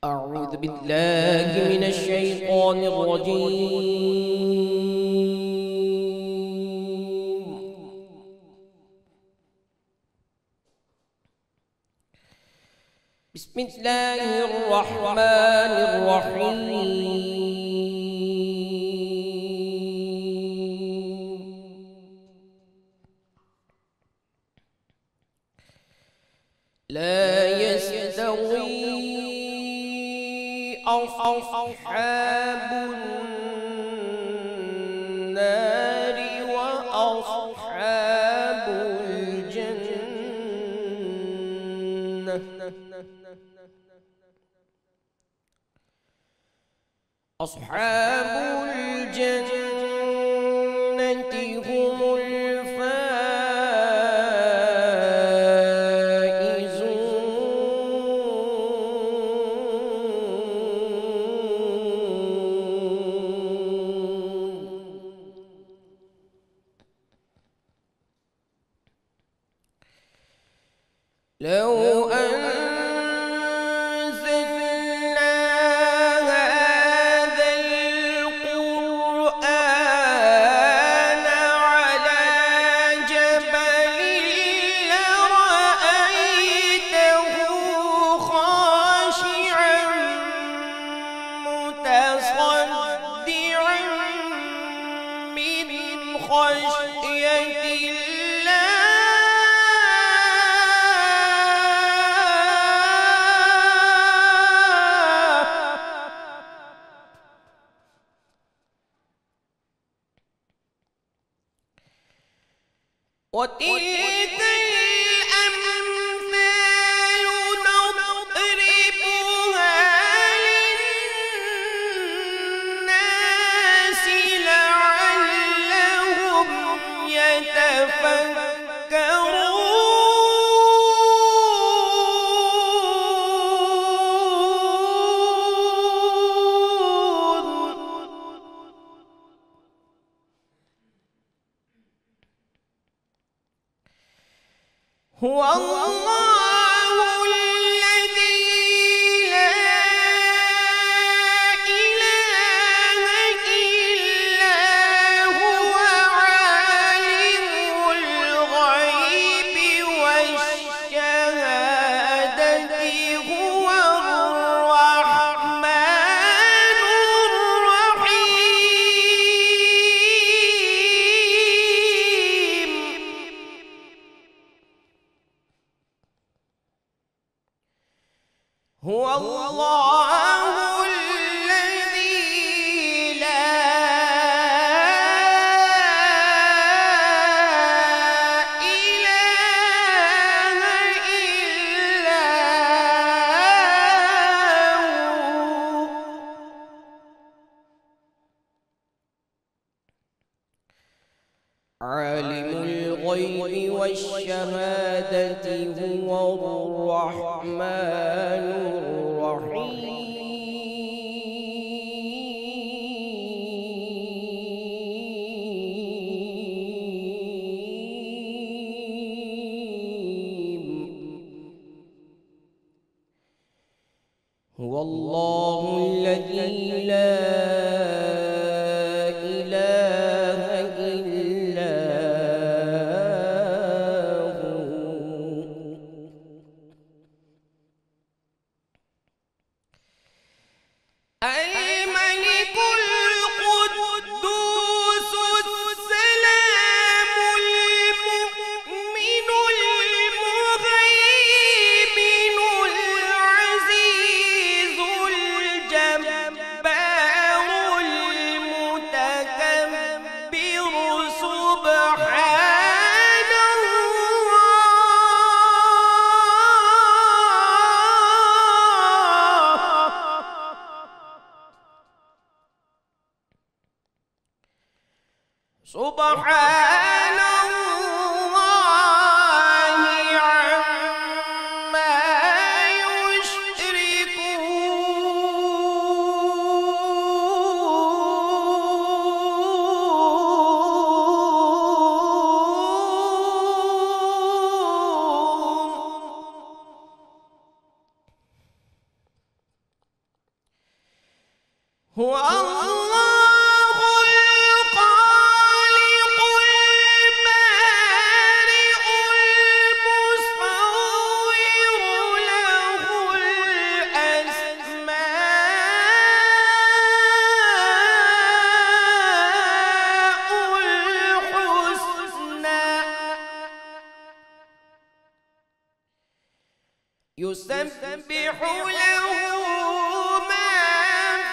أعوذ بالله من الشيطان الرجيم. بسم الله الرحمن الرحيم. لا يستوي أصحاب النار وأصحاب الجنة. أصحاب الجنة هم لو أنزلنا هذا القرآن على جبل لرأيته خاشعا متصدعا من خشية الله. وتلك الأمثال نضربها للناس لعلهم يتفكرون. هو الله الذي لا إله إلا هو عالم الغيب والشهادة هو الرحمن الرحيم. هو الله الذي لا إله إلا هو عالم الغيب والشهادة هو الرحمن الرحيم. هو الله الذي لا إله إلا هو الملك القدوس السلام المؤمن المهيمن العزيز الجبار المتكبر سبحان الله. سبحان الله عما يشركون. يسبح له ما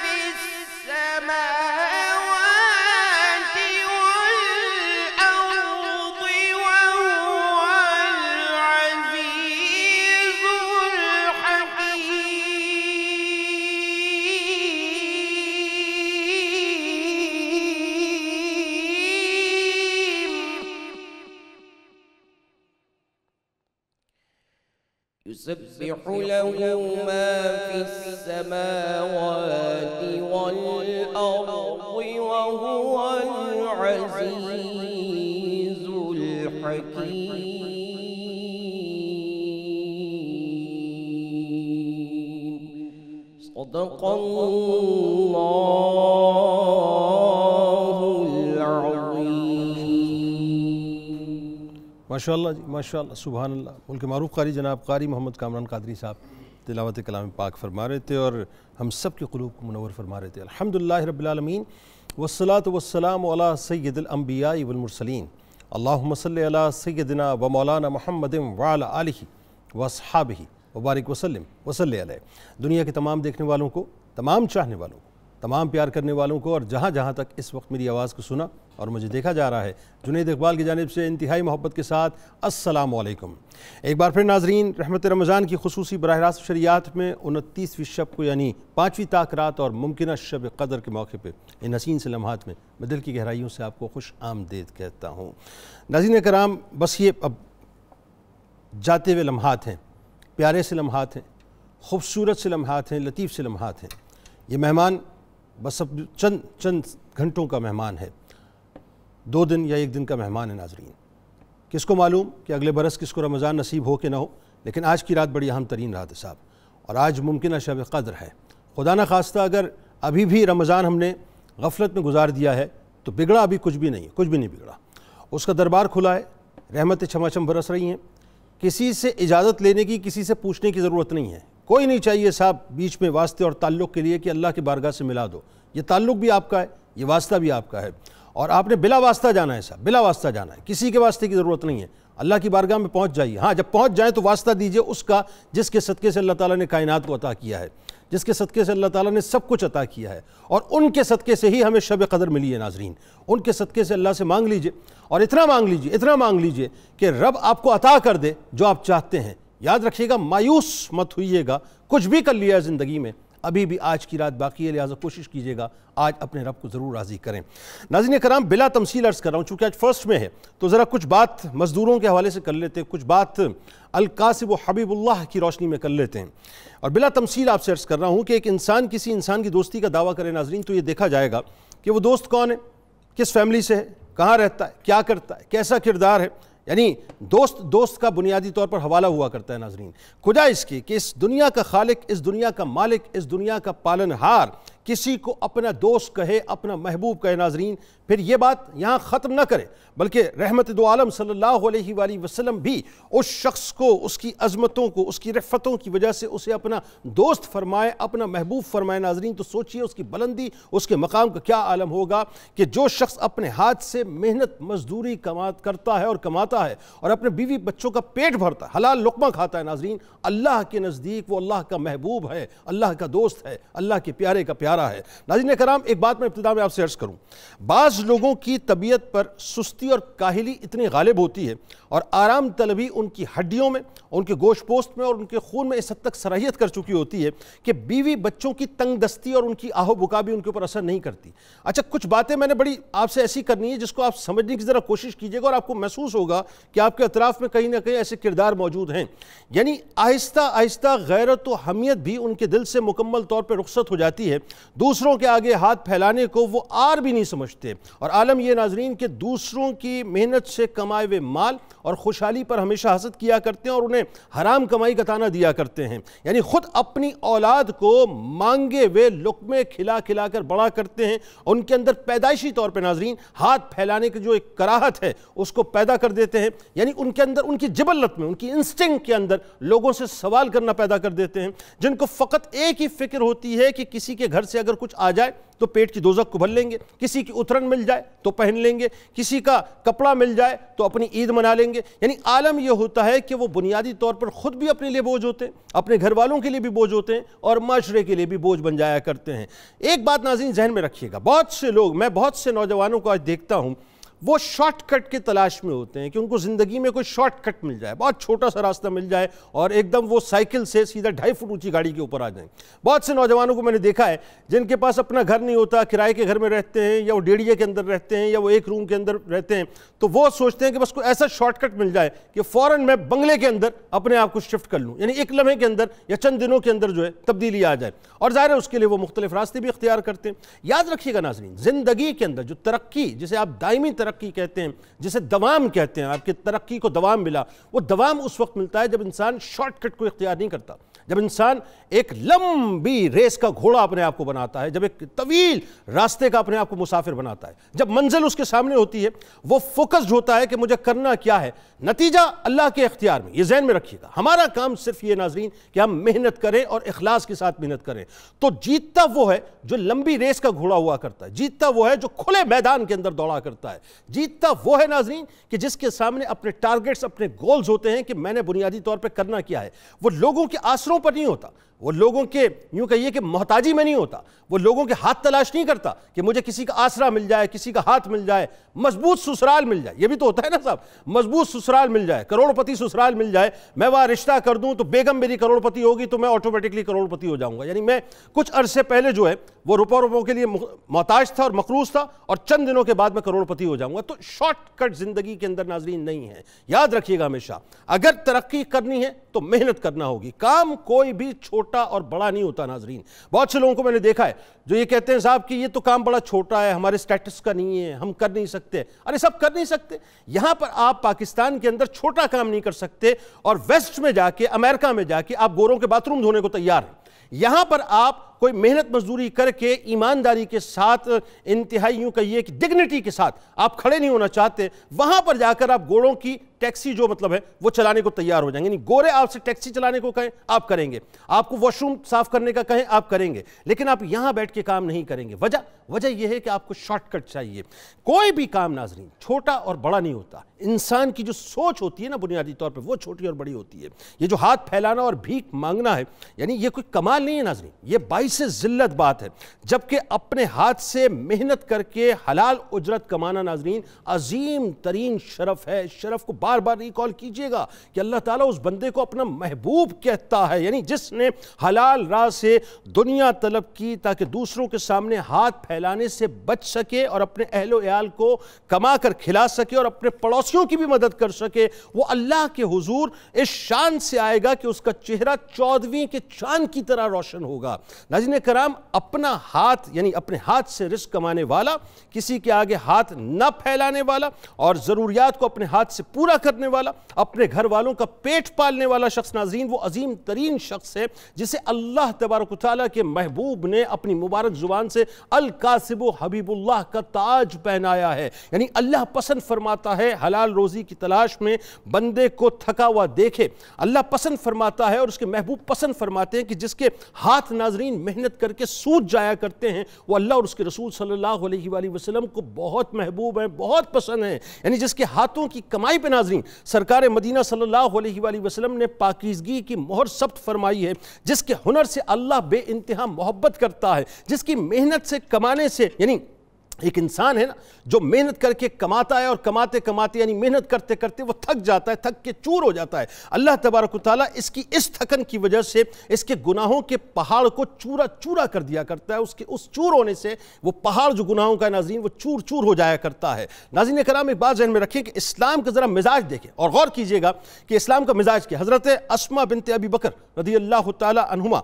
في السماوات والأرض وهو العزيز الحكيم. يسبح له ما في السماوات والأرض وهو العزيز الحكيم. صدق الله العظيم. ماشاءاللہ جی ماشاءاللہ سبحان اللہ. ملک معروف قاری جناب قاری محمد کامران قادری صاحب تلاوت کلام پاک فرما رہے تھے اور ہم سب کے قلوب کو منور فرما رہے تھے. الحمدللہ رب العالمین والصلاة والسلام علی سید الانبیاء والمرسلین. اللہم صلی علی سیدنا و مولانا محمد وعلی آلہ واصحابہ وبارک وسلم وصلی علیہ. دنیا کے تمام دیکھنے والوں کو، تمام چاہنے والوں کو، تمام پیار کرنے والوں کو اور جہاں جہاں تک اس وقت میری آواز کو سنا اور مجھے دیکھا جا رہا ہے، جنید اقبال کی جانب سے انتہائی محبت کے ساتھ السلام علیکم. ایک بار پھر ناظرین، رحمت رمضان کی خصوصی براہ راست شریعت میں 29ویں شب کو یعنی 5ویں تاک رات اور ممکنہ شب قدر کے موقع پہ ان حسین سے لمحات میں میں دل کی گہرائیوں سے آپ کو خوش آمدید کہتا ہوں. ناظرین کرام، بس یہ اب جاتے ہوئے لمحات ہیں، پیارے سے لمحات ہیں، خوبصورت سے لمحات ہیں، لطیف سے لمحات ہیں. یہ مہمان بس اب چند گھنٹوں کا مہمان ہے، 2 دن یا 1 دن کا مہمان ہے. ناظرین کس کو معلوم کہ اگلے برس کس کو رمضان نصیب ہو کہ نہ ہو، لیکن آج کی رات بڑی اہم ترین رات ہے صاحب، اور آج ممکنہ شب قدر ہے. خدا نہ خواستہ اگر ابھی بھی رمضان ہم نے غفلت میں گزار دیا ہے تو بگڑا ابھی کچھ بھی نہیں، کچھ بھی نہیں بگڑا. اس کا دربار کھلا ہے، رحمتیں چھماچم برس رہی ہیں. کسی سے اجازت لینے کی، کسی سے پوچھنے کی ضرورت نہیں ہے. کوئی نہیں چاہیے صاحب بیچ میں واسطے اور تعلق کے لیے کہ اللہ کی بارگاہ سے ملا دو. یہ تعلق بھی آپ کا ہے، یہ واسطہ بھی آپ کا ہے، اور آپ نے بلا واسطہ جانا ہے صاحب، بلا واسطہ جانا ہے. کسی کے واسطے کی ضرورت نہیں ہے. اللہ کی بارگاہ میں پہنچ جائیے. ہاں جب پہنچ جائیں تو واسطہ دیجئے اس کا جس کے صدقے سے اللہ تعالیٰ نے کائنات کو عطا کیا ہے، جس کے صدقے سے اللہ تعالیٰ نے سب کچھ عطا کیا ہے، اور ان کے صدقے سے ہی ہمیں شب قدر ملی ہے. ناظرین ان کے صدقے سے اللہ سے مانگ لیجئے، اور اتنا مانگ لیجئے، اتنا مانگ لیجئے کہ رب آپ کو عطا کر دے جو آپ چاہتے ہیں. یاد رکھیے گا، مایوس مت ہوئیے گا. کچھ بھی کر لیا ہے زندگی میں، ابھی بھی آج کی رات باقی ہے، لہٰذا کوشش کیجئے گا آج اپنے رب کو ضرور راضی کریں. ناظرین کرام، بلا تمثیل عرض کر رہا ہوں چونکہ آج فرسٹ میں ہے تو ذرا کچھ بات مزدوروں کے حوالے سے کر لیتے ہیں، کچھ بات القاسب و حبیب اللہ کی روشنی میں کر لیتے ہیں. اور بلا تمثیل آپ سے عرض کر رہا ہوں کہ ایک انسان کسی انسان کی دوستی کا دعویٰ کرے ناظرین تو یہ دیکھا جائے گا کہ وہ دوست کون ہے، کس فیملی سے ہے، کہاں رہتا ہے، کیا کرتا ہے، کیسا کردار ہے. یعنی دوست کا بنیادی طور پر حوالہ ہوا کرتا ہے. ناظرین خدا اس کی کہ اس دنیا کا خالق، اس دنیا کا مالک، اس دنیا کا پالنہار کسی کو اپنا دوست کہے، اپنا محبوب کہے. ناظرین پھر یہ بات یہاں ختم نہ کرے بلکہ رحمت دو عالم صلی اللہ علیہ وآلہ وسلم بھی اس شخص کو، اس کی عظمتوں کو، اس کی رفتوں کی وجہ سے اسے اپنا دوست فرمائے، اپنا محبوب فرمائے. ناظرین تو سوچئے اس کی بلندی، اس کے مقام کا کیا عالم ہوگا کہ جو شخص اپنے ہاتھ سے محنت مزدوری کرتا ہے اور کماتا ہے اور اپنے بیوی بچوں کا پیٹ بھرتا ہے، حلال لقمہ کھاتا ہے. ناظرین اللہ کے نزدیک وہ اللہ کا محبوب ہے، اللہ کا دوست ہے، اللہ کے پیارے کا پیارا ہے. ناظرین کرام، ایک بات میں ابتدا میں آپ سے عرض کروں، بعض لوگوں کی طبیعت پر سستی اور کاہلی اتنی غالب ہوتی ہے اور آرام طلبی ان کی ہڈیوں میں، ان کے گوشت پوست میں اور ان کے خون میں اس حد تک صلاحیت کر چکی ہوتی ہے کہ بیوی بچوں کی تنگ دستی اور ان کی آہ و بکا بھی ان کے اوپر اثر نہیں کرتی. اچھا کچھ باتیں میں نے بڑی آپ سے ایسی کرنی ہے جس کو آپ سمجھنے کی ذرا کوشش کیجئے گا اور آپ کو محسوس ہوگا کہ آپ کے اطراف میں کہیں نہ کہیں ایسے کردار موجود ہیں. یعنی آہستہ آہستہ غیرت و حمیت بھی ان کے دل سے مکمل طور پر رخصت ہو جاتی ہے. دوسروں کے آگے ہاتھ پھیلانے کو وہ آر بھی نہیں سمجھتے. اور عالم یہ ناظرین کہ دوسروں کی محنت سے کمائے ہوئے مال اور خوشحالی پر ہمیشہ حسد کیا کرتے ہیں اور انہیں حرام کمائی کا طعنہ دیا کرتے ہیں. یعنی خود اپنی اولاد کو مانگے ہوئے لقمے کھلا کھلا کر بڑا کرتے ہیں. ان کے اندر پیدائشی طور پہ ناظرین ہاتھ پھیلانے کی جو ایک کراہت ہے اس کو پیدا کر دیتے ہیں. یعنی ان کے اندر، ان کی جبلت میں، ان کی انسٹنکٹ کے اندر لوگوں سے سوال کرنا پیدا کر دیتے ہیں. جن کو فقط ایک ہی فکر ہوتی ہے کہ کسی کے گھر سے سے اگر کچھ آ جائے تو پیٹ کی دوزخ کو بھر لیں گے، کسی کی اترن مل جائے تو پہن لیں گے، کسی کا کپڑا مل جائے تو اپنی عید منا لیں گے۔ یعنی عالم یہ ہوتا ہے کہ وہ بنیادی طور پر خود بھی اپنے لیے بوجھ ہوتے ہیں، اپنے گھر والوں کے لیے بھی بوجھ ہوتے ہیں، اور معاشرے کے لیے بھی بوجھ بن جایا کرتے ہیں۔ ایک بات ناظرین ذہن میں رکھیے گا، بہت سے لوگ، میں بہت سے نوجوانوں کو آج دیکھتا ہوں، وہ شارٹ کٹ کی تلاش میں ہوتے ہیں کہ ان کو زندگی میں کوئی شارٹ کٹ مل جائے، بہت چھوٹا سا راستہ مل جائے اور ایک دم وہ سائیکل سے سیدھا 2.5 فٹ اونچی گاڑی کے اوپر آ جائیں۔ بہت سے نوجوانوں کو میں نے دیکھا ہے جن کے پاس اپنا گھر نہیں ہوتا، کرائے کے گھر میں رہتے ہیں، یا وہ ڈیڑھیے کے اندر رہتے ہیں، یا وہ ایک روم کے اندر رہتے ہیں، تو وہ سوچتے ہیں کہ بس کوئی ایسا شارٹ کٹ مل جائے کہ فوراً میں بنگلے کے اندر اپنے آپ کو شفٹ کر لوں، یعنی ایک لمحے کے اندر یا چند دنوں کے اندر جو ہے تبدیلی آ جائے، اور ظاہر ہے اس کے لیے وہ مختلف راستے بھی اختیار کرتے ہیں۔ یاد رکھیے گا ناظرین، زندگی کے اندر جو ترقی، جسے آپ دائمی ترقی کہتے ہیں، جسے دوام کہتے ہیں، آپ کی ترقی کو دوام ملا، وہ دوام اس وقت ملتا ہے جب انسان شارٹ کٹ کو اختیار نہیں کرتا، جب انسان ایک لمبی ریس کا گھوڑا اپنے آپ کو بناتا ہے، جب ایک طویل راستے کا اپنے آپ کو مسافر بناتا ہے، جب منزل اس کے سامنے ہوتی ہے، وہ فوکسڈ ہوتا ہے کہ مجھے کرنا کیا ہے، نتیجہ اللہ کے اختیار میں۔ یہ ذہن میں رکھیے گا، ہمارا کام صرف یہ ناظرین کہ ہم محنت کریں اور اخلاص کے ساتھ محنت کریں، تو جیتتا وہ ہے جو لمبی ریس کا گھوڑا ہوا کرتا ہے، جیتتا وہ ہے جو کھلے میدان کے اندر دوڑا کرتا ہے، جیتتا وہ ہے ناظرین کہ جس کے سامنے اپنے ٹارگٹس، اپنے گولز ہوتے ہیں کہ میں نے بنیادی طور پہ کرنا کیا ہے۔ وہ لوگوں کے آسروں پر نہیں ہوتا، وہ لوگوں کے یوں کہیے کہ محتاجی میں نہیں ہوتا، وہ لوگوں کے ہاتھ تلاش نہیں کرتا کہ مجھے کسی کا آسرا مل جائے، کسی کا ہاتھ مل جائے، مضبوط سسرال مل جائے۔ یہ بھی تو ہوتا ہے نا صاحب، مضبوط سسرال مل جائے، کروڑ پتی سسرال مل جائے، میں وہاں رشتہ کر دوں تو بیگم میری کروڑ پتی ہوگی تو میں آٹومیٹکلی کروڑ پتی ہو جاؤں گا۔ یعنی میں کچھ عرصے پہلے جو ہے وہ روپوں کے لیے محتاج تھا اور مقروض تھا، اور چند دنوں کے بعد میں کروڑ پتی ہو جاؤں گا۔ تو شارٹ کٹ زندگی کے اندر ناظرین نہیں ہے۔ یاد رکھیے گا ہمیشہ، اگر ترقی کرنی ہے تو محنت کرنا ہوگی۔ کام کوئی بھی چھوٹا اور بڑا نہیں ہوتا ناظرین۔ بہت سے لوگوں کو میں نے دیکھا ہے جو یہ کہتے ہیں صاحب کہ یہ تو کام بڑا چھوٹا ہے، ہمارے سٹیٹس کا نہیں ہے، ہم کر نہیں سکتے۔ ارے سب کر نہیں سکتے۔ یہاں پر آپ پاکستان کے اندر چھوٹا کام نہیں کر سکتے، اور ویسٹ میں جا کے، امریکہ میں جا کے آپ گوروں کے باتھ روم دھونے کو تیار ہیں۔ یہاں پر آپ کوئی محنت مزدوری کر کے ایمانداری کے ساتھ، انتہائی یوں کہیے کہ ڈگنیٹی کے ساتھ آپ کھڑے نہیں ہونا چاہتے، وہاں پر جا کر آپ گوروں کی ٹیکسی جو مطلب ہے وہ چلانے کو تیار ہو جائیں گے۔ یعنی گورے آپ سے ٹیکسی چلانے کو کہیں آپ کریں گے، آپ کو واش روم صاف کرنے کا کہیں آپ کریں گے، لیکن آپ یہاں بیٹھ کے کام نہیں کریں گے۔ وجہ یہ ہے کہ آپ کو شارٹ کٹ چاہیے۔ کوئی بھی کام ناظرین چھوٹا اور بڑا نہیں ہوتا، انسان کی جو سوچ ہوتی ہے نا بنیادی طور پہ وہ چھوٹی اور بڑی ہوتی ہے۔ یہ جو ہاتھ پھیلانا اور بھیک مانگنا ہے، یعنی یہ کوئی کمال نہیں ہے ناظرین، یہ باعث ذلت بات ہے، جبکہ اپنے ہاتھ سے محنت کر کے حلال اجرت کمانا ناظرین عظیم ترین شرف ہے۔ شرف کو بار بار ریکال کیجئے گا کہ اللہ تعالیٰ اس بندے کو اپنا محبوب کہتا ہے، یعنی جس نے حلال راہ سے دنیا طلب کی تاکہ دوسروں کے سامنے ہاتھ پھیلانے سے بچ سکے اور اپنے اہل و عیال کو کما کر کھلا سکے اور اپنے پڑوسیوں کی بھی مدد کر سکے، وہ اللہ کے حضور اس شان سے آئے گا کہ اس کا چہرہ 14ویں کے چاند کی طرح روشن ہوگا۔ ناظرین کرام، اپنا ہاتھ یعنی اپنے ہاتھ سے رزق کمانے والا، کسی کے آگے ہاتھ نہ پھیلانے والا اور ضروریات کو اپنے ہاتھ سے پورا کرنے والا، اپنے گھر والوں کا پیٹ پالنے والا شخص ناظرین وہ عظیم ترین شخص ہے جسے اللہ تبارک و تعالیٰ کے محبوب نے اپنی مبارک زبان سے القاسب حبیب اللہ کا تاج پہنایا ہے۔ یعنی اللہ پسند فرماتا ہے حلال روزی کی تلاش میں بندے کو تھکا ہوا دیکھے، اللہ پسند فرماتا ہے اور اس کے محبوب پسند فرماتے ہیں کہ جس کے ہاتھ ناظرین محنت کر کے سوج جایا کرتے ہیں وہ اللہ اور اس کے رسول صلی اللہ علیہ وآلہ وسلم کو بہت محبوب ہیں، بہت پسند ہیں۔ یعنی جس کے ہاتھوں کی کمائی پہ ناظرین سرکار مدینہ صلی اللہ علیہ وآلہ وسلم نے پاکیزگی کی مہر ثبت فرمائی ہے، جس کے ہنر سے اللہ بے انتہا محبت کرتا ہے، جس کی محنت سے کمانے سے، یعنی ایک انسان ہے نا جو محنت کر کے کماتا ہے اور کماتے کماتے یعنی محنت کرتے کرتے وہ تھک جاتا ہے، تھک کے چور ہو جاتا ہے، اللہ تبارک و تعالیٰ اس کی اس تھکن کی وجہ سے اس کے گناہوں کے پہاڑ کو چورا چورا کر دیا کرتا ہے، اس کے اس چور ہونے سے وہ پہاڑ جو گناہوں کا ناظرین وہ چور چور ہو جایا کرتا ہے۔ ناظرین کرام ایک بات ذہن میں رکھیں کہ اسلام کا ذرا مزاج دیکھیں اور غور کیجئے گا کہ اسلام کا مزاج کیا۔ حضرت اسماء بنت ابی بکر رضی اللہ تعالی عنہما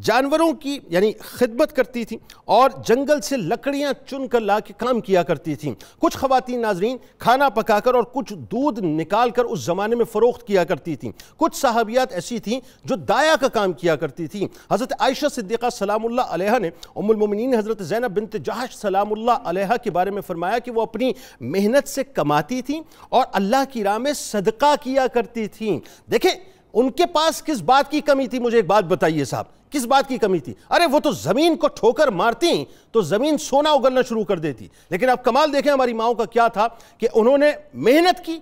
جانوروں کی یعنی خدمت کرتی تھیں اور جنگل سے لکڑیاں چن کر لا کے کام کیا کرتی تھیں۔ کچھ خواتین ناظرین کھانا پکا کر اور کچھ دودھ نکال کر اس زمانے میں فروخت کیا کرتی تھیں۔ کچھ صحابیات ایسی تھیں جو دایا کا کام کیا کرتی تھیں۔ حضرت عائشہ صدیقہ سلام اللہ علیہا نے ام المومنین حضرت زینب بنت جحش سلام اللہ علیہا کے بارے میں فرمایا کہ وہ اپنی محنت سے کماتی تھیں اور اللہ کی راہ میں صدقہ کیا کرتی تھیں۔ دیکھیں ان کے پاس کس بات کی کمی تھی، مجھے ایک بات بتائیے صاحب، کس بات کی کمی تھی؟ ارے وہ تو زمین کو ٹھوکر مارتی تو زمین سونا اگلنا شروع کر دیتی. لیکن اب کمال دیکھیں ہماری ماؤں کا کیا تھا کہ انہوں نے محنت کی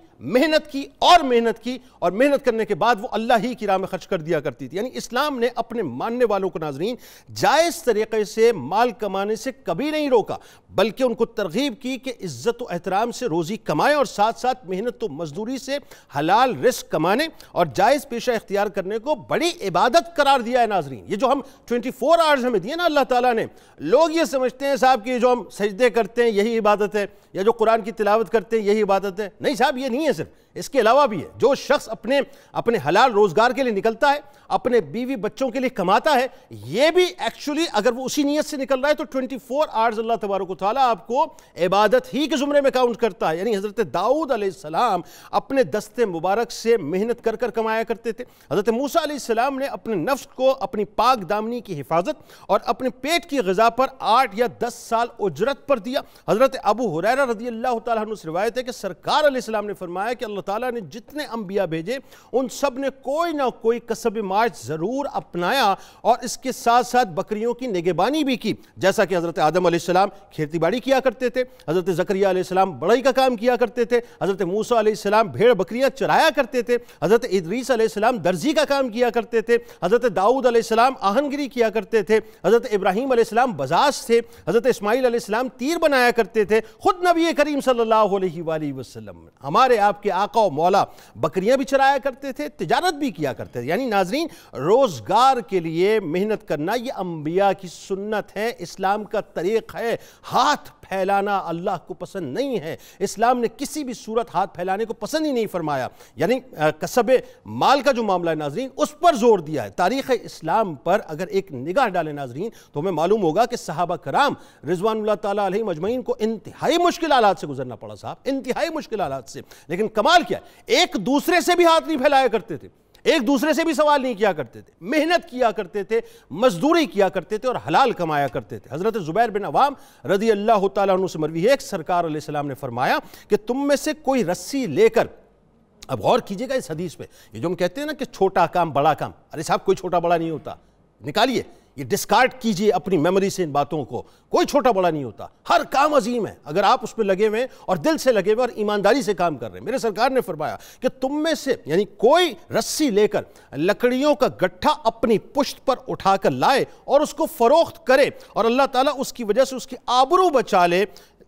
اور محنت کرنے کے بعد وہ اللہ ہی کی راہ میں خرچ کر دیا کرتی تھی. یعنی اسلام نے اپنے ماننے والوں کو ناظرین جائز طریقے سے مال کمانے سے کبھی نہیں روکا، بلکہ ان کو ترغیب کی کہ عزت و احترام سے روزی کمائیں اور ساتھ ساتھ محنت و مزدوری سے حلال رزق کمانے اور جائز پیشہ اختیار کرنے کو بڑی عبادت قرار دیا ہے. ناظرین یہ جو ہم 24 آورز ہمیں دیے نا اللہ تعالیٰ نے، لوگ یہ سمجھتے ہیں صاحب کہ جو ہم سجدے کرتے ہیں یہی عبادت ہے، یا جو قرآن کی تلاوت کرتے ہیں یہی عبادت ہے. نہیں صاحب، یہ نہیں ہے، صرف اس کے علاوہ بھی ہے. جو شخص اپنے حلال روزگار کے لیے نکلتا ہے، اپنے بیوی بچوں کے لیے کماتا ہے، یہ بھی ایکچولی اگر وہ اسی نیت سے نکل رہا ہے تو 24 آورز اللہ تبارک و تعالیٰ آپ کو عبادت ہی کے زمرے میں کاؤنٹ کرتا ہے. یعنی حضرت داؤد علیہ السلام اپنے دست مبارک سے محنت کر کمایا کرتے تھے. حضرت موسیٰ علیہ السلام نے اپنے نفس کو اپنی پاک دامنی کی حفاظت اور اپنے پیٹ کی غذا پر 8 یا 10 سال اجرت پر دیا. حضرت ابو ہریرہ رضی اللہ تعالیٰ عنہ سے روایت ہے کہ سرکار علیہ السلام نے فرمایا کہ اللہ تعالیٰ نے جتنے انبیاء بھیجے ان سب نے کوئی نہ کوئی کسب معاش ضرور اپنایا اور اس کے ساتھ ساتھ بکریوں کی نگہبانی بھی کی. جیسا کہ حضرت آدم علیہ السلام کھیتی باڑی کیا کرتے تھے، حضرت زکریا علیہ السلام بڑھئی کا کام کیا کرتے تھے، حضرت موسیٰ علیہ السلام بھیڑ بکریاں چرایا کرتے تھے، حضرت ادریس علیہ السلام درزی کا کام کیا کرتے تھے، حضرت داؤد علیہ السلام آہنگری کیا کرتے تھے، حضرت ابراہیم علیہ السلام بزاز تھے، حضرت اسماعیل علیہ السلام تیر بنایا کرتے تھے. خود نبی کریم صلی اللہ علیہ وآلہ وسلم ہمارے آپ کے آقا و مولا بکریاں بھی چرایا کرتے تھے، تجارت بھی کیا کرتے تھے. یعنی ناظرین روزگار کے لیے محنت کرنا یہ انبیاء کی سنت ہے، اسلام کا طریق ہے. ہاتھ پھیلانا اللہ کو پسند نہیں ہے. اسلام نے کسی بھی صورت ہاتھ پھیلانے کو پسند ہی نہیں فرمایا. یعنی کسب مال کا جو معاملہ ہے ناظرین اس پر زور دیا ہے. تاریخ اسلام پر اگر ایک نگاہ ڈالیں ناظرین تو ہمیں معلوم ہوگا کہ صحابہ کرام رضوان اللہ تعالیٰ علیہ مجمعین کو انتہائی مشکل حالات سے گزرنا پڑا صاحب، انتہائی مشکل حالات سے. لیکن کمال کیا ہے، ایک دوسرے سے بھی ہاتھ نہیں پھیلایا کرتے تھے، ایک دوسرے سے بھی سوال نہیں کیا کرتے تھے، محنت کیا کرتے تھے، مزدوری کیا کرتے تھے اور حلال کمایا کرتے تھے. حضرت زبیر بن عوام رضی اللہ تعالیٰ عنہ سے مروی ہے کہ سرکار علیہ السلام نے فرمایا کہ تم میں سے کوئی رسی لے کر، اب غور کیجئے گا اس حدیث پہ، یہ جو ہم کہتے ہیں نا کہ چھوٹا کام بڑا کام، ارے صاحب کوئی چھوٹا بڑا نہیں ہوتا، نکالیے یہ ڈسکارڈ کیجئے اپنی میموری سے ان باتوں کو. کوئی چھوٹا بڑا نہیں ہوتا، ہر کام عظیم ہے اگر آپ اس پہ لگے ہوئے اور دل سے لگے ہوئے اور ایمانداری سے کام کر رہے ہیں. میرے سرکار نے فرمایا کہ تم میں سے یعنی کوئی رسی لے کر لکڑیوں کا گٹھا اپنی پشت پر اٹھا کر لائے اور اس کو فروخت کرے اور اللہ تعالیٰ اس کی وجہ سے اس کی آبرو بچا لے،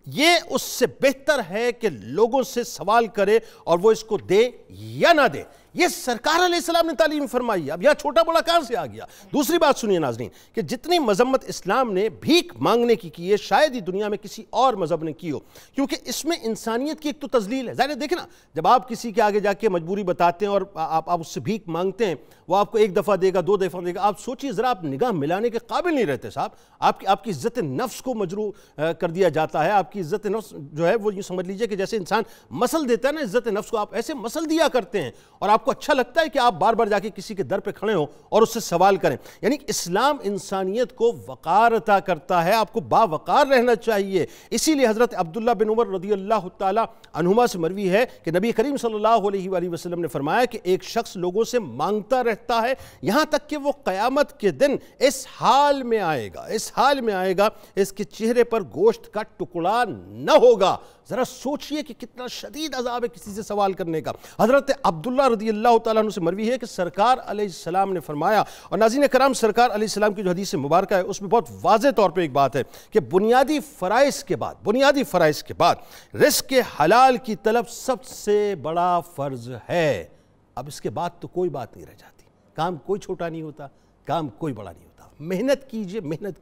یہ اس سے بہتر ہے کہ لوگوں سے سوال کرے اور وہ اس کو دے یا نہ دے. یہ سرکار علیہ السلام نے تعلیم فرمائی. اب یہاں چھوٹا بڑا کہاں سے آ گیا؟ دوسری بات سنیے ناظرین کہ جتنی مذمت اسلام نے بھیک مانگنے کی ہے شاید ہی دنیا میں کسی اور مذہب نے کی ہو، کیونکہ اس میں انسانیت کی ایک تو تذلیل ہے. ظاہر دیکھیں نا، جب آپ کسی کے آگے جا کے مجبوری بتاتے ہیں اور آپ اس سے بھیک مانگتے ہیں، وہ آپ کو 1 دفعہ دے گا 2 دفعہ دے گا، آپ سوچیے ذرا، آپ نگاہ ملانے کے قابل نہیں رہتے صاحب. آپ کی عزت نفس کو مجروح کر دیا جاتا ہے. آپ کی عزت نفس جو ہے وہ یہ سمجھ لیجئے کہ جیسے انسان مسل دیتا ہے نا عزت نفس کو، آپ ایسے مسل دیا کرتے ہیں اور آپ کو اچھا لگتا ہے کہ آپ بار بار جا کے کسی کے در پہ کھڑے ہوں اور اس سے سوال کریں. یعنی اسلام انسانیت کو وقار عطا کرتا ہے، آپ کو باوقار رہنا چاہیے. اسی لیے حضرت عبداللہ بن عمر رضی اللہ تعالیٰ عنہما سے مروی ہے کہ نبی کریم صلی اللہ علیہ وآلہ وسلم نے فرمایا کہ ایک شخص لوگوں سے مانگتا رہتا ہے یہاں تک کہ وہ قیامت کے دن اس حال میں آئے گا اس کے چہرے پر گوشت کا ٹکڑا نہ ہوگا. ذرا سوچئے کہ کتنا شدید عذاب ہے کسی سے سوال کرنے کا. حضرت عبداللہ رضی اللہ تعالیٰ عنہ سے مروی ہے کہ سرکار علیہ السلام نے فرمایا، اور ناظرین کرام سرکار علیہ السلام کی جو حدیث مبارکہ ہے اس میں بہت واضح طور پہ ایک بات ہے کہ بنیادی فرائض کے بعد رزق حلال کی طلب سب سے بڑا فرض ہے. اب اس کے بعد تو کوئی بات نہیں رہ جاتی. کام کوئی چھوٹا نہیں ہوتا، کام کوئی بڑا نہیں ہوتا. محنت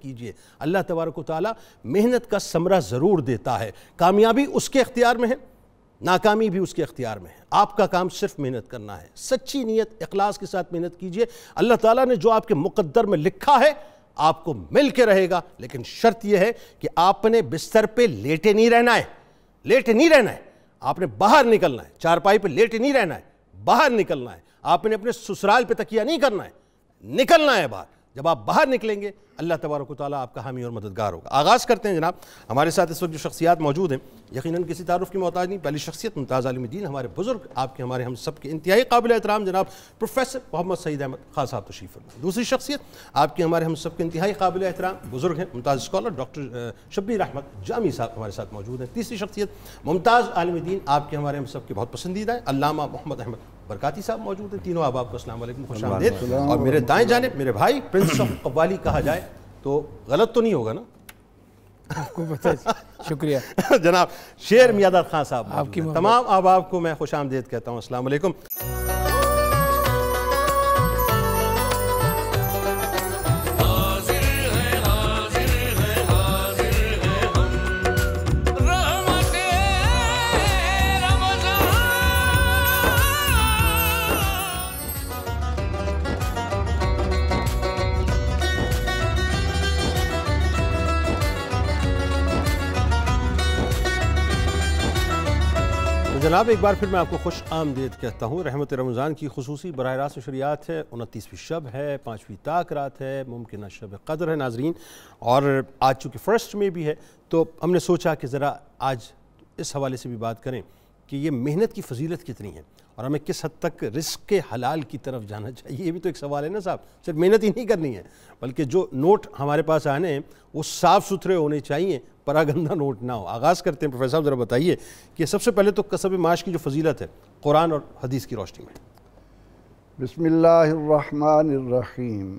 کیجئے. اللہ تبارک و تعالیٰ محنت کا ثمرہ ضرور دیتا ہے. کامیابی اس کے اختیار میں ہے، ناکامی بھی اس کے اختیار میں ہے. آپ کا کام صرف محنت کرنا ہے. سچی نیت اخلاص کے ساتھ محنت کیجئے. اللہ تعالیٰ نے جو آپ کے مقدر میں لکھا ہے آپ کو مل کے رہے گا. لیکن شرط یہ ہے کہ آپ نے بستر پہ لیٹے نہیں رہنا ہے. آپ نے باہر نکلنا ہے. چارپائی پہ لیٹے نہیں رہنا ہے، باہر نکلنا ہے. آپ نے اپنے سسرال پہ تکیہ نہیں کرنا ہے، نکلنا ہے باہر. جب آپ باہر نکلیں گے اللہ تبارک و تعالیٰ آپ کا حامی اور مددگار ہوگا۔ آغاز کرتے ہیں جناب، ہمارے ساتھ اس وقت جو شخصیات موجود ہیں یقیناً کسی تعارف کی محتاج نہیں۔ پہلی شخصیت ممتاز عالم دین، ہمارے بزرگ، آپ کے ہمارے ہم سب کے انتہائی قابل احترام جناب پروفیسر محمد سعید احمد خان صاحب تشریف فرمائیں۔ دوسری شخصیت آپ کے ہمارے ہم سب کے انتہائی قابل احترام بزرگ ہیں، ممتاز اسکالر ڈاکٹر شبیر احمد جامی صاحب ہمارے ساتھ موجود ہیں۔ تیسری شخصیت ممتاز عالم دین، آپ کے ہمارے ہم سب کے بہت پسندیدہ ہیں، علامہ محمد احمد برکاتی صاحب موجود ہیں۔ تینوں احباب کو السلام علیکم، خوش آمدید۔ اور میرے دائیں جانب میرے بھائی پرنس آف قوالی کہا جائے تو غلط تو نہیں ہوگا نا؟ آپ کو پتہ، شکریہ جناب شیر میاداد خان صاحب، تمام احباب کو میں خوش آمدید کہتا ہوں، السلام علیکم۔ جناب ایک بار پھر میں آپ کو خوش آمدید کہتا ہوں۔ رحمت رمضان کی خصوصی براہ راست نشریات ہے، 29ویں شب ہے، 5ویں طاق رات ہے، ممکنہ شب قدر ہے ناظرین، اور آج چونکہ فرسٹ میں بھی ہے تو ہم نے سوچا کہ ذرا آج اس حوالے سے بھی بات کریں کہ یہ محنت کی فضیلت کتنی ہے اور ہمیں کس حد تک رزق حلال کی طرف جانا چاہیے۔ یہ بھی تو ایک سوال ہے نا صاحب، صرف محنت ہی نہیں کرنی ہے بلکہ جو نوٹ ہمارے پاس آنے ہیں وہ صاف ستھرے ہونے چاہیے، پراگندہ نوٹ نہ ہو۔ آغاز کرتے ہیں پروفیسر صاحب، ذرا بتائیے کہ سب سے پہلے تو کسب معاش کی جو فضیلت ہے قرآن اور حدیث کی روشنی میں۔ بسم اللہ الرحمن الرحیم،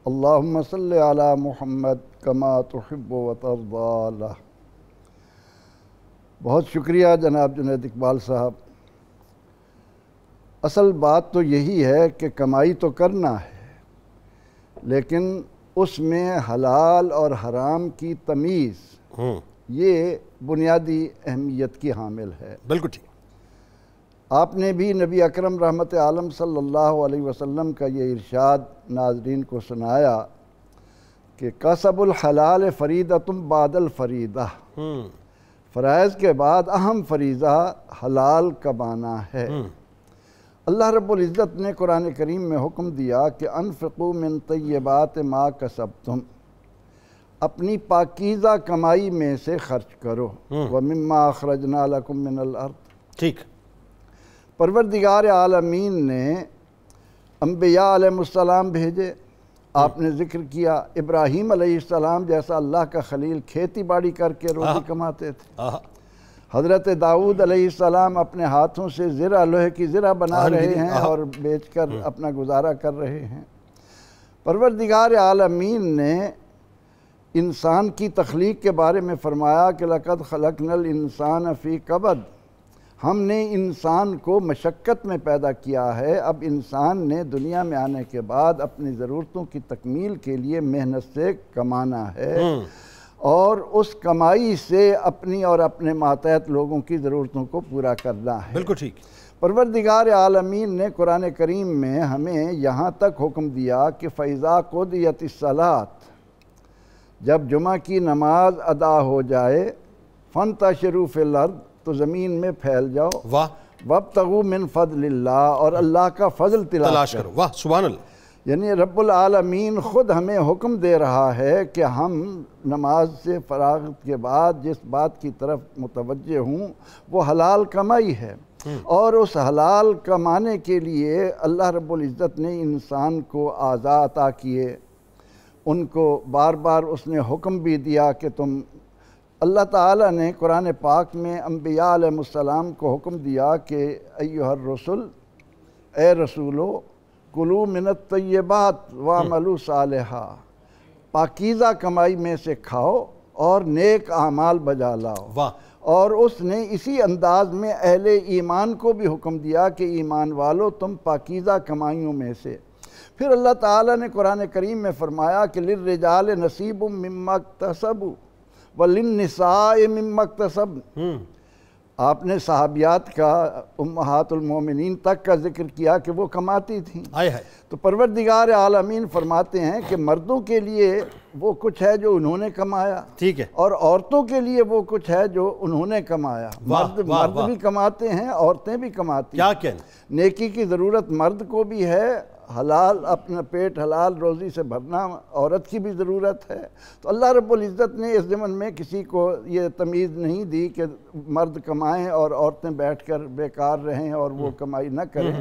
اللہم صلی علی محمد کما تحب و ترضی۔ بہت شکریہ جناب جنید اقبال صاحب۔ اصل بات تو یہی ہے کہ کمائی تو کرنا ہے، لیکن اس میں حلال اور حرام کی تمیز یہ بنیادی اہمیت کی حامل ہے۔ بالکل ٹھیک۔ آپ نے بھی نبی اکرم رحمت عالم صلی اللہ علیہ وسلم کا یہ ارشاد ناظرین کو سنایا کہ کسب الحلال فریضۃ بعد الفریضہ، فرائض کے بعد اہم فریضہ حلال کمانا ہے۔ اللہ رب العزت نے قرآن کریم میں حکم دیا کہ انفقوا من طیبات ما کسبتم، اپنی پاکیزہ کمائی میں سے خرچ کرو، ومما اخرجنا لکم من الارض۔ ٹھیک۔ پروردگار عالمین نے انبیاء علیہ السلام بھیجے، آپ نے ذکر کیا ابراہیم علیہ السلام جیسا اللہ کا خلیل کھیتی باڑی کر کے روزی کماتے تھے، حضرت داؤد علیہ السلام اپنے ہاتھوں سے زرہ، لوہے کی زرہ بنا رہے ہیں اور بیچ کر اپنا گزارا کر رہے ہیں۔ پروردگار عالمین نے انسان کی تخلیق کے بارے میں فرمایا کہ لَقَدْ خَلَقْنَا الْإِنسَانَ فِي كَبَدٍ، ہم نے انسان کو مشقت میں پیدا کیا ہے۔ اب انسان نے دنیا میں آنے کے بعد اپنی ضرورتوں کی تکمیل کے لیے محنت سے کمانا ہے اور اس کمائی سے اپنی اور اپنے ماتحت لوگوں کی ضرورتوں کو پورا کرنا ہے۔ بالکل ٹھیک۔ پروردگار عالمین نے قرآن کریم میں ہمیں یہاں تک حکم دیا کہ فَإِذَا قُضِيَتِ الصَّلَاةُ، جب جمعہ کی نماز ادا ہو جائے، فَانْتَشِرُوا فِي الْأَرْضِ، تو زمین میں پھیل جاؤ، واہ، وَابْتَغُوا مِنْ فَضْلِ اللَّهِ، اور اللہ کا فضل تلاش کرو۔ واہ سبحان اللہ۔ یعنی رب العالمین خود ہمیں حکم دے رہا ہے کہ ہم نماز سے فراغت کے بعد جس بات کی طرف متوجہ ہوں وہ حلال کمائی ہے، اور اس حلال کمانے کے لیے اللہ رب العزت نے انسان کو اعضاء عطا کیے، ان کو بار بار اس نے حکم بھی دیا کہ تم، اللہ تعالیٰ نے قرآن پاک میں انبیاء علیہ السلام کو حکم دیا کہ ایھا الرسل، اے رسولو، کلوا من الطیبات واعملوا صالحا، پاکیزہ کمائی میں سے کھاؤ اور نیک اعمال بجا لاؤ۔ واہ۔ اور اس نے اسی انداز میں اہل ایمان کو بھی حکم دیا کہ ایمان والو تم پاکیزہ کمائیوں میں سے۔ پھر اللہ تعالیٰ نے قرآن کریم میں فرمایا کہ للرجال نصیب مما اکتسبوا وللنساء مما اکتسبن۔ آپ نے صحابیات کا، امہات المومنین تک کا ذکر کیا کہ وہ کماتی تھیں، تو پروردگار عالمین فرماتے ہیں کہ مردوں کے لیے وہ کچھ ہے جو انہوں نے کمایا، ٹھیک ہے، اور عورتوں کے لیے وہ کچھ ہے جو انہوں نے کمایا۔ مرد بھی کماتے ہیں، عورتیں بھی کماتی ہیں۔ کیا کہنا؟ نیکی کی ضرورت مرد کو بھی ہے حلال اپنا پیٹ حلال روزی سے بھرنا عورت کی بھی ضرورت ہے۔ تو اللہ رب العزت نے اس ضمن میں کسی کو یہ تمیز نہیں دی کہ مرد کمائیں اور عورتیں بیٹھ کر بیکار رہیں اور وہ کمائی نہ کریں۔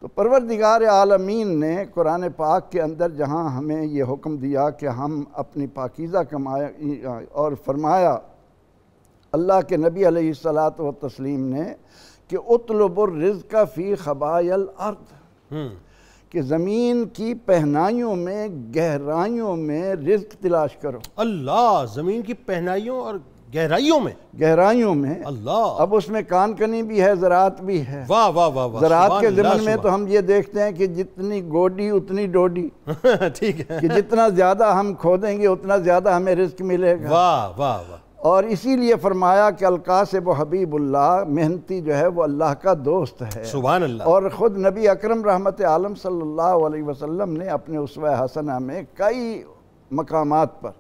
تو پروردگار عالمین نے قرآن پاک کے اندر جہاں ہمیں یہ حکم دیا کہ ہم اپنی پاکیزہ کمائیں، اور فرمایا اللہ کے نبی علیہ الصلاۃ والتسلیم نے کہ اطلب الرزق فی خبایا الارض، کہ زمین کی پہنائیوں میں گہرائیوں میں رزق تلاش کرو۔ اللہ، زمین کی پہنائیوں اور گہرائیوں میں اللہ، اب اس میں کان کنی بھی ہے، زراعت بھی ہے۔ واہ واہ واہ واہ، زراعت کے ضمن میں تو ہم یہ دیکھتے ہیں کہ جتنی گوڈی اتنی ڈوڈی، ٹھیک ہے، کہ جتنا زیادہ ہم کھودیں گے اتنا زیادہ ہمیں رزق ملے گا۔ واہ واہ واہ، اور اسی لیے فرمایا کہ القاسب و حبیب اللہ، محنتی جو ہے وہ اللہ کا دوست ہے۔ سبحان اللہ۔ اور خود نبی اکرم رحمت عالم صلی اللہ علیہ وسلم نے اپنے اسوہ حسنہ میں کئی مقامات پر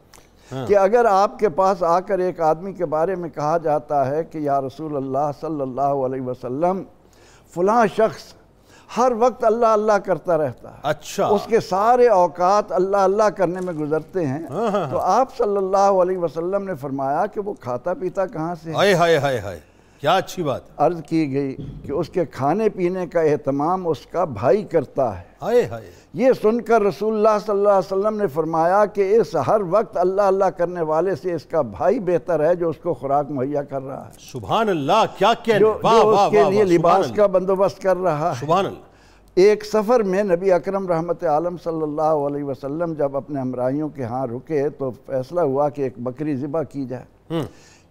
کہ اگر آپ کے پاس آ کر ایک آدمی کے بارے میں کہا جاتا ہے کہ یا رسول اللہ صلی اللہ علیہ وسلم فلاں شخص ہر وقت اللہ اللہ کرتا رہتا ہے، اچھا، اس کے سارے اوقات اللہ اللہ کرنے میں گزرتے ہیں، تو آپ صلی اللہ علیہ وسلم نے فرمایا کہ وہ کھاتا پیتا کہاں سے ہے؟ ہائے ہائے ہائے ہائے، کیا اچھی بات۔ عرض کی گئی کہ اس کے کھانے پینے کا اہتمام اس کا بھائی کرتا ہے۔ ہائے ہائے، یہ سن کر رسول اللہ صلی اللہ علیہ وسلم نے فرمایا کہ اس ہر وقت اللہ اللہ کرنے والے سے اس کا بھائی بہتر ہے جو اس کو خوراک مہیا کر رہا ہے، سبحان اللہ، کیا کہنے، جو واہ واہ اس کے واہ، لیے لباس کا بندوبست کر رہا ہے۔ سبحان اللہ۔ ایک سفر میں نبی اکرم رحمت عالم صلی اللہ علیہ وسلم جب اپنے ہمراہیوں کے ہاں رکے تو فیصلہ ہوا کہ ایک بکری ذبح کی جائے۔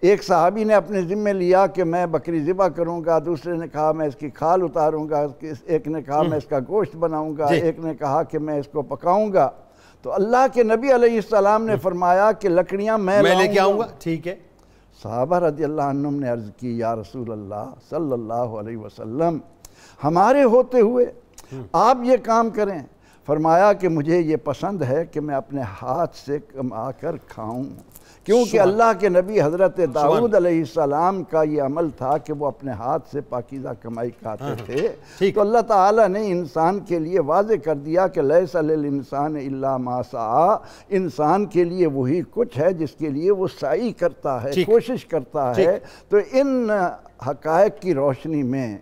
ایک صحابی نے اپنے ذمہ لیا کہ میں بکری ذبح کروں گا، دوسرے نے کہا میں اس کی کھال اتاروں گا، ایک نے کہا میں اس کا گوشت بناؤں گا، ایک نے کہا کہ میں اس کو پکاؤں گا۔ تو اللہ کے نبی علیہ السلام نے فرمایا کہ لکڑیاں میں لے کے آؤں گا، ٹھیک ہے۔ صحابہ رضی اللہ عنہم نے عرض کی یا رسول اللہ صلی اللہ علیہ وسلم، ہمارے ہوتے ہوئے آپ یہ کام کریں؟ فرمایا کہ مجھے یہ پسند ہے کہ میں اپنے ہاتھ سے کما کر کھاؤں، کیونکہ اللہ کے نبی حضرت داؤد علیہ السلام کا یہ عمل تھا کہ وہ اپنے ہاتھ سے پاکیزہ کمائی کھاتے تھے۔ تو اللہ تعالیٰ نے انسان کے لیے واضح کر دیا کہ لیس للانسان الا ما سعی، انسان کے لیے وہی کچھ ہے جس کے لیے وہ سعی کرتا ہے، کوشش کرتا ہے۔ تو ان حقائق کی روشنی میں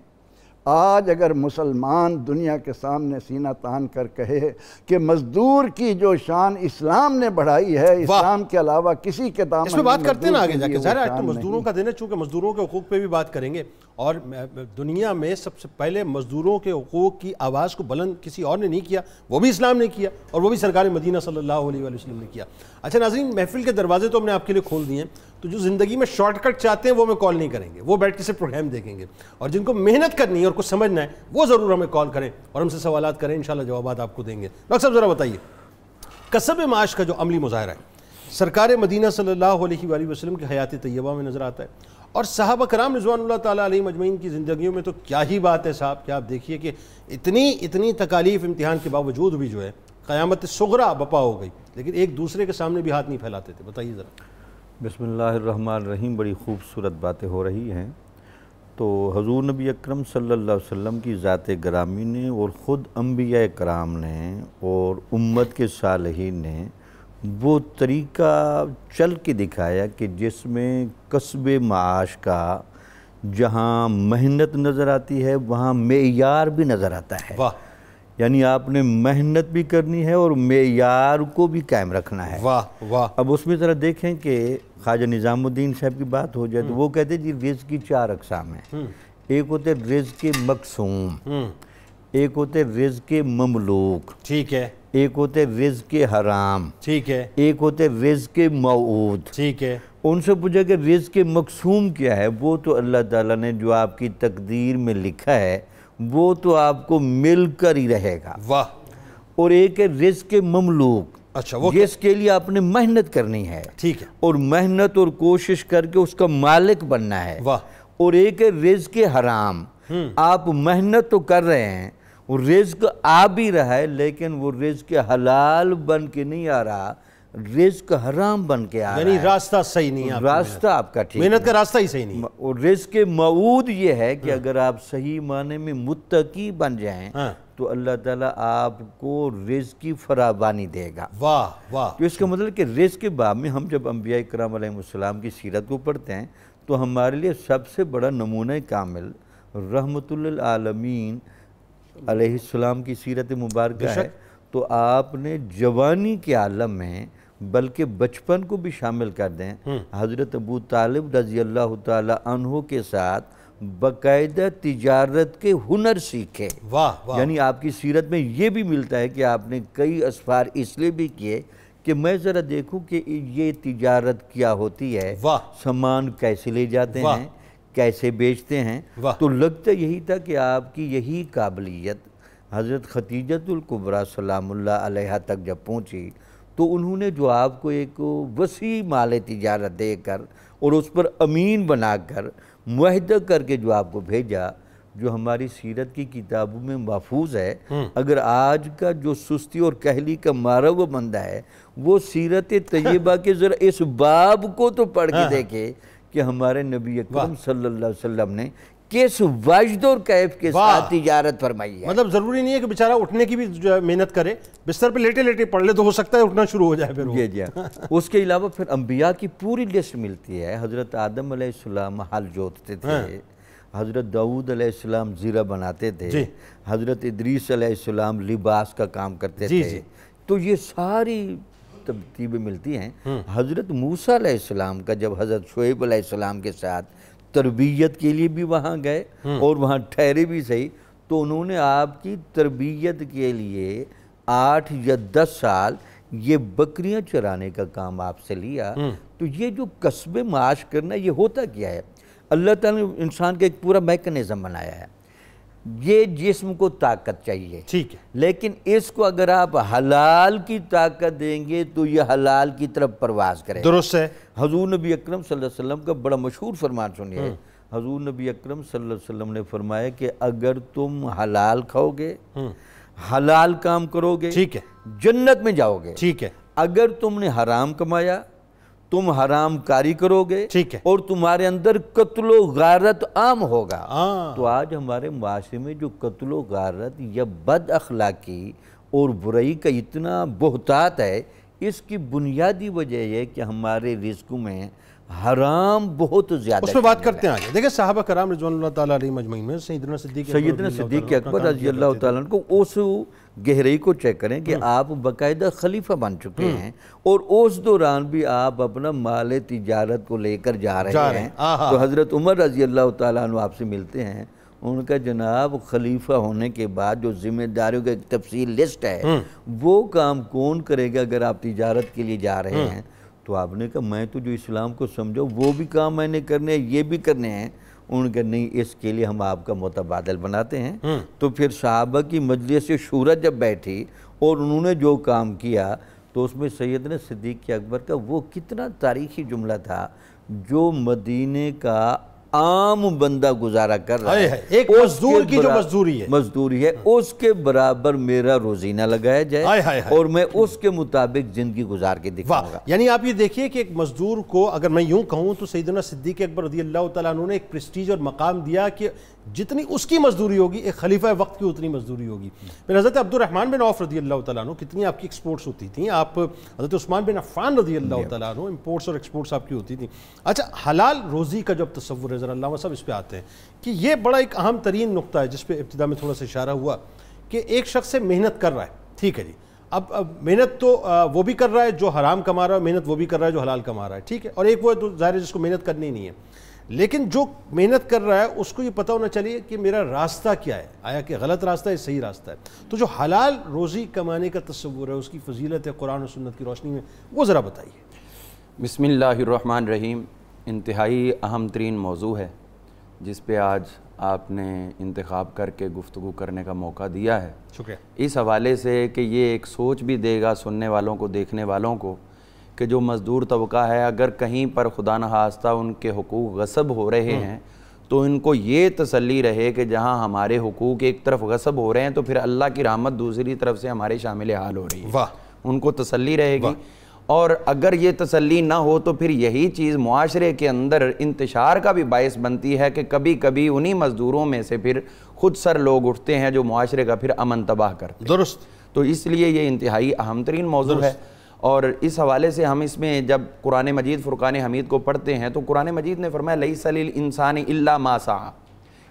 آج اگر مسلمان دنیا کے سامنے سینہ تان کر کہے کہ مزدور کی جو شان اسلام نے بڑھائی ہے، اسلام کے علاوہ کسی کے دامن اس میں بات کرتے ہیں نا آگے جا کے، ظاہر ہے آج تو مزدوروں کا دن ہے، چونکہ مزدوروں کے حقوق پہ بھی بات کریں گے، اور دنیا میں سب سے پہلے مزدوروں کے حقوق کی آواز کو بلند کسی اور نے نہیں کیا، وہ بھی اسلام نے کیا، اور وہ بھی سرکار مدینہ صلی اللہ علیہ وسلم نے کیا۔ اچھا ناظرین، محفل کے دروازے تو ہم نے آپ کے لیے کھول دیے ہیں، تو جو زندگی میں شارٹ کٹ چاہتے ہیں وہ ہمیں کال نہیں کریں گے، وہ بیٹھ کے صرف پروگرام دیکھیں گے، اور جن کو محنت کرنی ہے اور کچھ سمجھنا ہے وہ ضرور ہمیں کال کریں اور ہم سے سوالات کریں، انشاءاللہ جوابات آپ کو دیں گے۔ ڈاکٹر صاحب ذرا بتائیے، کسب معاش کا جو عملی مظاہرہ ہے سرکار مدینہ صلی اللہ علیہ وآلہ وسلم کی حیات طیبہ میں نظر آتا ہے، اور صحابہ کرام رضوان اللہ تعالیٰ علیہ مجمعین کی زندگیوں میں تو کیا ہی بات ہے صاحب، کہ آپ دیکھیے کہ اتنی تکالیف امتحان کے باوجود بھی جو ہے قیامت صغریٰ بپا ہو گئی، لیکن ایک دوسرے کے سامنے بھی ہاتھ نہیں پھیلاتے تھے۔ بتائیے ذرا۔ بسم اللہ الرحمن الرحیم، بڑی خوبصورت باتیں ہو رہی ہیں۔ تو حضور نبی اکرم صلی اللہ علیہ وسلم کی ذات گرامی نے اور خود انبیاء کرام نے اور امت کے صالحین نے وہ طریقہ چل کے دکھایا کہ جس میں کسب معاش کا جہاں محنت نظر آتی ہے وہاں معیار بھی نظر آتا ہے۔ واہ، یعنی آپ نے محنت بھی کرنی ہے اور معیار کو بھی قائم رکھنا ہے۔ واہ واہ۔ اب اس میں ذرا دیکھیں کہ خواجہ نظام الدین صاحب کی بات ہو جائے تو وہ کہتے ہیں جی رزق کی 4 اقسام ہیں۔ ایک ہوتے رزق مقسوم، ایک ہوتے رزق مملوک، ٹھیک ہے، ایک ہوتے رزق حرام، ٹھیک ہے، ایک ہوتے رزق موعود۔ ٹھیک ہے۔ ان سے پوچھا کہ رزق مقسوم کیا ہے؟ وہ تو اللہ تعالیٰ نے جو آپ کی تقدیر میں لکھا ہے وہ تو آپ کو مل کر ہی رہے گا۔ واہ۔ اور ایک ہے رزق مملوک، اچھا، وہ جس کے لیے آپ نے محنت کرنی ہے، ٹھیک ہے، اور محنت اور کوشش کر کے اس کا مالک بننا ہے۔ واہ۔ اور ایک ہے رزق حرام، آپ محنت تو کر رہے ہیں، وہ رزق آ بھی رہا ہے لیکن وہ رزق حلال بن کے نہیں آ رہا، رزق حرام بن کے آ رہا یعنی ہے، راستہ صحیح نہیں ہے، راستہ آپ کا ٹھیک محنت کا راستہ ہی صحیح نہیں ہے۔ اور رزق موعود یہ ہے کہ اگر آپ صحیح معنی میں متقی بن جائیں تو اللہ تعالیٰ آپ کو رزق کی فراوانی دے گا۔ واہ واہ، تو اس کا مطلب کہ رزق کے باب میں ہم جب انبیاء کرام علیہ السلام کی سیرت کو پڑھتے ہیں تو ہمارے لیے سب سے بڑا نمونہ کامل رحمت للعالمین علیہ السلام کی سیرت مبارکہ ہے۔ تو آپ نے جوانی کے عالم میں بلکہ بچپن کو بھی شامل کر دیں، حضرت ابو طالب رضی اللہ تعالی عنہ کے ساتھ باقاعدہ تجارت کے ہنر سیکھے۔ واہ واہ، یعنی آپ کی سیرت میں یہ بھی ملتا ہے کہ آپ نے کئی اسفار اس لیے بھی کیے کہ میں ذرا دیکھوں کہ یہ تجارت کیا ہوتی ہے، واہ، سامان کیسے لے جاتے واہ، ہیں، کیسے بیچتے ہیں۔ واہ۔ تو لگتا یہی تھا کہ آپ کی یہی قابلیت حضرت خدیجۃ الکبریٰ سلام اللہ علیہا تک جب پہنچی تو انہوں نے جو آپ کو ایک وسیع مال تجارت دے کر اور اس پر امین بنا کر معاہدہ کر کے جو آپ کو بھیجا، جو ہماری سیرت کی کتابوں میں محفوظ ہے۔ اگر آج کا جو سستی اور کہلی کا مارا ہوا بندہ ہے وہ سیرت طیبہ کے ذرا اس باب کو تو پڑھ کے دیکھے کہ ہمارے نبی اکرم صلی اللہ علیہ وسلم نے کس وجد اور کیف کے ساتھ تجارت فرمائی ہے۔ مطلب ضروری نہیں ہے کہ بیچارہ اٹھنے کی بھی محنت کرے، بستر پہ لیٹے لیٹے پڑھ لے تو ہو سکتا ہے اٹھنا شروع ہو جائے پھر وہ۔ جی اس کے علاوہ پھر انبیاء کی پوری لسٹ ملتی ہے۔ حضرت آدم علیہ السلام ہل جوتتے تھے، حضرت داؤد علیہ السلام زیرہ بناتے تھے، حضرت ادریس علیہ السلام لباس کا کام کرتے تھے۔ تو یہ ساری ترتیبیں ملتی ہیں۔ حضرت موسیٰ علیہ السلام کا جب حضرت شعیب علیہ السلام کے ساتھ تربیت کے لیے بھی وہاں گئے اور وہاں ٹھہرے بھی صحیح، تو انہوں نے آپ کی تربیت کے لیے 8 یا 10 سال یہ بکریاں چرانے کا کام آپ سے لیا۔ تو یہ جو کسب معاش کرنا یہ ہوتا کیا ہے؟ اللہ تعالیٰ نے انسان کا ایک پورا میکنزم بنایا ہے۔ یہ جسم کو طاقت چاہیے، ٹھیک ہے، لیکن اس کو اگر آپ حلال کی طاقت دیں گے تو یہ حلال کی طرف پرواز کرے۔ درست ہے۔ حضور نبی اکرم صلی اللہ علیہ وسلم کا بڑا مشہور فرمان سنیے۔ حضور نبی اکرم صلی اللہ علیہ وسلم نے فرمایا کہ اگر تم حلال کھاؤ گے، حلال کام کرو گے، ٹھیک ہے، جنت میں جاؤ گے۔ ٹھیک ہے، اگر تم نے حرام کمایا، تم حرام کاری کرو گے، ٹھیک ہے، اور تمہارے اندر قتل و غارت عام ہوگا۔ ہاں، تو آج ہمارے معاشرے میں جو قتل و غارت یا بد اخلاقی اور برائی کا اتنا بہتات ہے، اس کی بنیادی وجہ یہ ہے کہ ہمارے رزقوں میں حرام بہت زیادہ۔ اس پہ بات کرتے ہیں آگے۔ دیکھیں صحابہ کرام رضوان اللہ تعالیٰ علیہ مجمعین میں سیدنا صدیق اکبر رضی اللہ تعالیٰ عنہ کو اس گہرائی کو چیک کریں کہ آپ باقاعدہ خلیفہ بن چکے ہیں اور اس دوران بھی آپ اپنا مال تجارت کو لے کر جا رہے ہیں۔ تو حضرت عمر رضی اللہ تعالیٰ عنہ آپ سے ملتے ہیں، ان کا جناب خلیفہ ہونے کے بعد جو ذمہ داریوں کا ایک تفصیل لسٹ ہے وہ کام کون کرے گا اگر آپ تجارت کے لیے جا رہے ہیں؟ تو آپ نے کہا میں تو جو اسلام کو سمجھو وہ بھی کام میں نے کرنے ہیں، یہ بھی کرنے ہیں۔ ان کا نہیں، اس کے لیے ہم آپ کا متبادل بناتے ہیں۔ تو پھر صحابہ کی مجلس شورا جب بیٹھی اور انہوں نے جو کام کیا تو اس میں سیدنا صدیق اکبر کا وہ کتنا تاریخی جملہ تھا، جو مدینے کا عام بندہ گزارا کر رہا ہے، ایک مزدور کی جو مزدوری ہے، اس کے برابر میرا روزینہ لگایا جائے اور میں اس کے مطابق زندگی گزار کے دکھاؤں گا۔ یعنی آپ یہ دیکھیے کہ ایک مزدور کو اگر میں یوں کہوں تو سیدنا صدیق اکبر رضی اللہ تعالیٰ عنہ نے ایک پریسٹیج اور مقام دیا کہ جتنی اس کی مزدوری ہوگی ایک خلیفہ وقت کی اتنی مزدوری ہوگی۔ پھر حضرت عبد الرحمن بن عوف رضی اللہ تعالیٰ عنہ کتنی آپ کی ایکسپورٹس ہوتی تھیں، آپ حضرت عثمان بن عفان رضی اللہ تعالیٰ عنہ امپورٹس اور ایکسپورٹس آپ کی ہوتی تھیں۔ اچھا، حلال روزی کا جو تصور ہے ذرا علامہ صاحب اس پہ آتے ہیں کہ یہ بڑا ایک اہم ترین نقطہ ہے جس پہ ابتدا میں تھوڑا سا اشارہ ہوا کہ ایک شخص سے محنت کر رہا ہے، ٹھیک ہے جی، اب محنت تو وہ بھی کر رہا ہے جو حرام کما رہا ہے، محنت وہ بھی کر رہا ہے جو حلال کما رہا ہے، ٹھیک ہے، اور ایک وہ ہے تو ظاہر ہے جس کو محنت کرنی نہیں ہے، لیکن جو محنت کر رہا ہے اس کو یہ پتہ ہونا چاہیے کہ میرا راستہ کیا ہے، آیا کہ غلط راستہ ہے صحیح راستہ ہے۔ تو جو حلال روزی کمانے کا تصور ہے، اس کی فضیلت ہے قرآن و سنت کی روشنی میں، وہ ذرا بتائیے۔ بسم اللہ الرحمن الرحیم۔ انتہائی اہم ترین موضوع ہے جس پہ آج آپ نے انتخاب کر کے گفتگو کرنے کا موقع دیا ہے۔ شکریہ۔ اس حوالے سے کہ یہ ایک سوچ بھی دے گا سننے والوں کو، دیکھنے والوں کو، کہ جو مزدور طبقہ ہے اگر کہیں پر خدا نخواستہ ان کے حقوق غصب ہو رہے ہیں تو ان کو یہ تسلی رہے کہ جہاں ہمارے حقوق ایک طرف غصب ہو رہے ہیں تو پھر اللہ کی رحمت دوسری طرف سے ہمارے شامل حال ہو رہی ہے، ان کو تسلی رہے گی۔ اور اگر یہ تسلی نہ ہو تو پھر یہی چیز معاشرے کے اندر انتشار کا بھی باعث بنتی ہے کہ کبھی کبھی انہی مزدوروں میں سے پھر خود سر لوگ اٹھتے ہیں جو معاشرے کا پھر امن تباہ کرتے ہیں۔ درست۔ تو اس لیے یہ انتہائی اہم ترین موضوع ہے، اور اس حوالے سے ہم اس میں جب قرآن مجید فرقان حمید کو پڑھتے ہیں تو قرآن مجید نے فرمایا لیس للانسان الا ما سعی،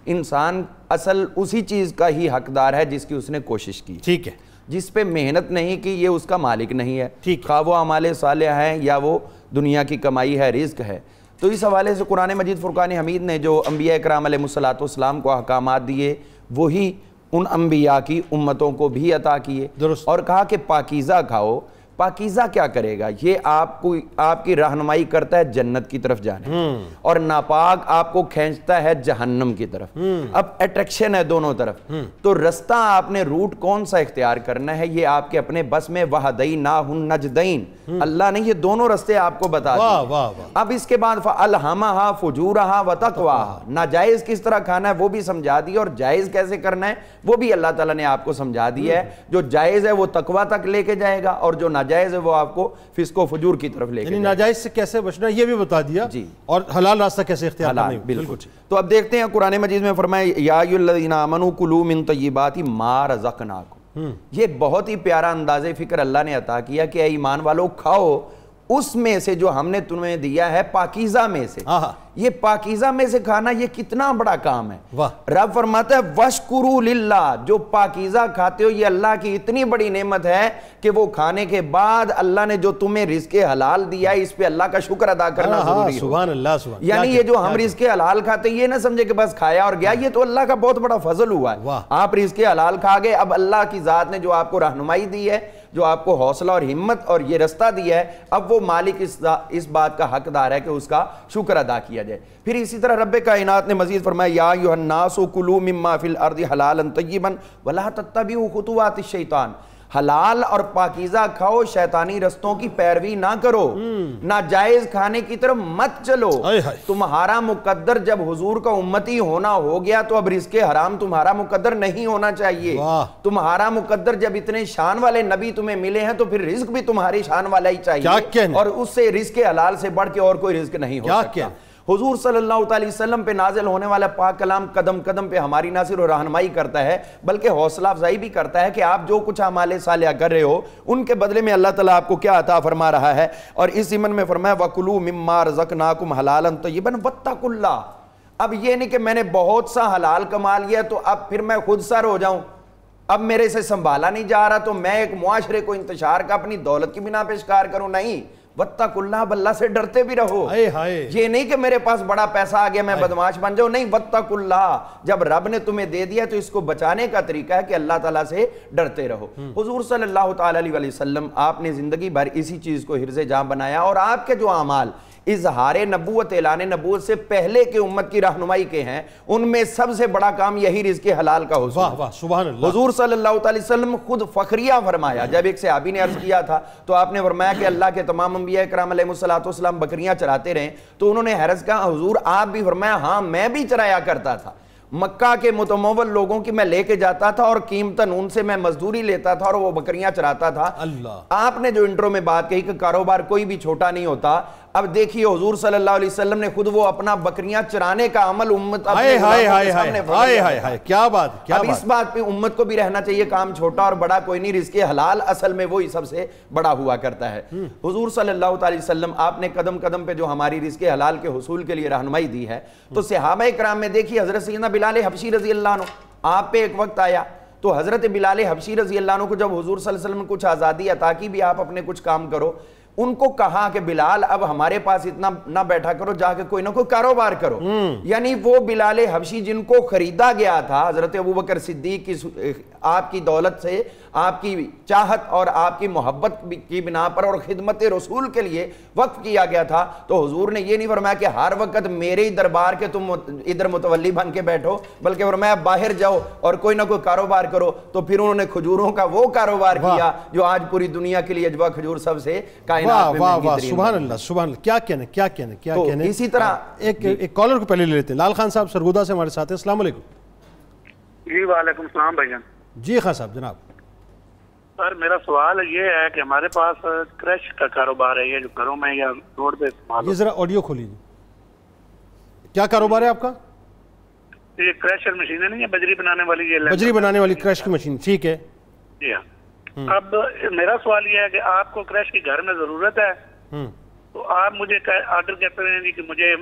انسان اصل اسی چیز کا ہی حقدار ہے جس کی اس نے کوشش کی، ٹھیک ہے، جس پہ محنت نہیں کی یہ اس کا مالک نہیں ہے، ٹھیک ہے، خواہ وہ اعمال صالحہ ہیں یا وہ دنیا کی کمائی ہے، رزق ہے۔ تو اس حوالے سے قرآن مجید فرقان حمید نے جو انبیاء کرام علیہ الصلوۃ کو احکامات دیے وہی ان انبیاء کی امتوں کو بھی عطا کیے، درست، اور کہا کہ پاکیزہ کھاؤ۔ پاکیزہ کیا کرے گا؟ یہ آپ کی رہنمائی کرتا ہے جنت کی طرف جانے، اور ناپاک آپ کو کھینچتا ہے جہنم کی طرف۔ اب اٹریکشن ہے دونوں طرف، تو رستہ آپ نے روٹ کون سا اختیار کرنا ہے یہ آپ کے اپنے بس میں وَهَدَيْنَاهُ النَّجْدَيْنِ، اللہ نے یہ دونوں رستے آپ کو بتا دیے۔ اب اس کے بعد فَأَلْهَمَهَا فُجُورَهَا وَتَقْوَاهَا، ناجائز کس طرح کھانا ہے وہ بھی سمجھا دیا، اور جائز کیسے کرنا ہے وہ بھی اللہ تعالیٰ نے آپ کو سمجھا دیا ہے۔ جو جائز ہے وہ تقویٰ تک لے کے جائے گا، اور جو ناجائز ہے وہ آپ کو فسق و فجور کی طرف لے کے جائے گا۔ ناجائز سے کیسے بچنا ہے یہ بھی بتا دیا، جی، اور حلال راستہ کیسے اختیار کرنا ہے، بالکل۔ تو اب دیکھتے ہیں قرآن مجید میں فرمایا یا ایھا الذین آمنوا کلوا من طیبات ما رزقناکم، یہ بہت ہی پیارا انداز فکر اللہ نے عطا کیا کہ اے ایمان والو کھاؤ اس میں سے جو ہم نے تمہیں دیا ہے، پاکیزہ میں سے۔ یہ پاکیزہ میں سے کھانا یہ کتنا بڑا کام ہے۔ رب فرماتا ہے وَاشْكُرُوا لِلَّهِ، جو پاکیزہ کھاتے ہو یہ اللہ کی اتنی بڑی نعمت ہے کہ وہ کھانے کے بعد اللہ نے جو تمہیں رزق حلال دیا ہے اس پہ اللہ کا شکر ادا کرنا ضروری ہے۔ سبحان اللہ، سبحان اللہ۔ یعنی یہ جو ہم رزق حلال کھاتے یہ نہ سمجھے کہ بس کھایا اور گیا، یہ تو اللہ کا بہت بڑا فضل ہوا ہے۔ آپ رزق حلال کھا گئے، اب اللہ کی ذات نے جو آپ کو رہنمائی دی ہے، جو آپ کو حوصلہ اور ہمت اور یہ رستہ دیا ہے، اب وہ مالک اس بات کا حقدار ہے کہ اس کا شکر ادا کیا جائے۔ پھر اسی طرح رب کائنات نے مزید فرمایا یا ایھا الناس کلوا مما فی الارض حلالا طیبا ولا تتبعوا خطوات الشیطان، حلال اور پاکیزہ کھاؤ، شیطانی رستوں کی پیروی نہ کرو، ناجائز کھانے کی طرف مت چلو۔ تمہارا مقدر جب حضور کا امتی ہونا ہو گیا تو اب رزق حرام تمہارا مقدر نہیں ہونا چاہیے۔ تمہارا مقدر جب اتنے شان والے نبی تمہیں ملے ہیں تو پھر رزق بھی تمہاری شان والا ہی چاہیے، اور اس سے رزق حلال سے بڑھ کے اور کوئی رزق نہیں ہو سکتا۔ حضور صلی اللہ علیہ وسلم پہ نازل ہونے والا پاک کلام قدم قدم پہ ہماری نہ صرف رہنمائی کرتا ہے بلکہ حوصلہ افزائی بھی کرتا ہے کہ آپ جو کچھ اعمال صالحہ کر رہے ہو ان کے بدلے میں اللہ تعالیٰ آپ کو کیا عطا فرما رہا ہے۔ اور اس ضمن میں فرمایا وَكُلُوا مِمَّا رَزَقْنَاكُمْ حَلَالًا طَيِّبًا وَاتَّقُوا اللَّهَ۔ اب یہ نہیں کہ میں نے بہت سا حلال کما لیا تو اب پھر میں خود سر ہو جاؤں، اب میرے سے سنبھالا نہیں جا رہا تو میں ایک معاشرے کو انتشار کا اپنی دولت کی بنا پہ شکار کروں، نہیں۔ وَاتَّقُوا اللَّهَ، اب اللہ سے ڈرتے بھی رہو۔ یہ نہیں کہ میرے پاس بڑا پیسہ آ گیا میں بدمعاش بن جاؤں، نہیں، وَاتَّقُوا اللَّهَ، جب رب نے تمہیں دے دیا تو اس کو بچانے کا طریقہ ہے کہ اللہ تعالیٰ سے ڈرتے رہو۔ حضور صلی اللہ تعالیٰ علیہ وسلم آپ نے زندگی بھر اسی چیز کو حرز جاں بنایا، اور آپ کے جو اعمال اظہار نبوت اعلان نبوت سے پہلے کے امت کی رہنمائی کے ہیں ان میں سب سے بڑا کام یہی رزق حلال کا حصول۔ سبحان اللہ۔ حضور صلی اللہ علیہ وسلم خود فخریہ فرمایا، جب ایک صحابی نے عرض کیا تھا تو آپ نے فرمایا کہ اللہ کے تمام انبیاء کرام علیہ السلام بکریاں چراتے رہے، تو انہوں نے حرز کہا حضور آپ بھی؟ فرمایا ہاں میں بھی چرایا کرتا تھا، مکہ کے متمول لوگوں کی میں لے کے جاتا تھا اور قیمتاً ان سے میں مزدوری لیتا تھا اور وہ بکریاں چراتا تھا۔ آپ نے جو انٹرو میں بات کہی کہ کاروبار کوئی بھی چھوٹا نہیں ہوتا، اب دیکھیے حضور صلی اللہ علیہ وسلم نے خود وہ اپنا بکریاں چرانے کا عمل امت کیا بات، اب اس بات پہ امت کو بھی رہنا چاہیے، کام چھوٹا اور بڑا کوئی نہیں، رزق حلال اصل میں وہی سب سے بڑا ہوا کرتا ہے۔ حضور صلی اللہ علیہ وسلم آپ نے قدم قدم پہ جو ہماری رزق حلال کے حصول کے لیے رہنمائی دی ہے، تو صحابہ کرام میں دیکھیے حضرت سیدنا بلال حبشی رضی اللہ عنہ آپ پہ ایک وقت آیا تو حضرت بلال حبشی رضی اللہ عنہ کو جب حضور صلی اللہ علیہ وسلم نے کچھ آزادی عطا کی بھی آپ اپنے کچھ کام کرو، ان کو کہا کہ بلال اب ہمارے پاس اتنا نہ بیٹھا کرو، جا کے کوئی نہ کوئی کاروبار کرو۔ یعنی وہ بلال حبشی جن کو خریدا گیا تھا حضرت ابوبکر صدیق کی آپ کی دولت سے، آپ کی چاہت اور آپ کی محبت کی بنا پر اور خدمت رسول کے لیے وقف کیا گیا تھا، تو حضور نے یہ نہیں فرمایا کہ ہر وقت میرے ہی دربار کے تم ادھر متولی بن کے بیٹھو، بلکہ فرمایا باہر جاؤ اور کوئی نہ کوئی کاروبار کرو۔ تو پھر انہوں نے کھجوروں کا وہ کاروبار کیا جو آج پوری دنیا کے لیے اجوا کھجور سب سے سبحان اللہ، سبحان اللہ، کیا کہنے کیا کہنے کیا کہنے۔ اسی طرح ایک کالر کو پہلے لے لیتے ہیں، لال خان صاحب سرگودا سے ہمارے ساتھ ہیں، السلام علیکم۔ جی وعلیکم السلام بھائی جان۔ جی خان صاحب جناب۔ سر میرا سوال یہ ہے کہ ہمارے پاس کریش کا کاروبار ہے، یہ جو گھروں میں یا روڈ پہ استعمال یہ ذرا آڈیو کھو لیجیے. کیا کاروبار ہے آپ کا؟ یہ کریشر مشینیں نہیں ہے بجری بنانے والی، یہ بجری بنانے والی کریش کی مشین. ٹھیک ہے. جی ہاں. اب میرا سوال یہ ہے کہ آپ کو کریش کی گھر میں ضرورت ہے تو آپ مجھے آرڈر کرتے ہیں کہ مجھے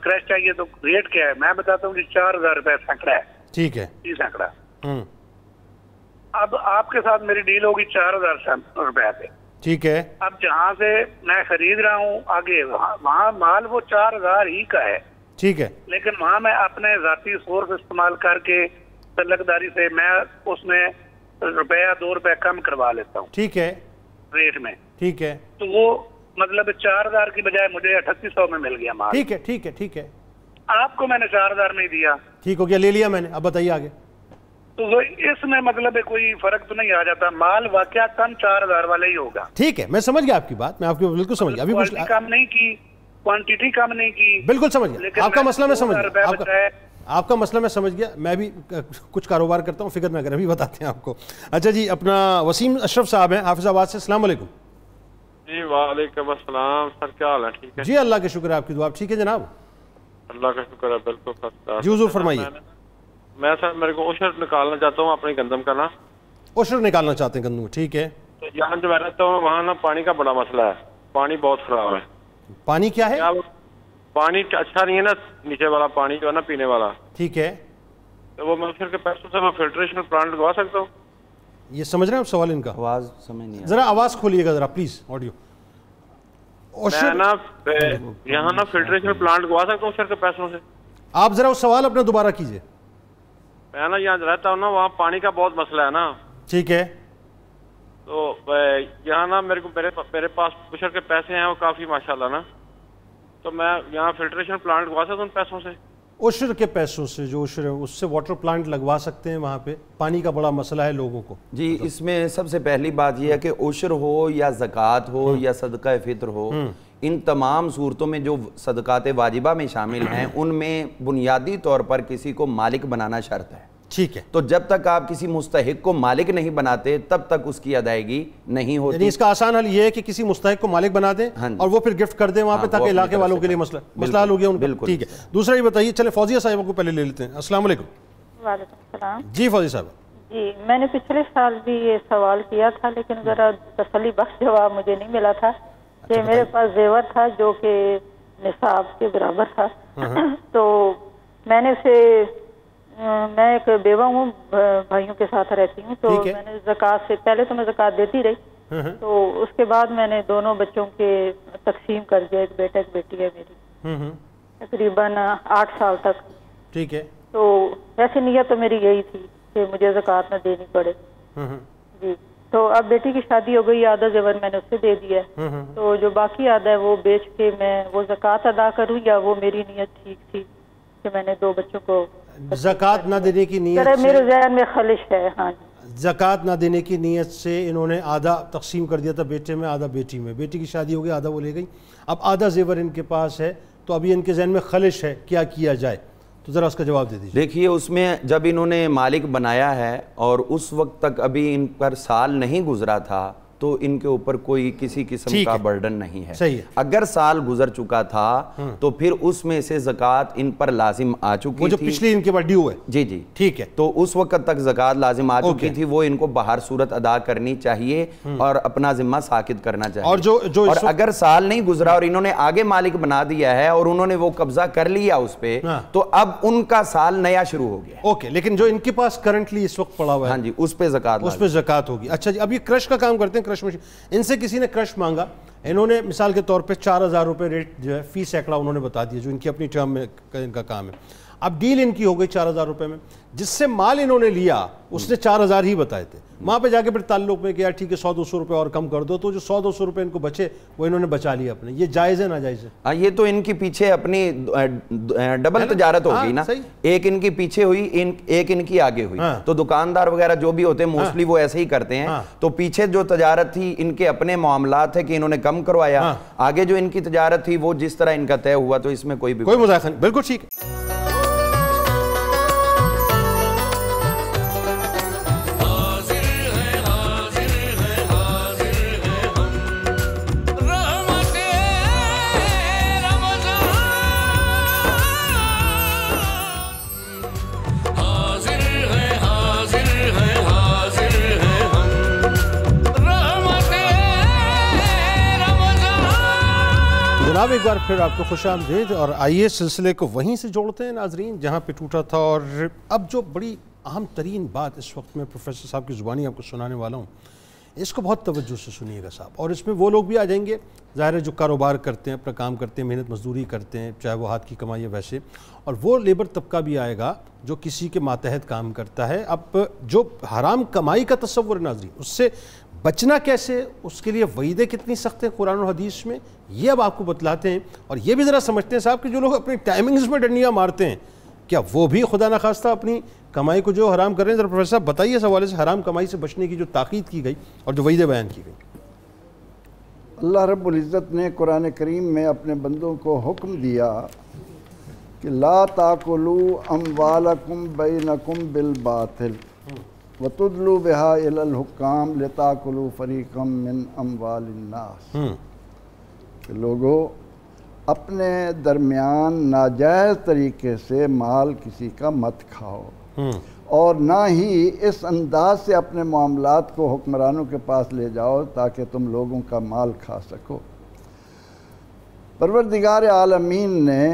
کریش چاہیے تو ریٹ کیا ہے؟ میں بتاتا ہوں کہ 4,000 روپے سینکڑا ہے. ٹھیک ہے. 30 سینکڑا. اب آپ کے ساتھ میری ڈیل ہوگی 4,000 روپے پہ. ٹھیک ہے. اب جہاں سے میں خرید رہا ہوں آگے وہاں مال وہ 4,000 ہی کا ہے. ٹھیک ہے. لیکن وہاں میں اپنے ذاتی سورس استعمال کر کے تعلقداری سے میں اس میں روپیہ 2 روپے کم کروا لیتا ہوں. ٹھیک ہے. ریٹ میں. ٹھیک ہے. تو وہ مطلب 4,000 کی بجائے مجھے 3800 میں مل گیا مال. ٹھیک ہے. ٹھیک ہے. ٹھیک ہے. آپ کو میں نے 4,000 میں ہی دیا. ٹھیک ہو گیا، لے لیا میں نے. اب بتائیے آگے. تو وہ اس میں مطلب کوئی فرق تو نہیں آ جاتا، مال واقعہ تن 4,000 والا ہی ہوگا. ٹھیک ہے، میں سمجھ گیا آپ کی بات، میں آپ کی بالکل سمجھ گیا. ابھی کچھ کم نہیں کی، کوانٹٹی کم نہیں کی. بالکل سمجھ گیا آپ کا مسئلہ. میں سمجھ گیا آپ کا مسئلہ، میں سمجھ گیا. میں بھی کچھ کاروبار کرتا ہوں، فکر نہ کریں، ابھی بتاتے ہیں آپ کو. اچھا جی، اپنا وسیم اشرف صاحب ہیں حافظ آباد سے. السلام علیکم. جی وعلیکم السلام سر، کیا حال ہے؟ ٹھیک ہے جی، اللہ کا شکر ہے، آپ کی دعا. ٹھیک ہے جناب. اللہ کا شکر ہے، بالکل فرسٹ کلاس. جی حضور فرمائیے. میں سر میرے کو عشر نکالنا چاہتا ہوں اپنے گندم کا نا. عشر نکالنا چاہتے ہیں گندم؟ ٹھیک ہے. تو یہاں جو میں رہتا ہوں وہاں نا پانی کا بڑا مسئلہ ہے، پانی بہت خراب ہے. پانی کیا ہے؟ پانی اچھا نہیں ہے نا، نیچے والا پانی جو ہے نا پینے والا. ٹھیک ہے. تو وہ میں عشر کے پیسوں سے میں فلٹریشن پلانٹ لگوا سکتا ہوں؟ یہ سمجھ رہے ہیں آپ سوال ان کا؟ آواز سمجھ نہیں. ذرا آواز کھولیے گا ذرا پلیز، آڈیو. میں نا یہاں نا فلٹریشن پلانٹ لگوا سکتا ہوں عشر کے پیسوں سے؟ آپ ذرا اس سوال اپنا دوبارہ کیجیے. میں نا یہاں رہتا ہوں نا، وہاں پانی کا بہت مسئلہ ہے نا. ٹھیک ہے. تو یہاں نا میرے پاس عشر کے پیسے ہیں وہ کافی ماشاءاللہ نا، تو میں یہاں فلٹریشن پلانٹ لگوا سکتا ہوں ان پیسوں سے؟ عشر کے پیسوں سے جو عشر ہے اس سے واٹر پلانٹ لگوا سکتے ہیں. وہاں پہ پانی کا بڑا مسئلہ ہے لوگوں کو. جی، اس میں سب سے پہلی بات یہ ہے کہ عشر ہو یا زکوٰۃ ہو یا صدقہ فطر ہو، ان تمام صورتوں میں جو صدقات واجبہ میں شامل ہیں ان میں بنیادی طور پر کسی کو مالک بنانا شرط ہے. ٹھیک ہے. تو جب تک آپ کسی مستحق کو مالک نہیں بناتے تب تک اس کی ادائیگی نہیں ہوتی. یعنی اس کا آسان حل یہ ہے کہ کسی مستحق کو مالک بنا دیں اور وہ پھر گفٹ کر دیں وہاں پہ، تاکہ علاقے والوں کے لیے مسئلہ حل ہو گیا ان کا. ٹھیک ہے. دوسرا یہ بتائیے، چلے فوزیہ صاحبہ کو پہلے لے لیتے ہیں. السلام علیکم. وعلیکم السلام. جی فوزیہ صاحب. جی، میں نے پچھلے سال بھی یہ سوال کیا تھا لیکن ذرا تسلی بخش جواب مجھے نہیں ملا تھا کہ میرے پاس زیور تھا جو کہ نصاب کے برابر تھا. تو میں نے اسے، میں ایک بیوہ ہوں، بھائیوں کے ساتھ رہتی ہوں، تو میں نے زکوٰۃ سے پہلے تو میں زکوٰۃ دیتی رہی، تو اس کے بعد میں نے دونوں بچوں کے تقسیم کر دیا. ایک بیٹا ایک بیٹی ہے میری، تقریباً 8 سال تک. ٹھیک ہے. تو ایسی نیت تو میری یہی تھی کہ مجھے زکوٰۃ نہ دینی پڑے. جی، تو اب بیٹی کی شادی ہو گئی، آدھا زیور میں نے اسے دے دیا ہے. تو جو باقی آدھا ہے وہ بیچ کے میں وہ زکوٰۃ ادا کروں یا وہ میری نیت ٹھیک تھی کہ میں نے 2 بچوں کو زکوٰۃ نہ دینے کی نیت سے، میرے ذہن میں خلش ہے. ہاں جی، زکوٰۃ نہ دینے کی نیت سے انہوں نے آدھا تقسیم کر دیا تھا، بیٹے میں آدھا بیٹی میں. بیٹی کی شادی ہو گئی، آدھا وہ لے گئی. اب آدھا زیور ان کے پاس ہے، تو ابھی ان کے ذہن میں خلش ہے، کیا کیا جائے؟ تو ذرا اس کا جواب دے دیجیے. دیکھیے، اس میں جب انہوں نے مالک بنایا ہے اور اس وقت تک ابھی ان پر سال نہیں گزرا تھا تو ان کے اوپر کوئی کسی قسم کا برڈن نہیں ہے. صحیح ہے. اگر سال گزر چکا تھا تو پھر اس میں سے زکوٰۃ ان پر لازم آ چکی تھی، وہ جو پچھلی ان کے بعد ڈیو ہے. جی جی ٹھیک ہے. تو اس وقت تک زکوٰۃ لازم آ چکی تھی، وہ ان کو بہر صورت ادا کرنی چاہیے اور اپنا ذمہ ساکت کرنا چاہیے. اور اگر سال نہیں گزرا اور انہوں نے آگے مالک بنا دیا ہے اور انہوں نے وہ قبضہ کر لیا اس پہ، تو اب ان کا سال نیا شروع ہو گیا. اوکے، لیکن جو ان کے پاس کرنٹلی اس وقت پڑا ہوا ہے، ہاں جی، اس پہ زکوٰۃ ہوگی. اچھا جی، اب یہ کرش کا کام کرتے ہیں. کرش مشین، ان سے کسی نے کرش مانگا، انہوں نے مثال کے طور پہ 4,000 روپے ریٹ جو ہے فی سیکڑا انہوں نے بتا دیا، جو ان کی اپنی ٹرم میں ان کا کام ہے. اب ڈیل ان کی ہو گئی 4,000 روپے میں. جس سے مال انہوں نے لیا اس نے 4,000 ہی بتائے تھے. وہاں پہ جا کے پھر تعلق میں کہ یار ٹھیک ہے 100-200 روپے اور کم کر دو، تو جو 100-200 روپے ان کو بچے وہ انہوں نے بچا لیا اپنے. یہ جائز ہے ناجائز ہے؟ ہاں، یہ تو ان کی پیچھے اپنی ڈبل تجارت ہوگی نا. ایک ان کی پیچھے ہوئی، ایک ان کی آگے ہوئی. تو دکاندار وغیرہ جو بھی ہوتے ہیں موسٹلی وہ ایسے ہی کرتے ہیں. تو پیچھے جو تجارت تھی ان کے اپنے معاملات ہے کہ انہوں نے کم کروایا، آگے جو ان کی تجارت تھی وہ جس طرح ان کا طے ہوا، تو اس میں کوئی مذاق نہیں. بالکل ٹھیک ہے. جناب ایک بار پھر آپ کو خوش آمدید، اور آئیے سلسلے کو وہیں سے جوڑتے ہیں ناظرین جہاں پہ ٹوٹا تھا۔ اور اب جو بڑی اہم ترین بات اس وقت میں پروفیسر صاحب کی زبانی آپ کو سنانے والا ہوں، اس کو بہت توجہ سے سنیے گا صاحب، اور اس میں وہ لوگ بھی آ جائیں گے ظاہر ہے جو کاروبار کرتے ہیں، اپنا کام کرتے ہیں، محنت مزدوری کرتے ہیں، چاہے وہ ہاتھ کی کمائی ہے ویسے، اور وہ لیبر طبقہ بھی آئے گا جو کسی کے ماتحت کام کرتا ہے۔ اب جو حرام کمائی کا تصور ہے ناظرین، اس سے بچنا کیسے، اس کے لیے وعیدیں کتنی سخت ہیں قرآن و حدیث میں، یہ اب آپ کو بتلاتے ہیں۔ اور یہ بھی ذرا سمجھتے ہیں صاحب کہ جو لوگ اپنی ٹائمنگز میں ڈنڈیاں مارتے ہیں، کیا وہ بھی خدا نخواستہ اپنی کمائی کو جو حرام کر رہے ہیں؟ ذرا پروفیسر صاحب بتائیے اس حوالے سے حرام کمائی سے بچنے کی جو تاکید کی گئی اور جو وعیدیں بیان کی گئی۔ اللہ رب العزت نے قرآن کریم میں اپنے بندوں کو حکم دیا کہ لا تاکلوا اموالکم بینکم بالباطل وتدلوا بہا الی الحکام لتاکلوا فریقا من اموال الناس، کہ لوگوں اپنے درمیان ناجائز طریقے سے مال کسی کا مت کھاؤ، اور نہ ہی اس انداز سے اپنے معاملات کو حکمرانوں کے پاس لے جاؤ تاکہ تم لوگوں کا مال کھا سکو۔ پروردگار عالمین نے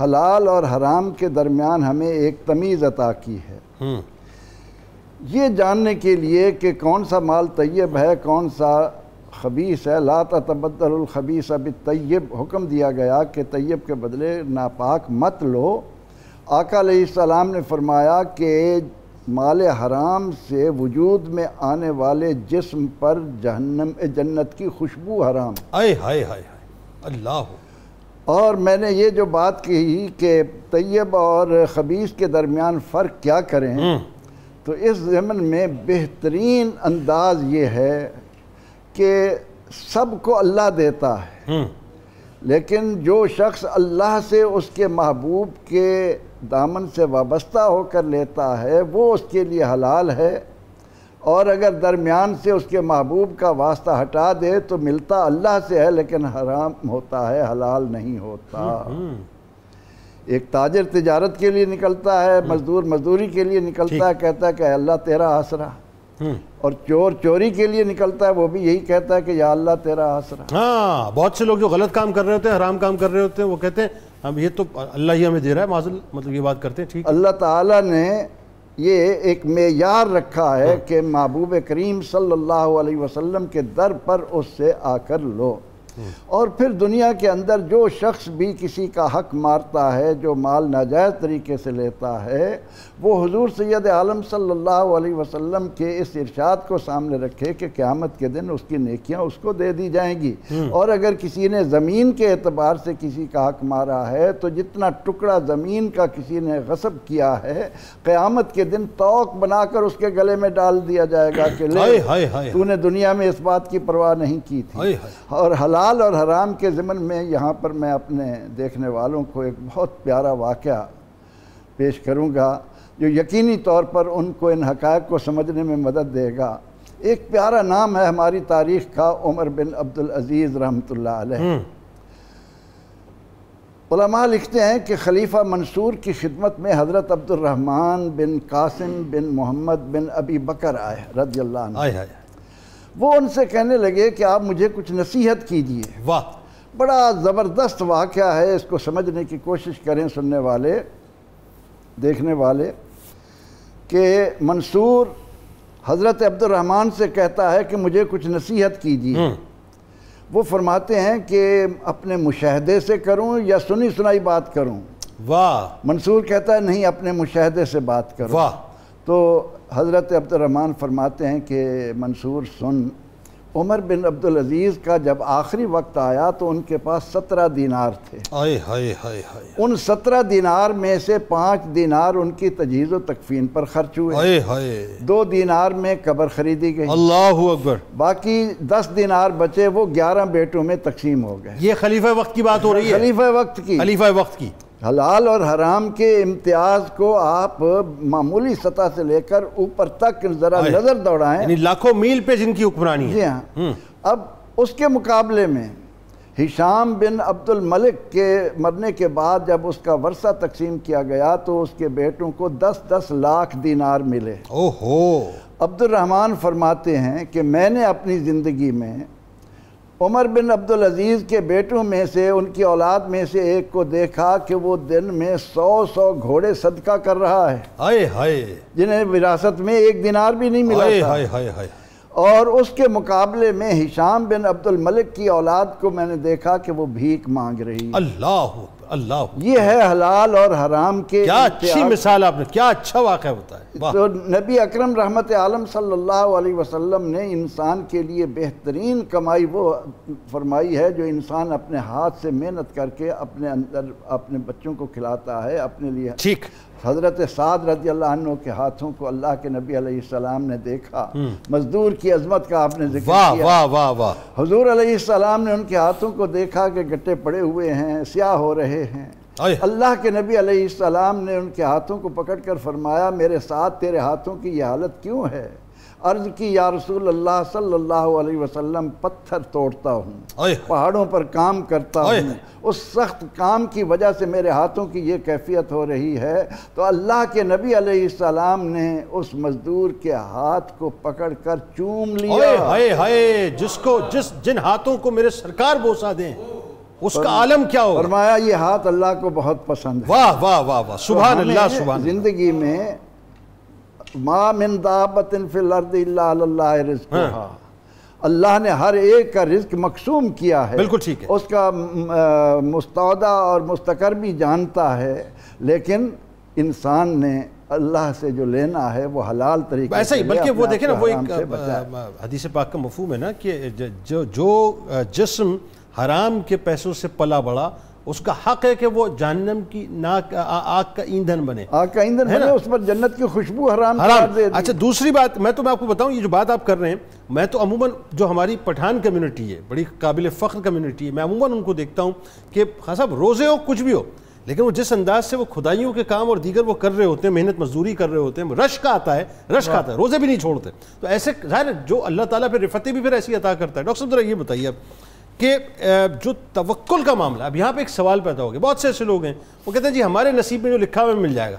حلال اور حرام کے درمیان ہمیں ایک تمیز عطا کی ہے، یہ جاننے کے لیے کہ کون سا مال طیب ہے کون سا خبیث ہے۔ لا تتبدل الخبیث بالطیب، حکم دیا گیا کہ طیب کے بدلے ناپاک مت لو۔ آقا علیہ السلام نے فرمایا کہ مال حرام سے وجود میں آنے والے جسم پر جنت کی خوشبو حرام۔ آئے ہائے ہائے اللہ۔ اور میں نے یہ جو بات کہی کہ طیب اور خبیث کے درمیان فرق کیا کریں، تو اس ضمن میں بہترین انداز یہ ہے کہ سب کو اللہ دیتا ہے، لیکن جو شخص اللہ سے اس کے محبوب کے دامن سے وابستہ ہو کر لیتا ہے وہ اس کے لیے حلال ہے، اور اگر درمیان سے اس کے محبوب کا واسطہ ہٹا دے تو ملتا اللہ سے ہے لیکن حرام ہوتا ہے، حلال نہیں ہوتا۔ ایک تاجر تجارت کے لیے نکلتا ہے، مزدور مزدوری کے لیے نکلتا ہے، کہتا ہے کہ اللہ تیرا آسرا، اور چور چوری کے لیے نکلتا ہے، وہ بھی یہی کہتا ہے کہ یا اللہ تیرا آسرا۔ ہاں، بہت سے لوگ جو غلط کام کر رہے ہوتے ہیں، حرام کام کر رہے ہوتے ہیں، وہ کہتے ہیں اب یہ تو اللہ ہی ہمیں دے رہا ہے، معذل مطلب یہ بات کرتے ہیں۔ ٹھیک، اللہ تعالیٰ نے یہ ایک معیار رکھا ہے کہ محبوب کریم صلی اللہ علیہ وسلم کے در پر اس سے آ کر لو، اور پھر دنیا کے اندر جو شخص بھی کسی کا حق مارتا ہے، جو مال ناجائز طریقے سے لیتا ہے، وہ حضور سید عالم صلی اللہ علیہ وسلم کے اس ارشاد کو سامنے رکھے کہ قیامت کے دن اس کی نیکیاں اس کو دے دی جائیں گی۔ اور اگر کسی نے زمین کے اعتبار سے کسی کا حق مارا ہے تو جتنا ٹکڑا زمین کا کسی نے غصب کیا ہے، قیامت کے دن توق بنا کر اس کے گلے میں ڈال دیا جائے گا کہ لے تو نے دنیا میں اس بات کی پرواہ نہیں کی تھی۔ اور حلال اور حرام کے ضمن میں یہاں پر میں اپنے دیکھنے والوں کو ایک بہت پیارا واقعہ پیش کروں گا جو یقینی طور پر ان کو ان حقائق کو سمجھنے میں مدد دے گا۔ ایک پیارا نام ہے ہماری تاریخ کا، عمر بن عبدالعزیز رحمۃ اللہ علیہ۔ علماء لکھتے ہیں کہ خلیفہ منصور کی خدمت میں حضرت عبد الرحمن بن قاسم بن محمد بن ابی بکر آئے رضی اللہ عنہ۔ وہ ان سے کہنے لگے کہ آپ مجھے کچھ نصیحت کیجئے۔ واہ، بڑا زبردست واقعہ ہے، اس کو سمجھنے کی کوشش کریں سننے والے دیکھنے والے، کہ منصور حضرت عبد الرحمن سے کہتا ہے کہ مجھے کچھ نصیحت کیجئے۔ وہ فرماتے ہیں کہ اپنے مشاہدے سے کروں یا سنی سنائی بات کروں؟ واہ۔ منصور کہتا ہے نہیں، اپنے مشاہدے سے بات کروں۔ واہ۔ تو حضرت عبد الرحمن فرماتے ہیں کہ منصور سن، عمر بن عبدالعزیز کا جب آخری وقت آیا تو ان کے پاس 17 دینار تھے۔ ان 17 دینار میں سے 5 دینار ان کی تجہیز و تکفین پر خرچ ہوئے، 2 دینار میں قبر خریدی گئی، اللہ اکبر، باقی 10 دینار بچے وہ 11 بیٹوں میں تقسیم ہو گئے۔ یہ خلیفہ وقت کی بات ہو رہی ہے، خلیفہ وقت کی۔ حلال اور حرام کے امتیاز کو آپ معمولی سطح سے لے کر اوپر تک ذرا نظر دوڑائیں، یعنی لاکھوں میل پہ جن کی حکمرانی ہے۔ جی ہاں۔ اب اس کے مقابلے میں ہشام بن عبد الملک کے مرنے کے بعد جب اس کا ورثہ تقسیم کیا گیا تو اس کے بیٹوں کو 10-10 لاکھ دینار ملے۔ عبد الرحمن فرماتے ہیں کہ میں نے اپنی زندگی میں عمر بن عبد العزیز کے بیٹوں میں سے ان کی اولاد میں سے ایک کو دیکھا کہ وہ دن میں 100 گھوڑے صدقہ کر رہا ہے، ہائے ہائے، جنہیں وراثت میں 1 دینار بھی نہیں ملا ہائے تھا۔ ہائے ہائے ہائے، اور اس کے مقابلے میں ہشام بن عبد الملک کی اولاد کو میں نے دیکھا کہ وہ بھیک مانگ رہی ہے۔ اللہ اللہ، یہ ہے حلال اور حرام کے کیا اچھی مثال آپ نے، کیا اچھا واقعہ ہوتا ہے۔ واہ، تو نبی اکرم رحمت عالم صلی اللہ علیہ وسلم نے انسان کے لیے بہترین کمائی وہ فرمائی ہے جو انسان اپنے ہاتھ سے محنت کر کے اپنے اندر اپنے بچوں کو کھلاتا ہے اپنے لیے۔ ٹھیک، حضرت سعد رضی اللہ عنہ کے ہاتھوں کو اللہ کے نبی علیہ السلام نے دیکھا، مزدور کی عظمت کا آپ نے ذکر واہ کیا۔ واہ واہ واہ، حضور علیہ السلام نے ان کے ہاتھوں کو دیکھا کہ گٹے پڑے ہوئے ہیں، سیاہ ہو رہے ہیں۔ آئے، اللہ کے نبی علیہ السلام نے ان کے ہاتھوں کو پکڑ کر فرمایا میرے ساتھ تیرے ہاتھوں کی یہ حالت کیوں ہے؟ عرض کی یا رسول اللہ صلی اللہ علیہ وسلم پتھر توڑتا ہوں، آئے، پہاڑوں پر کام کرتا آئے، ہوں، اس سخت کام کی وجہ سے میرے ہاتھوں کی یہ کیفیت ہو رہی ہے۔ تو اللہ کے نبی علیہ السلام نے اس مزدور کے ہاتھ کو پکڑ کر چوم آئے لیا۔ ہائے ہائے، جن ہاتھوں کو میرے سرکار بوسا دیں اس کا عالم کیا ہوگا؟ فرمایا یہ ہاتھ اللہ کو بہت پسند ہے۔ واہ واہ واہ واہ، سبحان اللہ ہمیں سبحان اللہ۔ زندگی میں ما من دابت فی الارض الا علی اللہ رزقھا، اللہ نے ہر ایک کا رزق مقسوم کیا ہے، بالکل ٹھیک ہے، اس کا مستودع اور مستقر بھی جانتا ہے، لیکن انسان نے اللہ سے جو لینا ہے وہ حلال طریقے ایسا ہی، سے بلکہ وہ دیکھیں نا، وہ حرام ایک سے بچائے۔ حدیث پاک کا مفہوم ہے نا کہ جو جسم حرام کے پیسوں سے پلا بڑا اس کا حق ہے کہ وہ جہنم کی آگ کا ایندھن بنے، آگ کا ایندھن بنے، اس پر جنت کی خوشبو حرام قرار دے دی۔ اچھا، دوسری بات میں آپ کو بتاؤں، یہ جو بات آپ کر رہے ہیں، میں تو عموماً جو ہماری پٹھان کمیونٹی ہے، بڑی قابل فخر کمیونٹی ہے، میں عموماً ان کو دیکھتا ہوں کہ خان صاحب روزے ہو کچھ بھی ہو، لیکن وہ جس انداز سے وہ کھدائیوں کے کام اور دیگر وہ کر رہے ہوتے ہیں، محنت مزدوری کر رہے ہوتے ہیں، رشک آتا ہے، روزے بھی نہیں چھوڑتے، تو ایسے ظاہر جو اللہ تعالیٰ پھر رفتیں بھی پھر ایسی عطا کرتا ہے۔ ڈاکٹر صاحب ذرا یہ بتائیے اب کہ جو توکل کا معاملہ، اب یہاں پہ ایک سوال پیدا ہو گیا، بہت سے ایسے لوگ ہیں وہ کہتے ہیں جی ہمارے نصیب میں جو لکھا ہوا مل جائے گا،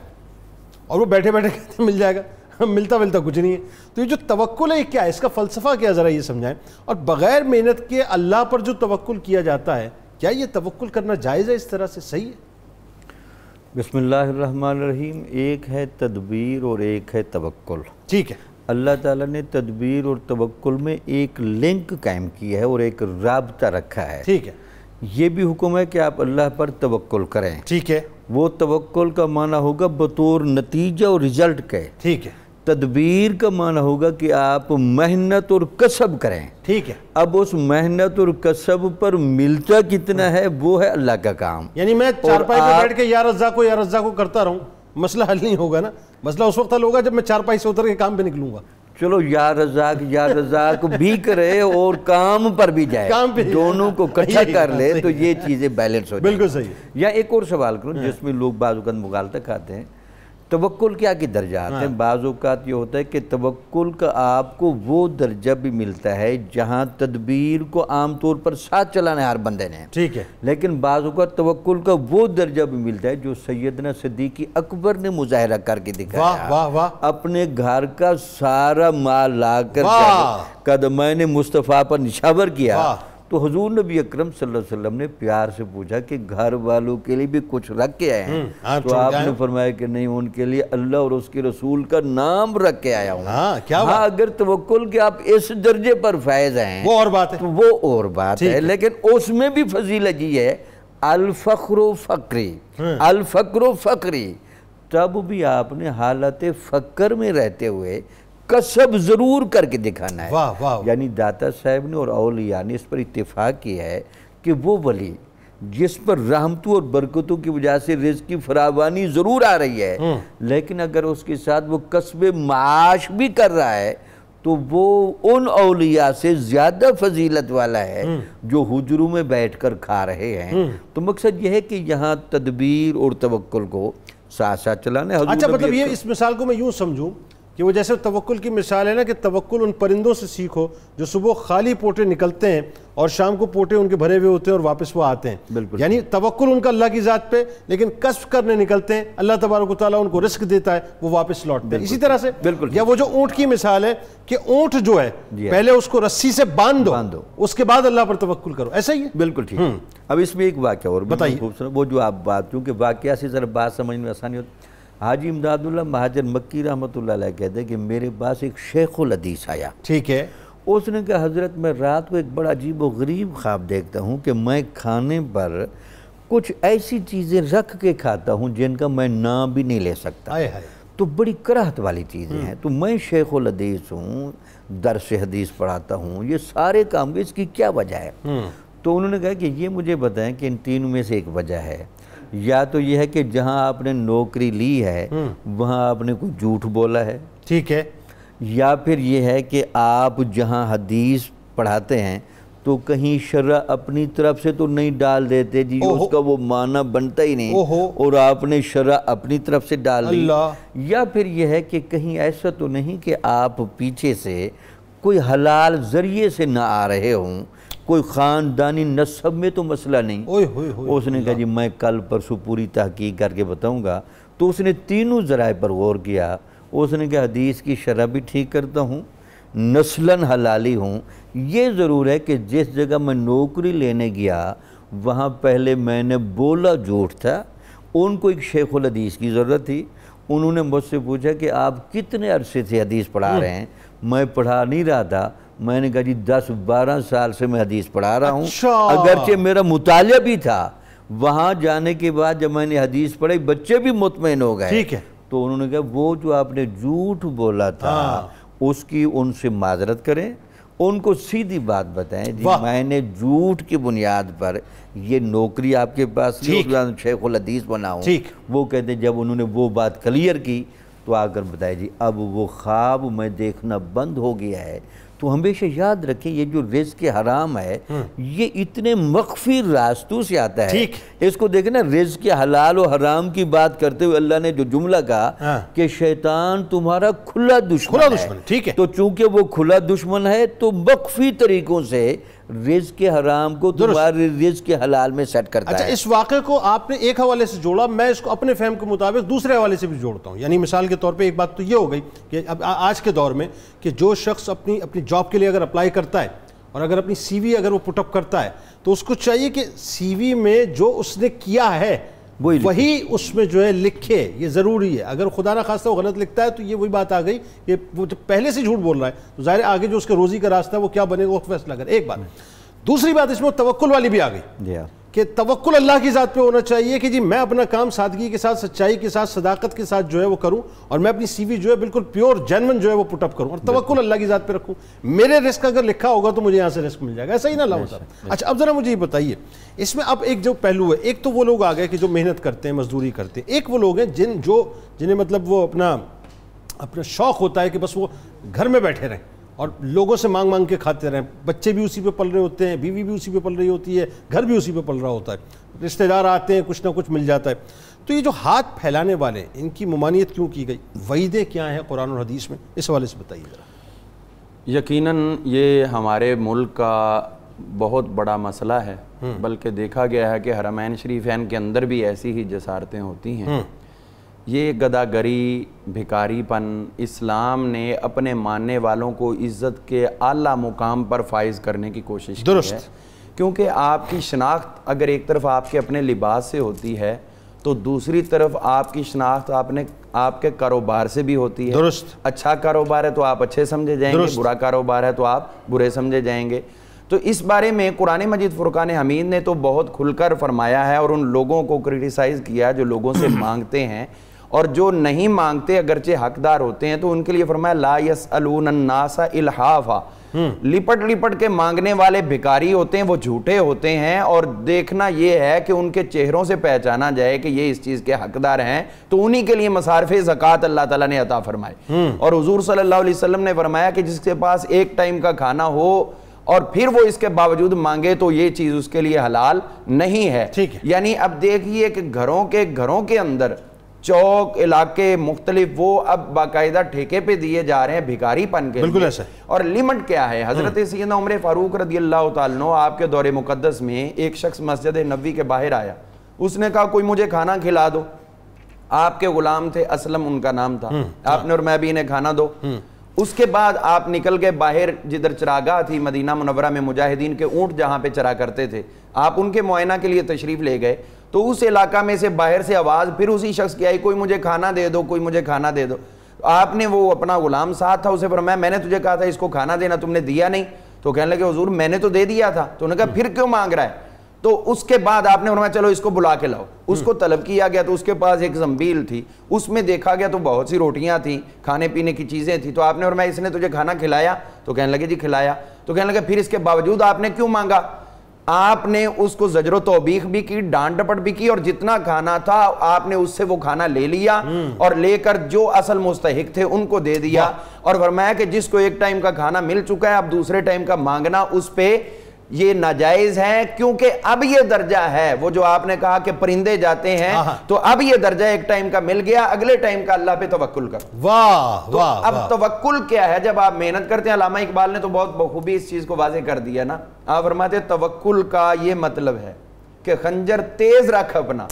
اور وہ بیٹھے بیٹھے کہتے ہیں مل جائے گا، ملتا کچھ نہیں ہے۔ تو یہ جو توکل ہے کیا ہے، اس کا فلسفہ کیا، ذرا یہ سمجھائیں، اور بغیر محنت کے اللہ پر جو توکل کیا جاتا ہے، کیا یہ توکل کرنا جائز ہے، اس طرح سے صحیح ہے؟ بسم اللہ الرحمن الرحیم۔ ایک ہے تدبیر اور ایک ہے توکل۔ ٹھیک ہے، اللہ تعالیٰ نے تدبیر اور توکل میں ایک لنک قائم کیا ہے اور ایک رابطہ رکھا ہے۔ ٹھیک ہے، یہ بھی حکم ہے کہ آپ اللہ پر توکل کریں۔ ٹھیک ہے، وہ توکل کا معنی ہوگا بطور نتیجہ اور رزلٹ کے۔ ٹھیک ہے، تدبیر کا معنی ہوگا کہ آپ محنت اور کسب کریں۔ ٹھیک ہے، اب اس محنت اور کسب پر ملتا کتنا ہے وہ ہے اللہ کا کام۔ یعنی میں چارپائی پہ بیٹھ کے یا رزاق کو کرتا رہوں، مسئلہ حل نہیں ہوگا نا، مسئلہ اس وقت حل ہوگا جب میں چارپائی سے اتر کے کام پہ نکلوں گا۔ چلو یا رزاق بھی کرے اور کام پر بھی جائے، دونوں کو اکٹھا کر لے تو یہ چیزیں بیلنس ہو جائیں۔ بالکل صحیح ہے۔ یا ایک اور سوال کروں جس میں لوگ بعض اوقات مغالطہ کھاتے ہیں، توکل کیا کی درجات ہیں؟ بعض اوقات یہ ہوتا ہے کہ توکل کا آپ کو وہ درجہ بھی ملتا ہے جہاں تدبیر کو عام طور پر ساتھ چلانا ہے ہر بندے نے، ٹھیک ہے، لیکن بعض اوقات توکل کا وہ درجہ بھی ملتا ہے جو سیدنا صدیق اکبر نے مظاہرہ کر کے دکھایا۔ واہ واہ واہ، اپنے گھر کا سارا مال لا کر قدمین مصطفیٰ پر نشاور کیا تو حضور نبی اکرم صلی اللہ علیہ وسلم نے پیار سے پوچھا کہ گھر والوں کے لیے بھی کچھ رکھ کے آئے ہیں؟ تو آپ نے فرمایا کہ نہیں، ان کے لیے اللہ اور اس کے رسول کا نام رکھ کے آیا ہوں۔ ہاں، اگر توکل کے آپ اس درجے پر فائز ہیں وہ اور بات ہے، تو وہ اور بات ہے، لیکن اس میں بھی فضیلت یہ ہے الفقر و فقری، تب بھی آپ نے حالت فقر میں رہتے ہوئے کسب ضرور کر کے دکھانا ہے۔ یعنی داتا صاحب نے اور اولیاء نے اس پر اتفاق کیا ہے کہ وہ ولی جس پر رحمتوں اور برکتوں کی وجہ سے رزق کی فراوانی ضرور آ رہی ہے، لیکن اگر اس کے ساتھ وہ کسب معاش بھی کر رہا ہے تو وہ ان اولیاء سے زیادہ فضیلت والا ہے جو حجروں میں بیٹھ کر کھا رہے ہیں۔ تو مقصد یہ ہے کہ یہاں تدبیر اور توکل کو ساتھ ساتھ چلانا ہے۔ اچھا، مطلب یہ اس مثال کو میں یوں سمجھوں کہ وہ جیسے توکل کی مثال ہے نا کہ توکل ان پرندوں سے سیکھو جو صبح خالی پوٹے نکلتے ہیں اور شام کو پوٹے ان کے بھرے ہوئے ہوتے ہیں اور واپس وہ آتے ہیں. یعنی توکل ان کا اللہ کی ذات پہ، لیکن کسب کرنے نکلتے ہیں، اللہ تبارک و تعالیٰ ان کو رزق دیتا ہے، وہ واپس لوٹتے ہیں. اسی طرح سے یا وہ جو اونٹ کی مثال ہے کہ اونٹ جو ہے پہلے اس کو رسی سے باندھ دو، اس کے بعد اللہ پر توکل کرو. ایسا ہی ہے. بالکل ٹھیک. اب اس میں ایک واقعہ اور بتائیے، وہ جو آپ بات، کیونکہ واقعہ سے ذرا بات سمجھنے میں آسانی ہوتی. حاجی امداد اللہ مہاجر مکی رحمۃ اللہ علیہ کہتے ہیں کہ میرے پاس ایک شیخ الحدیث آیا. ٹھیک ہے. اس نے کہا حضرت میں رات کو ایک بڑا عجیب و غریب خواب دیکھتا ہوں کہ میں کھانے پر کچھ ایسی چیزیں رکھ کے کھاتا ہوں جن کا میں نام بھی نہیں لے سکتا، تو بڑی کراہت والی چیزیں ہیں. تو میں شیخ الحدیث ہوں، درس حدیث پڑھاتا ہوں، یہ سارے کام اس کی کیا وجہ ہے؟ تو انہوں نے کہا کہ یہ مجھے بتائیں کہ ان تینوں میں سے ایک وجہ ہے. یا تو یہ ہے کہ جہاں آپ نے نوکری لی ہے وہاں آپ نے کوئی جھوٹ بولا ہے. ٹھیک ہے. یا پھر یہ ہے کہ آپ جہاں حدیث پڑھاتے ہیں تو کہیں شرع اپنی طرف سے تو نہیں ڈال دیتے جی، اس کا وہ معنی بنتا ہی نہیں اور آپ نے شرع اپنی طرف سے ڈال دی. یا پھر یہ ہے کہ کہیں ایسا تو نہیں کہ آپ پیچھے سے کوئی حلال ذریعے سے نہ آ رہے ہوں، کوئی خاندانی نسب میں تو مسئلہ نہیں. اس نے کہا جی میں کل پرسوں پوری تحقیق کر کے بتاؤں گا. تو اس نے تینوں ذرائع پر غور کیا. اس نے کہا حدیث کی شرح بھی ٹھیک کرتا ہوں، نسلاً حلالی ہوں. یہ ضرور ہے کہ جس جگہ میں نوکری لینے گیا وہاں پہلے میں نے بولا جھوٹ تھا. ان کو ایک شیخ الحدیث کی ضرورت تھی. انہوں نے مجھ سے پوچھا کہ آپ کتنے عرصے سے حدیث پڑھا رہے ہیں؟ میں پڑھا نہیں رہا تھا. میں نے کہا جی 10-12 سال سے میں حدیث پڑھا رہا ہوں. اگرچہ میرا مطالعہ بھی تھا. وہاں جانے کے بعد جب میں نے حدیث پڑھی بچے بھی مطمئن ہو گئے. ٹھیک ہے. تو انہوں نے کہا وہ جو آپ نے جھوٹ بولا تھا اس کی ان سے معذرت کریں، ان کو سیدھی بات بتائیں جی میں نے جھوٹ کی بنیاد پر یہ نوکری آپ کے پاس شیخ الحدیث بنا ہوں. وہ کہتے ہیں جب انہوں نے وہ بات کلیئر کی تو آ کر بتایا جی اب وہ خواب میں دیکھنا بند ہو گیا ہے. تو ہمیشہ یاد رکھیں یہ جو رزق حرام ہے یہ اتنے مخفی راستوں سے آتا ہے. اس کو دیکھیں نا، رزق حلال و حرام کی بات کرتے ہوئے اللہ نے جو جملہ کہا کہ شیطان تمہارا کھلا دشمن ہے. تو چونکہ وہ کھلا دشمن ہے تو مخفی طریقوں سے رزق حرام کو تمہارے رزق حلال میں سیٹ کرتا ہے. اچھا، اس واقعے کو آپ نے ایک حوالے سے جوڑا، میں اس کو اپنے فہم کے مطابق دوسرے حوالے سے بھی جوڑتا ہوں. یعنی مثال کے طور پہ ایک بات تو یہ ہو گئی کہ اب آج کے دور میں کہ جو شخص اپنی جاب کے لیے اگر اپلائی کرتا ہے اور اگر اپنی سی وی اگر وہ پٹ اپ کرتا ہے تو اس کو چاہیے کہ سی وی میں جو اس نے کیا ہے وہی اس میں جو ہے لکھے. یہ ضروری ہے. اگر خدا نہ خواستہ وہ غلط لکھتا ہے تو یہ وہی بات آ گئی کہ وہ جب پہلے سے جھوٹ بول رہا ہے تو ظاہر آگے جو اس کے روزی کا راستہ ہے وہ کیا بنے گا وہ فیصلہ کر. ایک بات. دوسری بات اس میں توکل والی بھی آ گئی کہ توکل اللہ کی ذات پہ ہونا چاہیے کہ جی میں اپنا کام سادگی کے ساتھ، سچائی کے ساتھ، صداقت کے ساتھ جو ہے وہ کروں اور میں اپنی سی وی جو ہے بالکل پیور جینون جو ہے وہ پٹ اپ کروں اور توکل اللہ کی ذات پہ رکھوں. میرے رزق اگر لکھا ہوگا تو مجھے یہاں سے رزق مل جائے گا. ایسا ہی نہ اللہ صاحب. اچھا اب ذرا مجھے یہ بتائیے اس میں اب ایک جو پہلو ہے، ایک تو وہ لوگ آ گئے کہ جو محنت کرتے ہیں، مزدوری کرتے ہیں. ایک وہ لوگ ہیں جنہیں مطلب وہ اپنا شوق ہوتا ہے کہ بس وہ گھر میں بیٹھے رہیں اور لوگوں سے مانگ مانگ کے کھاتے رہیں. بچے بھی اسی پہ پل رہے ہوتے ہیں، بیوی بھی اسی پہ پل رہی ہوتی ہے، گھر بھی اسی پہ پل رہا ہوتا ہے، رشتہ دار آتے ہیں، کچھ نہ کچھ مل جاتا ہے. تو یہ جو ہاتھ پھیلانے والے ان کی ممانعت کیوں کی گئی؟ وعیدیں کیا ہیں قرآن اور حدیث میں؟ اس حوالے سے بتائیے ذرا. یقیناً یہ ہمارے ملک کا بہت بڑا مسئلہ ہے، بلکہ دیکھا گیا ہے کہ حرمین شریفین کے اندر بھی ایسی ہی جسارتیں ہوتی ہیں. یہ گداگری، بھکاری پن اسلام نے اپنے ماننے والوں کو عزت کے اعلیٰ مقام پر فائز کرنے کی کوشش کی ہے. کیونکہ آپ کی شناخت اگر ایک طرف آپ کے اپنے لباس سے ہوتی ہے تو دوسری طرف آپ کی شناخت آپ کے کاروبار سے بھی ہوتی ہے. اچھا کاروبار ہے تو آپ اچھے سمجھے جائیں گے، برا کاروبار ہے تو آپ برے سمجھے جائیں گے. تو اس بارے میں قرآن مجید فرقان حمید نے تو بہت کھل کر فرمایا ہے اور ان لوگوں کو کرٹیسائز کیا جو لوگوں سے مانگتے ہیں اور جو نہیں مانگتے اگرچہ حقدار ہوتے ہیں. تو ان کے لیے فرمایا لا یسألون الناس الحافا. لپٹ لپٹ کے مانگنے والے بھکاری ہوتے ہیں، وہ جھوٹے ہوتے ہیں اور دیکھنا یہ ہے کہ ان کے چہروں سے پہچانا جائے کہ یہ اس چیز کے حقدار ہیں. تو انہی کے لیے مصارف زکوٰۃ اللہ تعالیٰ نے عطا فرمائے. اور حضور صلی اللہ علیہ وسلم نے فرمایا کہ جس کے پاس ایک ٹائم کا کھانا ہو اور پھر وہ اس کے باوجود مانگے تو یہ چیز اس کے لیے حلال نہیں ہے. یعنی اب دیکھیے کہ گھروں کے اندر چوک علاقے مختلف وہ اب باقاعدہ ٹھیکے پہ دیے جا رہے ہیں بھکاری پن کے بالکل لیے. ایسا. اور لیمٹ کیا ہے؟ حضرت سیدنا عمر فاروق رضی اللہ تعالیٰ عنہ آپ کے دور مقدس میں ایک شخص مسجد نبوی کے باہر آیا, اس نے کہا کوئی مجھے کھانا کھلا دو. آپ کے غلام تھے, اسلم ان کا نام تھا, آپ نے اور میں بھی انہیں کھانا دو. اس کے بعد آپ نکل کے باہر جدھر چراگاہ تھی مدینہ منورہ میں, مجاہدین کے اونٹ جہاں پہ چرا کرتے تھے, آپ ان کے معائنہ کے لیے تشریف لے گئے. تو اس علاقہ میں سے باہر سے آواز پھر اسی شخص کی آئی, کوئی مجھے کھانا دے دو, کوئی مجھے کھانا دے دو. آپ نے وہ اپنا غلام ساتھ تھا, اسے فرمایا میں نے تجھے کہا تھا اس کو کھانا دینا, تم نے دیا نہیں. تو کہنے لگے حضور میں نے تو دے دیا تھا. تو انہوں نے کہا پھر کیوں مانگ رہا ہے؟ تو اس کے بعد آپ نے فرمایا چلو اس کو بلا کے لاؤ. اس کو طلب کیا گیا تو اس کے پاس ایک زنبیل تھی, اس میں دیکھا گیا تو بہت سی روٹیاں تھیں, کھانے پینے کی چیزیں تھیں. تو آپ نے فرمایا اس نے تجھے کھانا کھلایا؟ تو کہنے لگے جی کھلایا. تو کہنے لگے پھر اس کے باوجود آپ نے کیوں مانگا؟ آپ نے اس کو زجر و توبیخ بھی کی, ڈانٹ ڈپٹ بھی کی, اور جتنا کھانا تھا آپ نے اس سے وہ کھانا لے لیا اور لے کر جو اصل مستحق تھے ان کو دے دیا. اور فرمایا کہ جس کو ایک ٹائم کا کھانا مل چکا ہے اب دوسرے ٹائم کا مانگنا اس پہ یہ ناجائز ہے, کیونکہ اب یہ درجہ ہے وہ جو آپ نے کہا کہ پرندے جاتے ہیں, تو اب یہ درجہ ایک ٹائم کا مل گیا, اگلے ٹائم کا اللہ پہ توکل کر. واہ واہ. اب توکل کیا ہے؟ جب آپ محنت کرتے ہیں, علامہ اقبال نے تو بہت بخوبی اس چیز کو واضح کر دیا نا. آپ فرماتے ہیں توکل کا یہ مطلب ہے کہ خنجر تیز رکھ اپنا,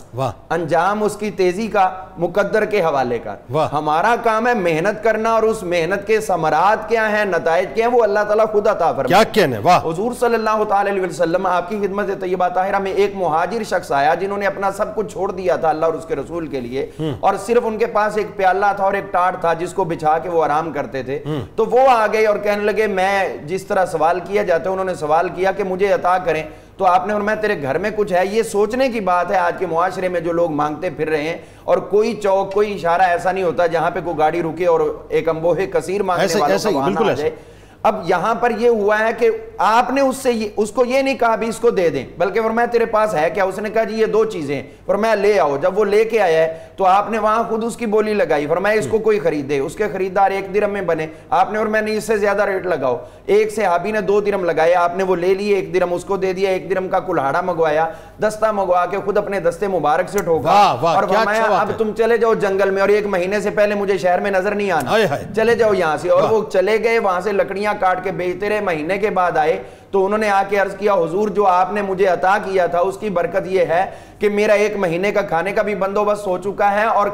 انجام اس کی تیزی کا مقدر کے حوالے کا. ہمارا کام ہے محنت کرنا, اور اس محنت کے ثمرات کیا ہیں, نتائج کیا ہیں, وہ اللہ تعالیٰ خود عطا فرمائے. کیا کہنے. واہ. حضور صلی اللہ تعالی علیہ وسلم آپ کی خدمت طیبہ طاہرہ میں ایک مہاجر شخص آیا جنہوں نے اپنا سب کچھ چھوڑ دیا تھا اللہ اور اس کے رسول کے لیے, اور صرف ان کے پاس ایک پیالہ تھا اور ایک ٹاٹ تھا جس کو بچھا کے وہ آرام کرتے تھے. تو وہ آ گئے اور کہنے لگے میں جس طرح سوال کیا جاتا ہے, انہوں نے سوال کیا کہ مجھے عطا کریں. تو آپ نے فرمایا تیرے گھر میں کچھ ہے؟ یہ سوچنے کی بات ہے آج کے معاشرے میں جو لوگ مانگتے پھر رہے ہیں, اور کوئی چوک کوئی اشارہ ایسا نہیں ہوتا جہاں پہ کوئی گاڑی رکے اور ایک انبوہ کثیر مانگنے والوں کا وہاں نہ آ جائے. اب یہاں پر یہ ہوا ہے کہ آپ نے اس کو یہ نہیں کہا بھی اس کو دے دیں, بلکہ فرمایا تیرے پاس ہے کیا؟ اس نے کہا جی یہ دو چیزیں ہیں. فرمایا لے آؤ. جب وہ لے کے آیا ہے تو آپ نے وہاں خود اس کی بولی لگائی, فرمایا اس کو کوئی خریدے. اس کے خریدار 1 درہم میں بنے. آپ نے فرمایا نہیں اس سے زیادہ ریٹ لگاؤ. ایک صحابی نے 2 درہم لگائے, آپ نے وہ لے لیے, 1 درہم اس کو دے دیا, 1 درہم کا کلہاڑا منگوایا, دستہ منگوا کے خود اپنے دستے مبارک سے ٹھوکا, اور فرمایا اب تم چلے جاؤ جنگل میں, اور 1 مہینے سے پہلے مجھے شہر میں نظر نہیں آنا, چلے جاؤ یہاں سے. اور وہ چلے گئے, وہاں سے لکڑیاں کاٹ کے بیچتے رہے. مہینے کے بعد آئے تو انہوں نے آ کے عرض کیا حضور جو آپ نے مجھے عطا کیا تھا اس کی برکت یہ ہے کہ میرا 1 مہینے کا کھانے کا بھی بندوبست ہو چکا ہے, اور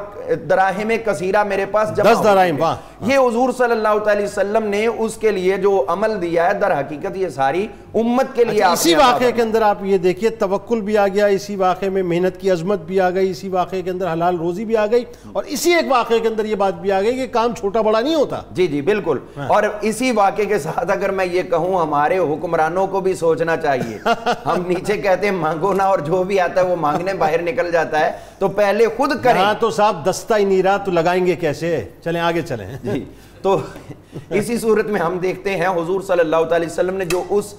دراہم کثیرہ میرے پاس جمع 10 دراہم. یہ حضور صلی اللہ علیہ وسلم نے اس کے لیے جو عمل دیا ہے, در حقیقت یہ ساری امت کے لیے. اسی واقعے کے اندر آپ یہ دیکھیے توکل بھی آ گیا, اسی واقعے میں محنت کی عظمت بھی آ گئی, اسی واقعے کے اندر حلال روزی بھی آ گئی, اور اسی ایک واقعے کے اندر یہ بات بھی آ گئی کہ کام چھوٹا بڑا نہیں ہوتا. جی جی بالکل. اور اسی واقعے کے ساتھ اگر میں یہ کہوں ہمارے حکمرانوں کو بھی سوچنا چاہیے. ہم نیچے کہتے ہیں مانگو نہ, اور جو بھی آتا ہے وہ مانگنے باہر نکل جاتا ہے, تو پہلے خود کریں. ہاں تو صاحب دستہ ہی نہیں رہا تو لگائیں گے کیسے؟ چلیں آگے چلیں. جی تو اسی صورت میں ہم دیکھتے ہیں حضور صلی اللہ علیہ وسلم نے جو اس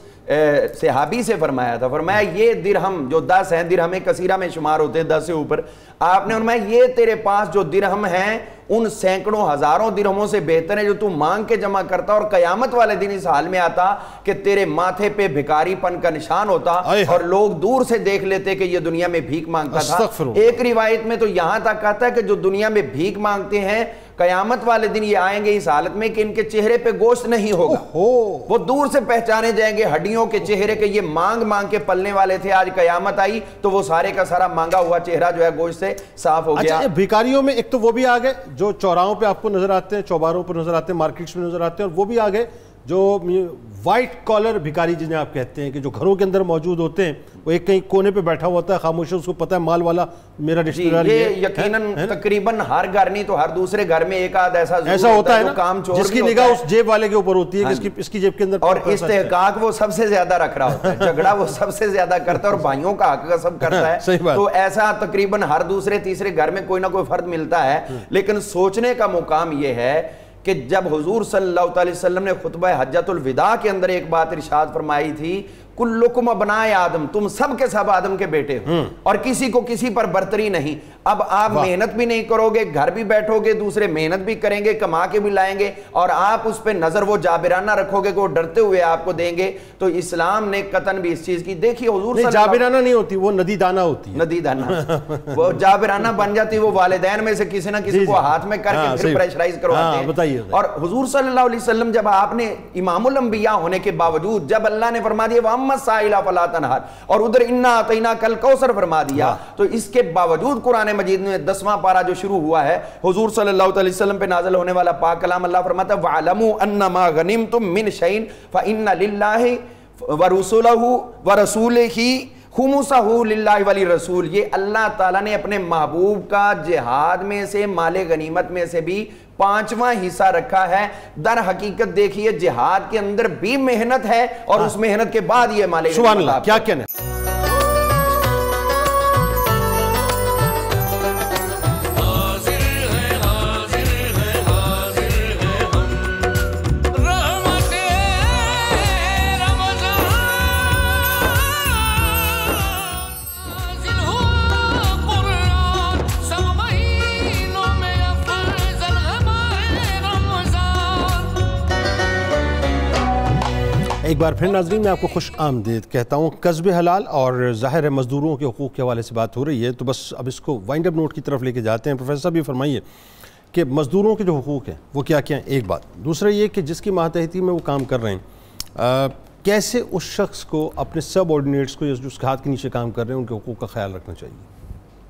صحابی سے فرمایا تھا, فرمایا یہ درہم جو 10 ہیں, درہم کثیرہ میں شمار ہوتے ہیں 10 سے اوپر, آپ نے فرمایا یہ تیرے پاس جو درہم ہیں ان سینکڑوں ہزاروں درہموں سے بہتر ہے جو تو مانگ کے جمع کرتا, اور قیامت والے دن اس حال میں آتا کہ تیرے ماتھے پہ بھکاری پن کا نشان ہوتا, اور لوگ دور سے دیکھ لیتے کہ یہ دنیا میں بھیک مانگتا تھا. ایک روایت میں تو یہاں تک آتا ہے کہ جو دنیا میں بھیک مانگتے ہیں قیامت والے دن یہ آئیں گے اس حالت میں کہ ان کے چہرے پہ گوشت نہیں ہوگا. وہ دور سے پہچانے جائیں گے ہڈیوں کے چہرے کہ یہ مانگ مانگ کے پلنے والے تھے, آج قیامت آئی تو وہ سارے کا سارا مانگا ہوا چہرہ جو ہے گوشت سے صاف ہو گیا. بھکاریوں میں ایک تو وہ بھی آ گئے جو چوراہوں پہ آپ کو نظر آتے ہیں, چوباروں پر نظر آتے ہیں, مارکیٹس میں نظر آتے ہیں, اور وہ بھی آ گئے جو وائٹ کالر بھکاری جنہیں آپ کہتے ہیں کہ جو گھروں کے اندر موجود ہوتے ہیں, وہ ایک کہیں کونے پہ بیٹھا ہوتا ہے خاموش, اس کو پتہ ہے مال والا میرا رشتہ دار. یہ یقیناً تقریباً ہر گھر نہیں تو ہر دوسرے گھر میں ایک آدھ ایسا ہوتا ہے کام چور جس کی نگاہ اس جیب والے کے اوپر ہوتی ہے کہ اس کی جیب کے اندر, اور استحقاق وہ سب سے زیادہ رکھ رہا ہوتا ہے, جھگڑا وہ سب سے زیادہ کرتا ہے, اور بھائیوں کا حق غصب کرتا ہے. تو ایسا تقریباً ہر دوسرے تیسرے گھر میں کوئی نہ کوئی فرد ملتا ہے. لیکن سوچنے کا مقام یہ ہے کہ جب حضور صلی اللہ علیہ وسلم نے خطبہ حجۃ الوداع کے اندر ایک بات ارشاد فرمائی تھی, کلکم ابنائے آدم، تم سب کے سب آدم کے بیٹے ہو اور کسی کو کسی پر برتری نہیں. اب آپ محنت بھی نہیں کرو گے، گھر بھی بیٹھو گے، دوسرے محنت بھی کریں گے، کما کے بھی لائیں گے، اور آپ اس پہ نظر وہ جابرانہ رکھو گے کہ وہ ڈرتے ہوئے آپ کو دیں گے. تو اسلام نے قطعاً بھی اس چیز کی دیکھی. حضور صلی اللہ جابرانہ نہیں ہوتی، وہ ندیدانہ ہوتی ہے. ندیدانہ وہ جابرانہ بن جاتی، وہ والدین میں سے کسی نہ کسی کو ہاتھ میں کر کے پھر پریشرائز کرواتے ہیں. اور حضور صلی اللہ علیہ وسلم جب آپ نے امام الانبیاء ہونے کے باوجود جب اللہ نے فرما دیا وَأَمَّا السَّائِلَ فَلَا تَنْهَرْ اور ادھر اِنَّا أَعْطَيْنَاكَ الْكَوْثَرَ فرما دیا، تو اس کے باوجود قرآن مجید میں 10واں پارہ جو شروع ہوا ہے حضور صلی اللہ علیہ وسلم پہ نازل ہونے والا پاک کلام، اللہ فرماتا ہے وَعْلَمُوا أَنَّمَا غَنِمْتُم مِّن شَيْءٍ فَإِنَّ لِلَّهِ وَرَسُولِهِ خُمُسَهُ لِلَّهِ وَلِرَسُولِ. یہ اللہ تعالیٰ نے اپنے محبوب کا جہاد میں سے مال غنیمت میں سے بھی 5واں حصہ رکھا ہے. در حقیقت دیکھیے جہاد کے اندر بھی محنت ہے اور اس محنت کے بعد یہ مال غنیمت. سبحان اللہ، کیا کہنے. ایک بار پھر ناظرین میں آپ کو خوش آمدید کہتا ہوں. قصب حلال اور ظاہر مزدوروں کے حقوق کے حوالے سے بات ہو رہی ہے، تو بس اب اس کو وائنڈ اپ نوٹ کی طرف لے کے جاتے ہیں. پروفیسر صاحب یہ فرمائیے کہ مزدوروں کے جو حقوق ہیں وہ کیا کیا ہیں، ایک بات. دوسرا یہ کہ جس کی ماتحتی میں وہ کام کر رہے ہیں کیسے اس شخص کو اپنے سب آرڈینیٹس کو جو اس کے ہاتھ کے نیچے کام کر رہے ہیں ان کے حقوق کا خیال رکھنا چاہیے.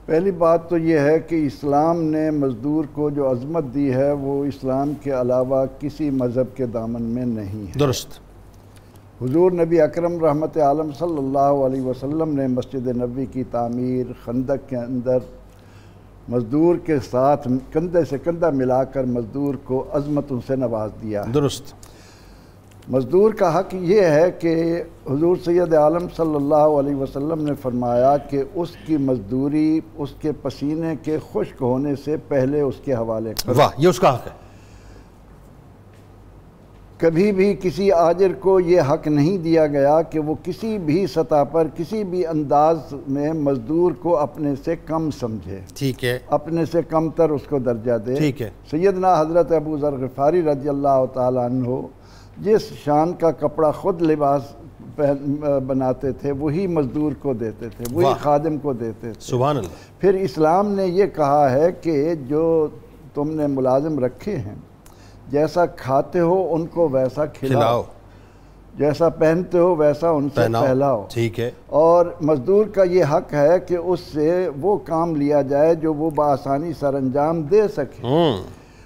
پہلی بات تو یہ ہے کہ اسلام نے مزدور کو جو عظمت دی ہے وہ اسلام کے علاوہ کسی مذہب کے دامن میں نہیں ہے. درست. حضور نبی اکرم رحمت عالم صلی اللہ علیہ وسلم نے مسجد نبوی کی تعمیر، خندق کے اندر مزدور کے ساتھ کندھے سے کندھا ملا کر مزدور کو عظمتوں سے نواز دیا. درست. مزدور کا حق یہ ہے کہ حضور سید عالم صلی اللہ علیہ وسلم نے فرمایا کہ اس کی مزدوری اس کے پسینے کے خشک ہونے سے پہلے اس کے حوالے کرو. واہ، یہ اس کا حق ہے. کبھی بھی کسی آجر کو یہ حق نہیں دیا گیا کہ وہ کسی بھی سطح پر کسی بھی انداز میں مزدور کو اپنے سے کم سمجھے. ٹھیک ہے. اپنے سے کم تر اس کو درجہ دے. ٹھیک ہے. سیدنا حضرت ابو ذر غفاری رضی اللہ تعالیٰ عنہ جس شان کا کپڑا خود لباس بناتے تھے وہی مزدور کو دیتے تھے، وہی خادم کو دیتے تھے. سبحان اللہ. پھر اسلام نے یہ کہا ہے کہ جو تم نے ملازم رکھے ہیں جیسا کھاتے ہو ان کو ویسا کھلاؤ، جیسا پہنتے ہو ویسا ان سے پہلاؤ. ٹھیک ہے. اور مزدور کا یہ حق ہے کہ اس سے وہ کام لیا جائے جو وہ بآسانی سر انجام دے سکے.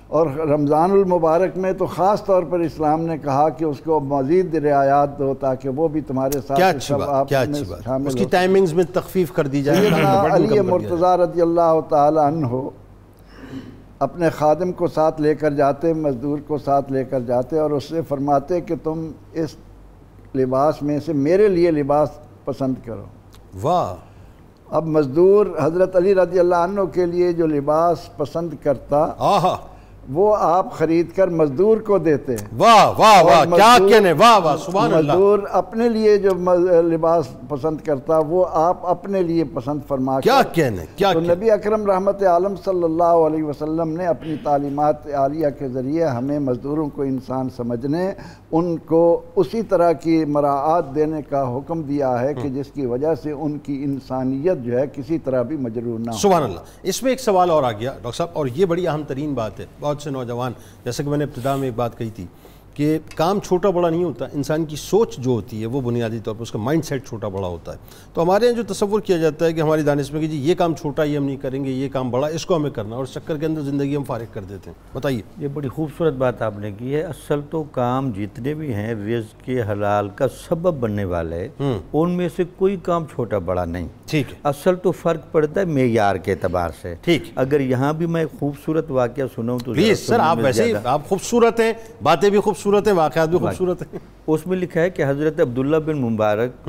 اور رمضان المبارک میں تو خاص طور پر اسلام نے کہا کہ اس کو مزید رعایات دو تاکہ وہ بھی تمہارے ساتھ شامل ہو. اس کی ٹائمنگز میں تخفیف کر دی جائے. علی مرتضیٰ رضی اللہ تعالی عنہ اپنے خادم کو ساتھ لے کر جاتے، مزدور کو ساتھ لے کر جاتے اور اس سے فرماتے کہ تم اس لباس میں سے میرے لیے لباس پسند کرو. واہ. اب مزدور حضرت علی رضی اللہ عنہ کے لیے جو لباس پسند کرتا وہ آپ خرید کر مزدور کو دیتے. واہ واہ واہ، کیا کہنے. واہ واہ، سبحان اللہ. مزدور اپنے لیے جو لباس پسند کرتا وہ آپ اپنے لیے پسند فرما کیا کہنے. تو نبی اکرم رحمت عالم صلی اللہ علیہ وسلم نے اپنی تعلیمات عالیہ کے ذریعے ہمیں مزدوروں کو انسان سمجھنے، ان کو اسی طرح کی مراعات دینے کا حکم دیا ہے کہ جس کی وجہ سے ان کی انسانیت جو ہے کسی طرح بھی مجروح نہ ہو. سبحان اللہ. اس میں ایک سوال اور آ گیا ڈاکٹر صاحب، اور یہ بڑی اہم ترین بات ہے. بہت سے نوجوان، جیسا کہ میں نے ابتدا میں ایک بات کہی تھی کہ کام چھوٹا بڑا نہیں ہوتا، انسان کی سوچ جو ہوتی ہے وہ بنیادی طور پر اس کا مائنڈ سیٹ چھوٹا بڑا ہوتا ہے. تو ہمارے یہاں جو تصور کیا جاتا ہے کہ ہماری دانش میں کہ جی یہ کام چھوٹا یہ ہم نہیں کریں گے، یہ کام بڑا اس کو ہمیں کرنا، اور اس چکر کے اندر زندگی ہم فارغ کر دیتے ہیں. بتائیے. یہ بڑی خوبصورت بات آپ نے کی ہے. اصل تو کام جتنے بھی ہیں رزق کے حلال کا سبب بننے والے ان میں سے کوئی کام چھوٹا بڑا نہیں. ٹھیک ہے. اصل تو فرق پڑتا ہے معیار کے اعتبار سے. ٹھیک. اگر یہاں بھی میں خوبصورت واقعہ سناؤں تو پلیز سر، آپ ویسے آپ خوبصورت ہیں، باتیں بھی خوبصورت ہیں، واقعات بھی خوبصورت ہیں. اس میں لکھا ہے کہ حضرت عبداللہ بن مبارک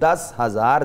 10,000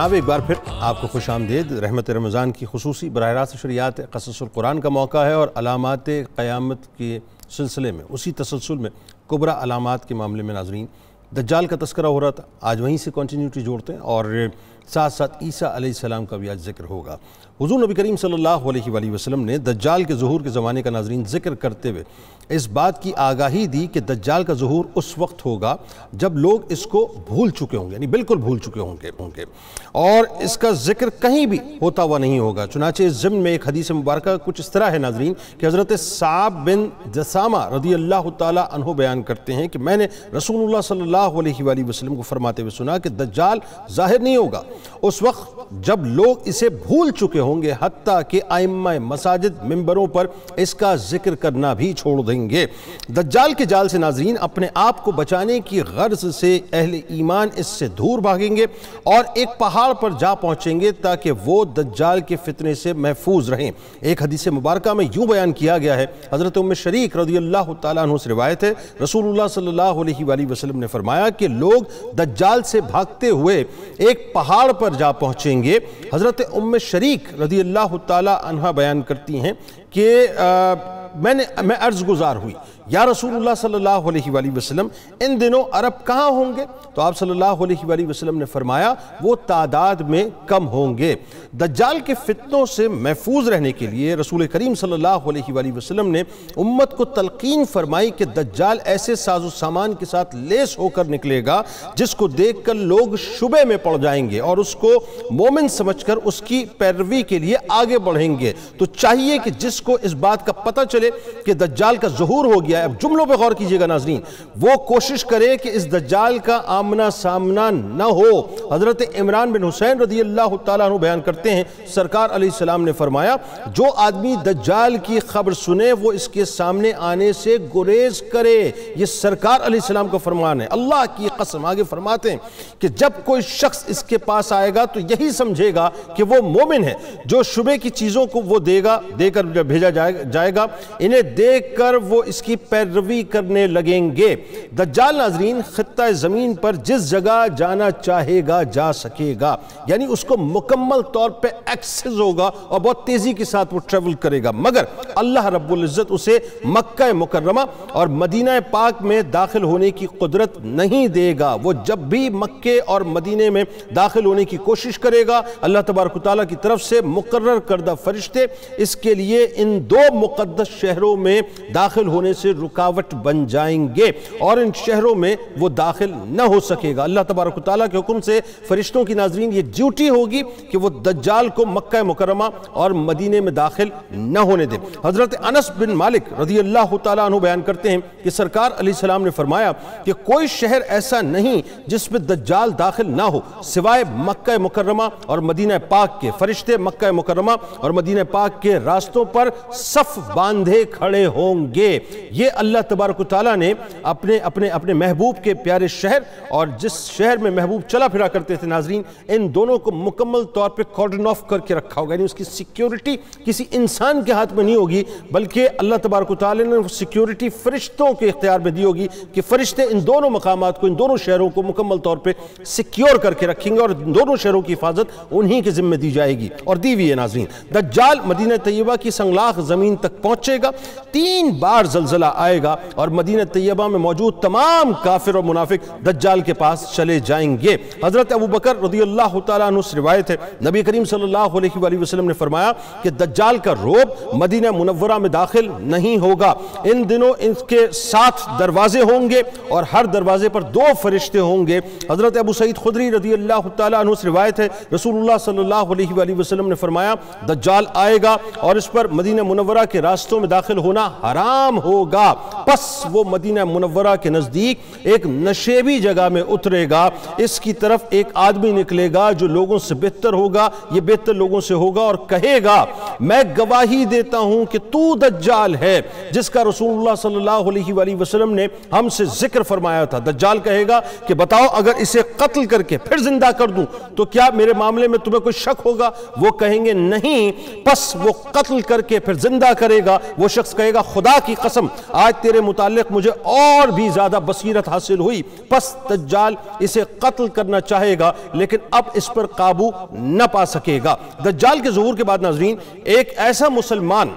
جناب ایک بار پھر آپ کو خوش آمدید۔ رحمت رمضان کی خصوصی براہ راست شریعت قصص القرآن کا موقع ہے اور علامات قیامت کے سلسلے میں اسی تسلسل میں کبرا علامات کے معاملے میں ناظرین دجال کا تذکرہ ہو رہا تھا، آج وہیں سے کنٹینیوٹی جوڑتے ہیں اور ساتھ ساتھ عیسیٰ علیہ السلام کا بھی آج ذکر ہوگا۔ حضور نبی کریم صلی اللہ علیہ وآلہ وسلم نے دجال کے ظہور کے زمانے کا ناظرین ذکر کرتے ہوئے اس بات کی آگاہی دی کہ دجال کا ظہور اس وقت ہوگا جب لوگ اس کو بھول چکے ہوں گے، یعنی بالکل بھول چکے ہوں گے اور اس کا ذکر کہیں بھی ہوتا ہوا نہیں ہوگا۔ چنانچہ اس ضمن میں ایک حدیث مبارکہ کچھ اس طرح ہے ناظرین کہ حضرت صعب بن جثامہ رضی اللہ تعالی عنہ بیان کرتے ہیں کہ میں نے رسول اللہ صلی اللہ علیہ وآلہ وسلم کو فرماتے ہوئے سنا کہ دجال ظاہر نہیں ہوگا اس وقت جب لوگ اسے بھول چکے ہوں گے، حتیٰ کہ ائمہ مساجد منبروں پر اس کا ذکر کرنا بھی چھوڑ دیں گے۔ دجال کے جال سے ناظرین اپنے آپ کو بچانے کی غرض سے اہل ایمان اس سے دور بھاگیں گے اور ایک پہاڑ پر جا پہنچیں گے تاکہ وہ دجال کے فتنے سے محفوظ رہیں۔ ایک حدیث مبارکہ میں یوں بیان کیا گیا ہے، حضرت ام شریک رضی اللہ تعالیٰ عنہ سے روایت ہے، رسول اللہ صلی اللہ علیہ وآلہ وسلم نے فرمایا کہ لوگ دجال سے بھاگتے ہوئے ایک پہاڑ پر جا پہنچیں گے۔ حضرت ام شریک رضی اللہ تعالیٰ عنہ بیان کرتی ہیں کہ میں عرض گزار ہوئی، یا رسول اللہ صلی اللہ علیہ وآلہ وسلم ان دنوں عرب کہاں ہوں گے؟ تو آپ صلی اللہ علیہ وآلہ وسلم نے فرمایا وہ تعداد میں کم ہوں گے۔ دجال کے فتنوں سے محفوظ رہنے کے لیے رسول کریم صلی اللہ علیہ وآلہ وسلم نے امت کو تلقین فرمائی کہ دجال ایسے ساز و سامان کے ساتھ لیس ہو کر نکلے گا جس کو دیکھ کر لوگ شبے میں پڑ جائیں گے اور اس کو مومن سمجھ کر اس کی پیروی کے لیے آگے بڑھیں گے۔ تو چاہیے کہ جس کو اس بات کا پتہ چلے کہ دجال کا ظہور ہو گیا ہے، اب جملوں پہ غور کیجئے گا ناظرین، وہ کوشش کرے کہ اس دجال کا آمنا سامنا نہ ہو۔ حضرت عمران بن حسین رضی اللہ تعالیٰ عنہ بیان کرتے ہیں، سرکار علیہ السلام نے فرمایا جو آدمی دجال کی خبر سنے وہ اس کے سامنے آنے سے گریز کرے۔ یہ سرکار علیہ السلام کا فرمان ہے، اللہ کی قسم۔ آگے فرماتے ہیں کہ جب کوئی شخص اس کے پاس آئے گا تو یہی سمجھے گا کہ وہ مومن ہے، جو شبے کی چیزوں کو وہ دے کر جب بھیجا جائے گا انہیں دیکھ کر وہ اس کی پیروی کرنے لگیں گے۔ دجال ناظرین خطہ زمین پر جس جگہ جانا چاہے گا جا سکے گا، یعنی اس کو مکمل طور پہ ایکسس ہوگا اور بہت تیزی کے ساتھ وہ ٹریول کرے گا، مگر اللہ رب العزت اسے مکہ مکرمہ اور مدینہ پاک میں داخل ہونے کی قدرت نہیں دے گا۔ وہ جب بھی مکہ اور مدینہ میں داخل ہونے کی کوشش کرے گا، اللہ تبارک و تعالیٰ کی طرف سے مقرر کردہ فرشتے اس کے لیے ان دو مقدس شہروں میں داخل ہونے سے رکاوٹ بن جائیں گے اور ان شہروں میں وہ داخل نہ ہو سکے گا۔ اللہ تبارک و تعالیٰ کے حکم سے فرشتوں کی ناظرین یہ ڈیوٹی ہوگی کہ وہ دجال کو مکہ مکرمہ اور مدینے میں داخل نہ ہونے دیں۔ حضرت انس بن مالک رضی اللہ تعالیٰ عنہ بیان کرتے ہیں کہ سرکار علیہ السلام نے فرمایا کہ کوئی شہر ایسا نہیں جس میں دجال داخل نہ ہو سوائے مکہ مکرمہ اور مدینہ پاک کے۔ فرشتے مکہ مکرمہ اور مدینہ پاک کے راستوں پر صف باندھے کھڑے ہوں گے۔ یہ اللہ تبارک و تعالیٰ نے اپنے محبوب کے پیارے شہر اور جس شہر میں محبوب چلا پھرا کرتے تھے ناظرین، ان دونوں کو مکمل طور پہ کارڈن آف کر کے رکھا ہوگا، یعنی اس کی سیکیورٹی کسی انسان کے ہاتھ میں نہیں ہوگی بلکہ اللہ تبارک و تعالیٰ نے سیکیورٹی فرشتوں کے اختیار میں دی ہوگی کہ فرشتے ان دونوں مقامات کو، ان دونوں شہروں کو مکمل طور پہ سیکیور کر کے رکھیں گے اور ان دونوں شہروں کی حفاظت انہی کے ذمہ دی جائے گی اور دی ہوئی ہے ناظرین۔ دجال مدینہ طیبہ کی سنگلاخ زمین تک پہنچے گا، 3 بار زلزلہ آئے گا اور مدینہ طیبہ میں موجود تمام کافر اور منافق دجال کے پاس چلے جائیں گے۔ حضرت ابو بکر رضی اللہ تعالیٰ عنہ سے روایت ہے، نبی کریم صلی اللہ علیہ وآلہ وسلم نے فرمایا کہ دجال کا روب مدینہ منورہ میں داخل نہیں ہوگا۔ ان دنوں ان کے 7 دروازے ہوں گے اور ہر دروازے پر 2 فرشتے ہوں گے۔ حضرت ابو سعید خدری رضی اللہ تعالیٰ عنہ سے روایت ہے، رسول اللہ صلی اللہ علیہ وآلہ وسلم نے فرمایا دجال آئے گا اور اس پر مدینہ منورہ کے راستوں میں داخل ہونا حرام ہوگا، پس وہ مدینہ منورہ کے نزدیک ایک نشیبی جگہ میں اترے گا، اس کی طرف ایک آدمی نکلے گا جو لوگوں سے بہتر ہوگا، یہ بہتر لوگوں سے ہوگا اور کہے گا میں گواہی دیتا ہوں کہ تو دجال ہے جس کا رسول اللہ صلی اللہ علیہ وآلہ وسلم نے ہم سے ذکر فرمایا تھا۔ دجال کہے گا کہ بتاؤ اگر اسے قتل کر کے پھر زندہ کر دوں تو کیا میرے معاملے میں تمہیں کوئی شک ہوگا؟ وہ کہیں گے نہیں، پس وہ قتل کر کے پھر زندہ کرے گا۔ وہ شخص کہے گا خدا کی قسم آج تیرے متعلق مجھے اور بھی زیادہ بصیرت حاصل ہوئی، پس دجال اسے قتل کرنا چاہے گا لیکن اب اس پر قابو نہ پا سکے گا۔ دجال کے ظہور کے بعد ناظرین ایک ایسا مسلمان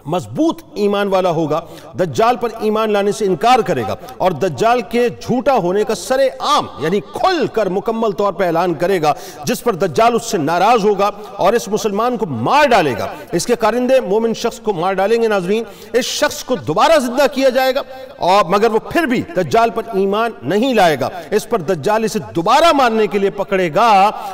مضبوط ایمان والا ہوگا، دجال پر ایمان لانے سے انکار کرے گا اور دجال کے جھوٹا ہونے کا سر عام یعنی کھل کر مکمل طور پر اعلان کرے گا، جس پر دجال اس سے ناراض ہوگا اور اس مسلمان کو مار ڈالے گا۔ اس کے کارندے مومن شخص کو مار ڈالیں گے ناظرین، اس شخص کو دوبارہ زندہ کیا جائے گا اور مگر وہ پھر بھی دجال پر ایمان نہیں لائے گا۔ اس پر دجال اسے دوبارہ مارنے کے لیے پکڑے گا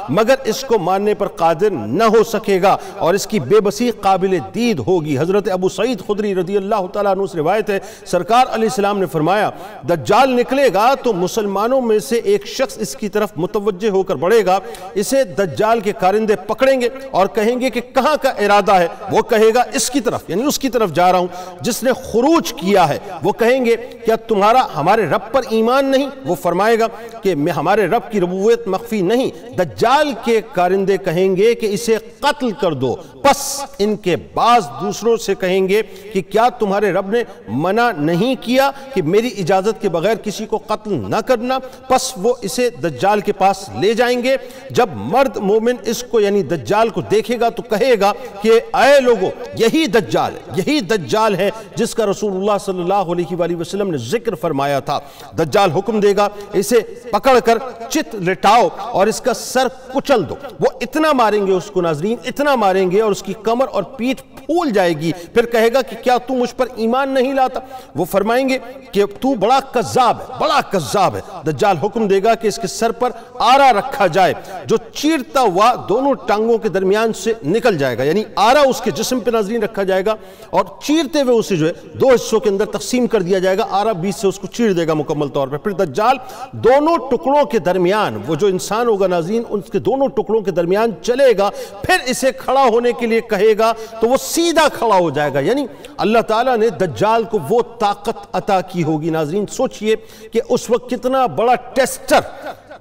مگر اس کو مارنے پر قادر نہ ہو سکے گا اور اس کی بے بسی قابل دید ہوگی۔ حضرت ابو سعید خدری رضی اللہ تعالیٰ عنہ سے روایت ہے، سرکار علیہ السلام نے فرمایا دجال نکلے گا تو مسلمانوں میں سے ایک شخص اس کی طرف متوجہ ہو کر بڑھے گا، اسے دجال کے کارندے پکڑیں گے اور کہیں گے کہ کہاں کا ارادہ ہے؟ وہ کہے گا اس کی طرف یعنی اس کی طرف جا رہا ہوں جس نے خروج کیا ہے۔ وہ کہیں گے کیا تمہارا ہمارے رب پر ایمان نہیں؟ وہ فرمائے گا کہ میں ہمارے رب کی ربوبیت مخفی نہیں۔ دجال کے کارندے کہیں گے کہ اسے قتل کر دو، پس ان کے بعض دوسروں سے کہیں گے کہ کیا تمہارے رب نے منع نہیں کیا کہ میری اجازت کے بغیر کسی کو قتل نہ کرنا؟ پس وہ اسے دجال کے پاس لے جائیں گے۔ جب مرد مومن اس کو یعنی دجال کو دیکھے گا تو کہے گا کہ اے لوگو یہی دجال ہے جس کا رسول اللہ صلی اللہ علیہ وآلہ وسلم نے ذکر فرمایا تھا۔ دجال حکم دے گا اسے پکڑ کر چت لٹاؤ اور اس کا سر کچل دو۔ وہ اتنا ماریں گے اس کو ناظرین، اتنا ماریں گے اور اس کی کمر اور پیٹھ پھول جائے گی۔ پھر کہے گا کہ کیا تو مجھ پر ایمان نہیں لاتا؟ وہ فرمائیں گے کہ تو بڑا کذاب ہے۔ دجال حکم دے گا کہ اس کے سر پر آرا رکھا جائے جو چیرتا ہوا دونوں ٹانگوں کے درمیان سے نکل جائے گا، یعنی آرا اس کے جسم پہ ناظرین رکھا جائے گا اور چیرتے ہوئے اسے جو ہے دو حصوں کے اندر تقسیم کر دیا جائے گا، آرا بیچ سے اس کو چیر دے گا مکمل طور پر۔ پھر دجال دونوں ٹکڑوں کے درمیان، وہ جو انسان ہوگا ناظرین ان کے دونوں ٹکڑوں کے درمیان چلے گا، پھر اسے کھڑا ہونے کے لیے کہے گا تو وہ سیدھا کھڑا ہو جائے گا، یعنی اللہ تعالیٰ نے دجال کو وہ طاقت عطا کی ہوگی۔ ناظرین سوچئے کہ اس وقت کتنا بڑا ٹیسٹر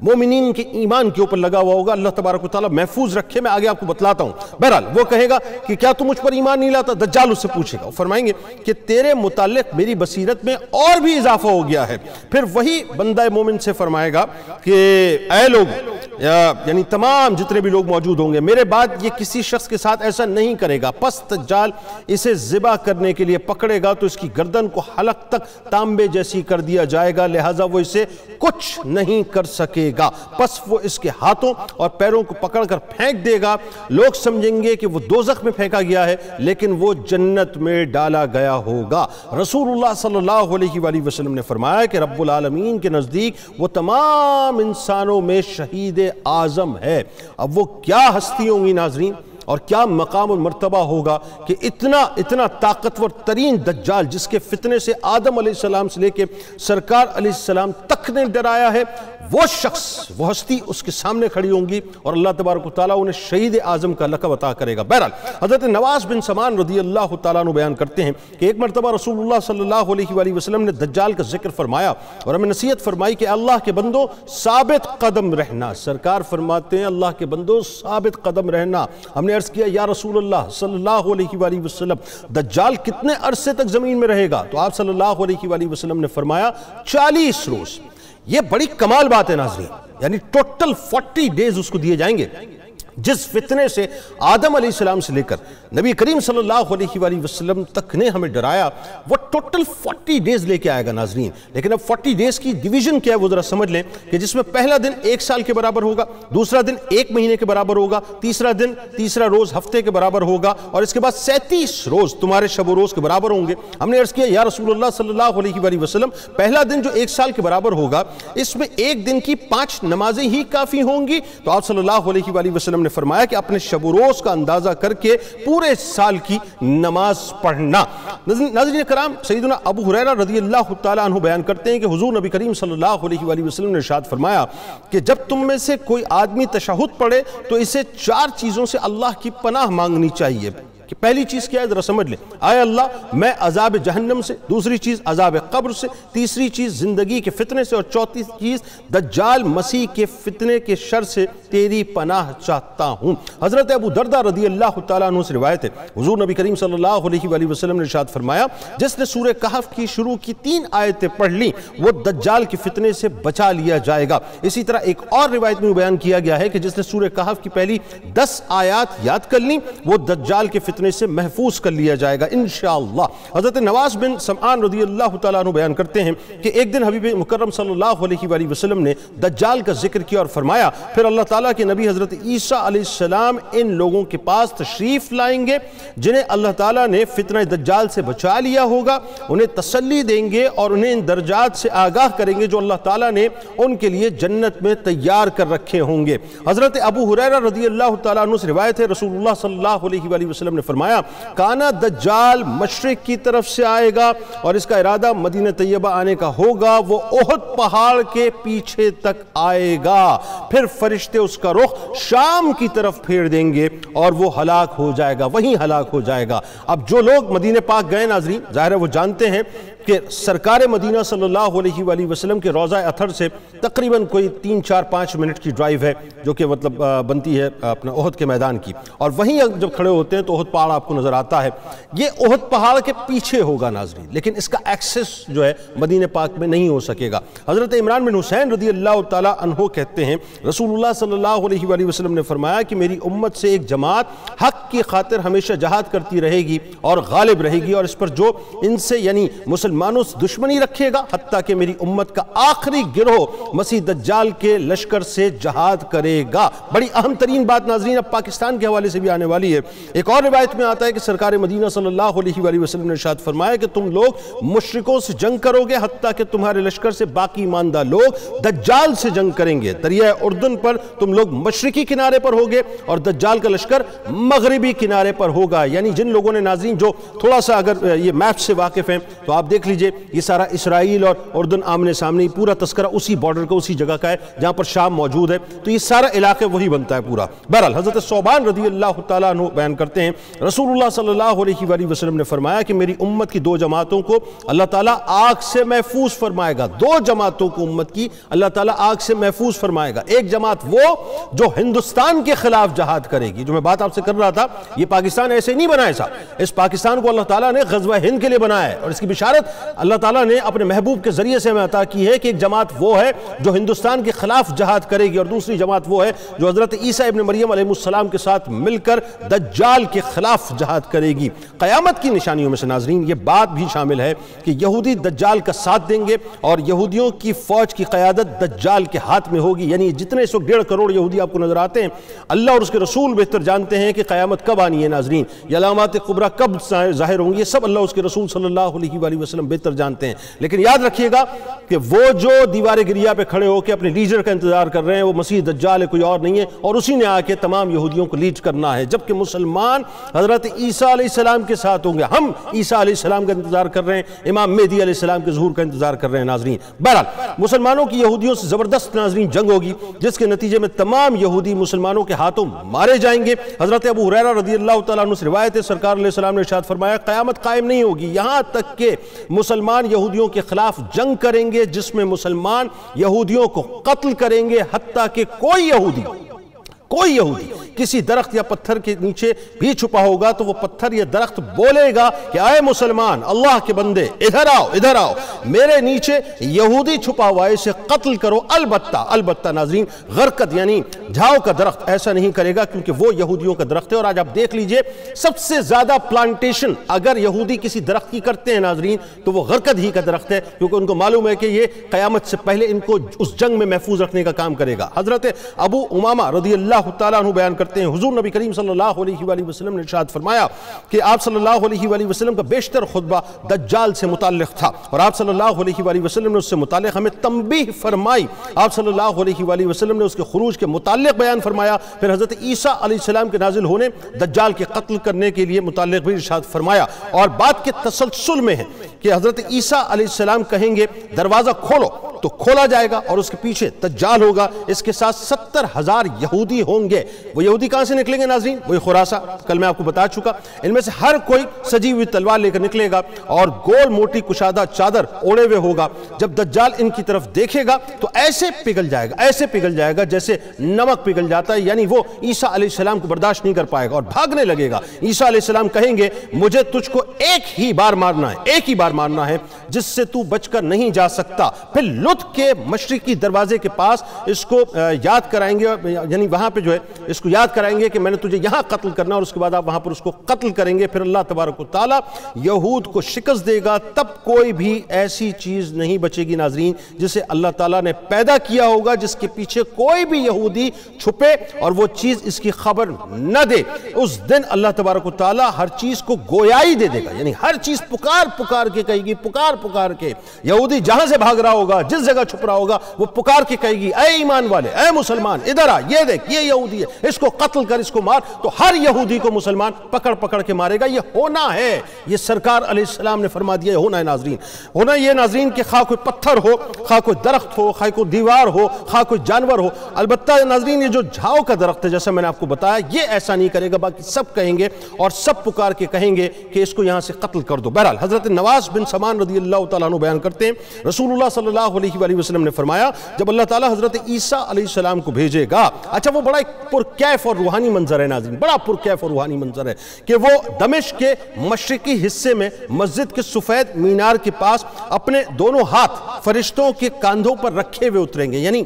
مومنین کے ایمان کے اوپر لگا ہوا ہوگا۔ اللہ تبارک و تعالیٰ محفوظ رکھے، میں آگے آپ کو بتلاتا ہوں۔ بہرحال وہ کہے گا کہ کیا تم مجھ پر ایمان نہیں لاتا؟ دجال اس سے پوچھے گا، وہ فرمائیں گے کہ تیرے متعلق میری بصیرت میں اور بھی اضافہ ہو گیا ہے۔ پھر وہی بندہ مومن سے فرمائے گا کہ اے لوگ یعنی تمام جتنے بھی لوگ موجود ہوں گے، میرے بعد یہ کسی شخص کے ساتھ ایسا نہیں کرے گا۔ پس دجال اسے ذبح کرنے کے لیے پکڑے گا تو اس کی گردن کو حلق تک تانبے جیسی کر دیا جائے گا، لہٰذا وہ اسے کچھ نہیں کر سکے گا۔ پس وہ اس کے ہاتھوں اور پیروں کو پکڑ کر پھینک دے گا، لوگ سمجھیں گے کہ وہ دوزخ میں پھینکا گیا ہے لیکن وہ جنت میں ڈالا گیا ہوگا۔ رسول اللہ صلی اللہ علیہ وآلہ وسلم نے فرمایا کہ رب العالمین کے نزدیک وہ تمام انسانوں میں شہید اعظم ہے۔ اب وہ کیا ہستی ہوں گی ناظرین اور کیا مقام المرتبہ ہوگا کہ اتنا طاقتور ترین دجال جس کے فتنے سے آدم علیہ السلام سے لے کے سرکار علیہ السلام تک نے ڈرایا ہے، وہ شخص وہ ہستی اس کے سامنے کھڑی ہوں گی اور اللہ تبارک و تعالیٰ انہیں شہید اعظم کا لقب عطا کرے گا۔ بہرحال حضرت نواس بن سمان رضی اللہ تعالیٰ عنہ بیان کرتے ہیں کہ ایک مرتبہ رسول اللہ صلی اللہ علیہ وآلہ وسلم نے دجال کا ذکر فرمایا اور ہمیں نصیحت فرمائی کہ اللہ کے بندوں ثابت قدم رہنا۔ سرکار فرماتے ہیں اللہ کے بندوں ثابت قدم رہنا۔ ہم نے عرض کیا یا رسول اللہ صلی اللہ علیہ وآلہ وسلم دجال کتنے عرصے تک زمین میں رہے گا؟ تو آپ صلی اللہ علیہ وآلہ وسلم نے فرمایا 40 روز۔ یہ بڑی کمال بات ہے ناظرین، یعنی ٹوٹل 40 ڈیز اس کو دیے جائیں گے۔ جس فتنے سے آدم علیہ السلام سے لے کر نبی کریم صلی اللہ علیہ وآلہ وسلم تک نے ہمیں ڈرایا، وہ ٹوٹل 40 ڈیز لے کے آئے گا ناظرین۔ لیکن اب 40 ڈیز کی ڈیویژن کیا ہے وہ ذرا سمجھ لیں کہ جس میں پہلا دن 1 سال کے برابر ہوگا، دوسرا دن 1 مہینے کے برابر ہوگا، تیسرا روز ہفتے کے برابر ہوگا اور اس کے بعد 37 روز تمہارے شب و روز کے برابر ہوں گے۔ ہم نے عرض کیا یا رسول اللہ صلی اللہ علیہ وآلہ وسلم پہلا دن جو 1 سال کے برابر ہوگا اس میں 1 دن کی 5 نمازیں ہی کافی ہوں گی؟ تو آپ صلی اللہ علیہ وآلہ وسلم نے فرمایا کہ اپنے شب و روز کا اندازہ کر کے پورے سال کی نماز پڑھنا۔ ناظرین کرام، سیدنا ابو ہریرہ رضی اللہ تعالیٰ عنہ بیان کرتے ہیں کہ حضور نبی کریم صلی اللہ علیہ وآلہ وسلم نے ارشاد فرمایا کہ جب تم میں سے کوئی آدمی تشہد پڑھے تو اسے 4 چیزوں سے اللہ کی پناہ مانگنی چاہیے۔ کہ پہلی چیز کیا ہے ذرا سمجھ لیں، آئے اللہ میں عذاب جہنم سے، دوسری چیز عذاب قبر سے، تیسری چیز زندگی کے فتنے سے، اور چوتھی چیز دجال مسیح کے فتنے کے شر سے تیری پناہ چاہتا ہوں۔ حضرت ابو دردہ رضی اللہ تعالیٰ عنہ سے روایت ہے، حضور نبی کریم صلی اللہ علیہ وآلہ وسلم نے ارشاد فرمایا جس نے سورہ کہف کی شروع کی 3 آیتیں پڑھ لیں وہ دجال کے فتنے سے بچا لیا جائے گا۔ اسی طرح ایک اور روایت میں بیان کیا گیا ہے کہ جس نے سورہ کہف کی پہلی 10 آیات یاد کر لیں وہ دجال کے فتنے سے محفوظ کر لیا جائے گا انشاءاللہ۔ حضرت نواس بن سمعان رضی اللہ تعالیٰ عنہ بیان کرتے ہیں کہ ایک دن حبیب مکرم صلی اللہ علیہ وآلہ وسلم نے دجال کا ذکر کیا اور فرمایا پھر اللہ تعالیٰ کے نبی حضرت عیسیٰ علیہ السلام ان لوگوں کے پاس تشریف لائیں گے جنہیں اللہ تعالیٰ نے فتنہ دجال سے بچا لیا ہوگا، انہیں تسلی دیں گے اور انہیں ان درجات سے آگاہ کریں گے جو اللہ تعالیٰ نے ان کے لیے جنت میں تیار کر رکھے ہوں گے۔ حضرت ابو ہریرہ رضی اللہ تعالیٰ عنہ سے روایت ہے رسول اللہ صلی اللہ علیہ وآلہ وسلم نے فرمایا کانا دجال مشرق کی طرف سے آئے گا اور اس کا ارادہ مدینہ طیبہ آنے کا ہوگا، وہ احد پہاڑ کے پیچھے تک آئے گا، پھر فرشتے اس کا رخ شام کی طرف پھیر دیں گے اور وہ ہلاک ہو جائے گا، وہیں ہلاک ہو جائے گا۔ اب جو لوگ مدینہ پاک گئے ناظرین ظاہر ہے وہ جانتے ہیں کہ سرکار مدینہ صلی اللہ علیہ وآلہ وسلم کے روضہ اطہر سے تقریباً کوئی 3-4-5 منٹ کی ڈرائیو ہے جو کہ مطلب بنتی ہے اپنا احد کے میدان کی، اور وہیں جب کھڑے ہوتے ہیں تو احد پہاڑ آپ کو نظر آتا ہے۔ یہ احد پہاڑ کے پیچھے ہوگا ناظرین، لیکن اس کا ایکسس جو ہے مدینہ پاک میں نہیں ہو سکے گا۔ حضرت عمران بن حسین رضی اللہ تعالیٰ عنہ کہتے ہیں رسول اللہ صلی اللہ علیہ وآلہ وسلم نے فرمایا کہ میری امت سے ایک جماعت حق کی خاطر ہمیشہ جہاد کرتی رہے گی اور غالب رہے گی، اور اس پر جو ان سے یعنی مسلمانوں سے دشمنی رکھے گا حتیٰ کہ میری امت کا آخری گروہ مسیح دجال کے لشکر سے جہاد کرے گا۔ بڑی اہم ترین بات ناظرین اب پاکستان کے حوالے سے بھی آنے والی ہے۔ ایک اور روایت میں آتا ہے کہ سرکار مدینہ صلی اللہ علیہ وآلہ وسلم نے ارشاد فرمایا کہ تم لوگ مشرکوں سے جنگ کرو گے حتیٰ کہ تمہارے لشکر سے باقی ماندہ لوگ دجال سے جنگ کریں گے۔ دریائے اردن پر تم لوگ مشرقی کنارے پر ہوگے اور دجال کا لشکر مغربی کنارے پر ہوگا۔ یعنی جن لوگوں نے ناظرین جو تھوڑا سا اگر یہ میپ سے واقف ہیں تو آپ دیکھ لیجئے یہ سارا اسرائیل اور اردن آمنے سامنے، پورا تذکرہ اسی بارڈر کا اسی جگہ کا ہے جہاں پر شام موجود ہے، تو یہ سارا علاقہ وہی بنتا ہے پورا۔ بہرحال حضرت ثوبان رضی اللہ تعالیٰ عنہ بیان کرتے ہیں رسول اللہ صلی اللہ علیہ وآلہ وسلم نے فرمایا کہ میری امت کی 2 جماعتوں کو اللہ تعالیٰ آگ سے محفوظ فرمائے گا۔ 2 جماعتوں کو امت کی اللہ تعالیٰ آگ سے محفوظ فرمائے گا۔ ایک جماعت وہ جو ہندوستان کے خلاف جہاد کرے گی، جو میں بات آپ سے کر رہا تھا یہ پاکستان ایسے نہیں بنائے صاحب، اس پاکستان کو اللہ تعالیٰ نے غزوہ ہند کے لیے بنایا ہے، اور اس کی بشارت اللہ تعالیٰ نے اپنے محبوب کے ذریعے سے ہمیں عطا کی ہے کہ ایک جماعت وہ ہے جو ہندوستان کے خلاف جہاد کرے گی، اور دوسری جماعت وہ ہے جو حضرت عیسیٰ ابن مریم علیہ السلام کے ساتھ مل کر دجال کے خلاف جہاد کرے گی۔ قیامت کی نشانیوں میں سے ناظرین یہ بات بھی شامل ہے کہ یہودی دجال کا ساتھ دیں گے اور یہودیوں کی فوج کی قیادت دجال کے ہاتھ میں ہوگی۔ یعنی جتنے اس وقت 1.5 کروڑ یہودی آپ کو نظر آتے ہیں، اللہ اور اس کے رسول بہتر جانتے ہیں کہ قیامت کب آنی ہے ناظرین، یہ علامات کبریٰ کب ظاہر ہوں گی، یہ سب اللہ اس کے رسول صلی اللہ علیہ وآلہ وسلم بہتر جانتے ہیں۔ لیکن یاد رکھیے گا کہ وہ جو دیوار گریہ پہ کھڑے ہو کے اپنے لیڈر کا انتظار کر رہے ہیں وہ مسیح دجال ہے، کوئی اور نہیں ہے، اور اسی نے آ کے تمام یہودیوں کو لیڈ کرنا ہے، جبکہ مسلمان حضرت عیسیٰ علیہ السلام کے ساتھ ہوں گے۔ ہم عیسیٰ علیہ السلام کا انتظار کر رہے ہیں، امام مہدی علیہ السلام کے ظہور کا انتظار کر رہے ہیں ناظرین۔ بہرحال مسلمانوں کی یہودیوں سے زبردست ناظرین جنگ ہوگی جس کے نتیجے میں تمام یہودی مسلمانوں کے ہاتھوں مارے جائیں گے۔ حضرت ابو ہریرہ رضی اللہ تعالیٰ عنہ سے روایت ہے سرکار علیہ السلام نے ارشاد فرمایا قیامت قائم نہیں ہوگی یہاں تک کہ مسلمان یہودیوں کے خلاف جنگ کریں گے جس میں مسلمان یہودیوں کو قتل کریں گے، حتیٰ کہ کوئی یہودی کسی درخت یا پتھر کے نیچے بھی چھپا ہوگا تو وہ پتھر یا درخت بولے گا کہ اے مسلمان، اللہ کے بندے، ادھر آؤ، میرے نیچے یہودی چھپا ہوا ہے، اسے قتل کرو۔ البتہ ناظرین غرقد یعنی جھاؤ کا درخت ایسا نہیں کرے گا کیونکہ وہ یہودیوں کا درخت ہے۔ اور آج آپ دیکھ لیجئے سب سے زیادہ پلانٹیشن اگر یہودی کسی درخت کی کرتے ہیں ناظرین تو وہ غرقد ہی کا درخت ہے، کیونکہ ان کو معلوم ہے کہ یہ قیامت سے پہلے ان کو اس جنگ میں محفوظ رکھنے کا کام کرے گا۔ حضرت ابو امامہ رضی اللہ تعالیٰ عنہ بیان کرتے ہیں حضور نبی کریم صلی اللہ علیہ وآلہ وسلم نے ارشاد فرمایا کہ آپ صلی اللہ علیہ وآلہ وسلم کا بیشتر خطبہ دجال سے متعلق تھا، اور آپ صلی اللہ علیہ وآلہ وسلم نے اس سے متعلق ہمیں تنبیہ فرمائی۔ آپ صلی اللہ علیہ وآلہ وسلم نے اس کے خروج کے متعلق بیان فرمایا، پھر حضرت عیسیٰ علیہ السلام کے نازل ہونے، دجال کے قتل کرنے کے لیے متعلق بھی ارشاد فرمایا، اور بات کے تسلسل میں ہے کہ حضرت عیسیٰ علیہ السلام کہیں گے دروازہ کھولو، تو کھولا جائے گا اور اس کے پیچھے دجال ہوگا، اس کے ساتھ 70,000 یہودی ہوں گے۔ وہ یہودی کہاں سے نکلیں گے ناظرین؟ وہی خراسہ، کل میں آپ کو بتا چکا، ان میں سے ہر کوئی سجی ہوئی تلوار لے کر نکلے گا اور گول موٹی کشادہ چادر اوڑے ہوئے ہوگا۔ جب دجال ان کی طرف دیکھے گا تو ایسے پگھل جائے گا جیسے نمک پگھل جاتا ہے، یعنی وہ عیسیٰ علیہ السلام کو برداشت نہیں کر پائے گا اور بھاگنے لگے گا۔ عیسیٰ علیہ السلام کہیں گے مجھے تجھ کو ایک ہی بار مارنا ہے جس سے تو بچ کر نہیں جا سکتا۔ پھر لط کے مشرقی دروازے کے پاس اس کو یاد کرائیں گے، یعنی وہاں پہ جو ہے اس کو یاد کرائیں گے کہ میں نے تجھے یہاں قتل کرنا، اور اس کے بعد آپ وہاں پر اس کو قتل کریں گے۔ پھر اللہ تبارک و تعالیٰ یہود کو شکست دے گا، تب کوئی بھی ایسی چیز نہیں بچے گی ناظرین جسے اللہ تعالیٰ نے پیدا کیا ہوگا، جس کے پیچھے کوئی بھی یہودی چھپے اور وہ چیز اس کی خبر نہ دے۔ اس دن اللہ تبارک و تعالیٰ ہر چیز کو گویائی دے دے گا، یعنی ہر چیز پکار کے کہے گی، پکار کے۔ یہودی جہاں سے بھاگ رہا ہوگا، جس جگہ چھپ رہا ہوگا، وہ پکار کے کہے گی اے ایمان والے، اے مسلمان ادھر آ، یہ دیکھ یہ یہودی ہے، اس کو قتل کر، اس کو مار۔ تو ہر یہودی کو مسلمان پکڑ کے مارے گا۔ یہ ہونا ہے، یہ سرکار علیہ السلام نے فرما دیا، ہونا ہے ناظرین۔ ہونا یہ ناظرین کہ خواہ کوئی پتھر ہو، خواہ کوئی درخت ہو، خواہ کوئی دیوار ہو، خواہ کوئی جانور ہو۔ البتہ ناظرین یہ جو جھاؤ کا درخت ہے، جیسا میں نے آپ کو بتایا، یہ ایسا نہیں کرے گا، باقی سب کہیں گے اور سب پکار کے کہیں گے کہ اس کو یہاں سے قتل کر دو۔ بہرحال حضرت نواس بن سمان رضی اللہ تعالیٰ عنہ بیان کرتے ہیں، رسول اللہ صلی اللہ علیہ وآلہ وسلم نے فرمایا جب اللہ تعالیٰ حضرت عیسیٰ علیہ السلام کو بھیجے گا، اچھا وہ بڑا ایک پرکیف اور روحانی منظر ہے ناظرین، بڑا پرکیف اور روحانی منظر ہے کہ وہ دمشق کے مشرقی حصے میں مسجد کے سفید مینار کے پاس اپنے دونوں ہاتھ فرشتوں کے کاندھوں پر رکھے ہوئے اتریں گے، یعنی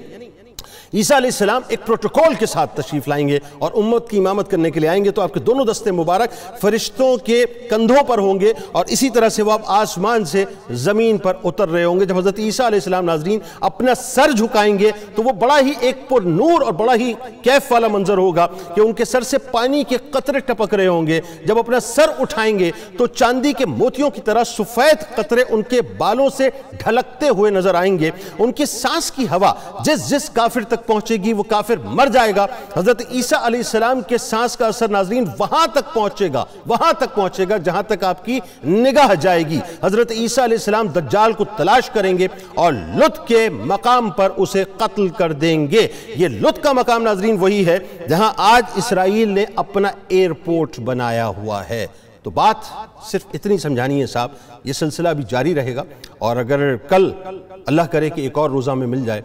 عیسیٰ علیہ السلام ایک پروٹوکول کے ساتھ تشریف لائیں گے اور امت کی امامت کرنے کے لیے آئیں گے، تو آپ کے دونوں دستے مبارک فرشتوں کے کندھوں پر ہوں گے اور اسی طرح سے وہ آپ آسمان سے زمین پر اتر رہے ہوں گے۔ جب حضرت عیسیٰ علیہ السلام ناظرین اپنا سر جھکائیں گے تو وہ بڑا ہی ایک پر نور اور بڑا ہی کیف والا منظر ہوگا کہ ان کے سر سے پانی کے قطرے ٹپک رہے ہوں گے۔ جب اپنا سر اٹھائیں گے تو چاندی کے موتیوں کی طرح سفید قطرے ان کے بالوں سے ڈھلکتے ہوئے نظر آئیں گے۔ ان کی سانس کی ہوا جس کافر تک پہنچے گی وہ کافر مر جائے گا۔ حضرت عیسیٰ علیہ السلام کے سانس کا اثر ناظرین وہاں تک پہنچے گا جہاں تک آپ کی نگاہ جائے گی۔ حضرت عیسیٰ علیہ السلام دجال کو تلاش کریں گے اور لط کے مقام پر اسے قتل کر دیں گے۔ یہ لط کا مقام ناظرین وہی ہے جہاں آج اسرائیل نے اپنا ایئرپورٹ بنایا ہوا ہے۔ تو بات صرف اتنی سمجھانی ہے صاحب، یہ سلسلہ بھی جاری رہے گا، اور اگر کل اللہ کرے کہ ایک اور روزہ میں مل جائے،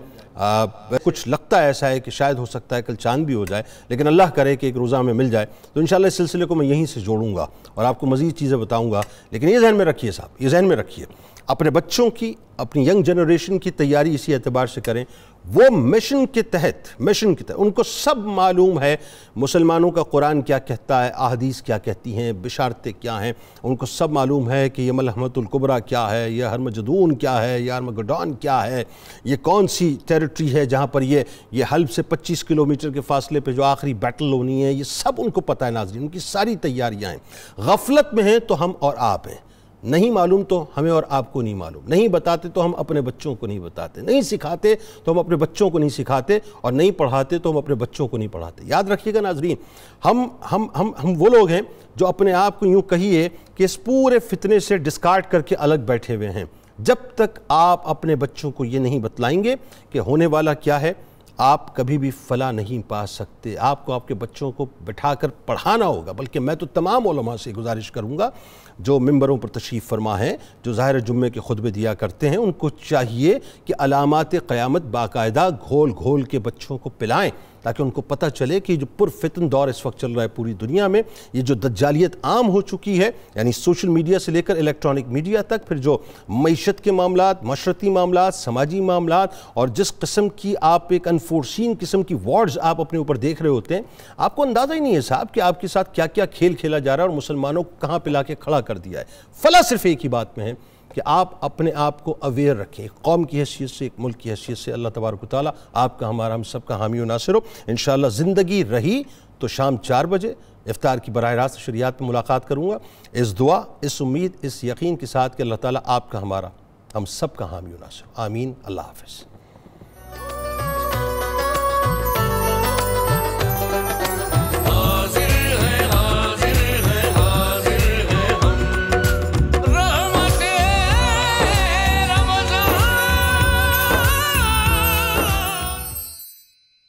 کچھ لگتا ایسا ہے کہ شاید ہو سکتا ہے کل چاند بھی ہو جائے، لیکن اللہ کرے کہ ایک روزہ میں مل جائے تو انشاءاللہ اس سلسلے کو میں یہیں سے جوڑوں گا اور آپ کو مزید چیزیں بتاؤں گا۔ لیکن یہ ذہن میں رکھیے صاحب، یہ ذہن میں رکھیے، اپنے بچوں کی، اپنی ینگ جنریشن کی تیاری اسی اعتبار سے کریں، وہ مشن کے تحت ان کو سب معلوم ہے مسلمانوں کا قرآن کیا کہتا ہے، احادیث کیا کہتی ہیں، بشارتیں کیا ہیں، ان کو سب معلوم ہے کہ یہ ملحمۃ الکبریٰ کیا ہے، یہ ہرمجدون کیا ہے، یہ ارمگڈون کیا ہے، یہ کون سی ٹیریٹری ہے جہاں پر یہ حلب سے 25 کلومیٹر کے فاصلے پہ جو آخری بیٹل ہونی ہے، یہ سب ان کو پتہ ہے ناظرین، ان کی ساری تیاریاں ہیں۔ غفلت میں ہیں تو ہم اور آپ ہیں، نہیں معلوم تو ہمیں اور آپ کو نہیں معلوم، نہیں بتاتے تو ہم اپنے بچوں کو نہیں بتاتے، نہیں سکھاتے تو ہم اپنے بچوں کو نہیں سکھاتے، اور نہیں پڑھاتے تو ہم اپنے بچوں کو نہیں پڑھاتے۔ یاد رکھیے گا ناظرین، ہم وہ لوگ ہیں جو اپنے آپ کو یوں کہیے کہ اس پورے فتنے سے ڈسکارڈ کر کے الگ بیٹھے ہوئے ہیں۔ جب تک آپ اپنے بچوں کو یہ نہیں بتلائیں گے کہ ہونے والا کیا ہے، آپ کبھی بھی فلاح نہیں پا سکتے۔ آپ کو آپ کے بچوں کو بٹھا کر پڑھانا ہوگا، بلکہ میں تو تمام علماء سے گزارش کروں گا جو ممبروں پر تشریف فرما ہیں، جو ظاہر جمعے کے خطبے دیا کرتے ہیں، ان کو چاہیے کہ علامات قیامت باقاعدہ گھول گھول کے بچوں کو پلائیں، تاکہ ان کو پتہ چلے کہ جو پرفتن دور اس وقت چل رہا ہے پوری دنیا میں، یہ جو دجالیت عام ہو چکی ہے، یعنی سوشل میڈیا سے لے کر الیکٹرانک میڈیا تک، پھر جو معیشت کے معاملات، معاشرتی معاملات، سماجی معاملات، اور جس قسم کی آپ ایک انفورسین قسم کی وارڈز آپ اپنے اوپر دیکھ رہے ہوتے ہیں، آپ کو اندازہ ہی نہیں ہے صاحب کہ آپ کے ساتھ کیا کیا کھیل کھیلا جا رہا ہے اور مسلمانوں کو کہاں پہ لا کے کھڑا کر دیا ہے۔ فلاح صرف ایک ہی بات میں ہے کہ آپ اپنے آپ کو اویئر رکھیں، ایک قوم کی حیثیت سے، ایک ملک کی حیثیت سے۔ اللہ تبارک و تعالیٰ آپ کا، ہمارا، ہم سب کا حامی و ناصر ہو۔ انشاءاللہ زندگی رہی تو شام 4 بجے افطار کی براہ راست شریعت میں ملاقات کروں گا، اس دعا، اس امید، اس یقین کے ساتھ کہ اللہ تعالیٰ آپ کا، ہمارا، ہم سب کا حامی و ناصر ہو۔ آمین۔ اللہ حافظ۔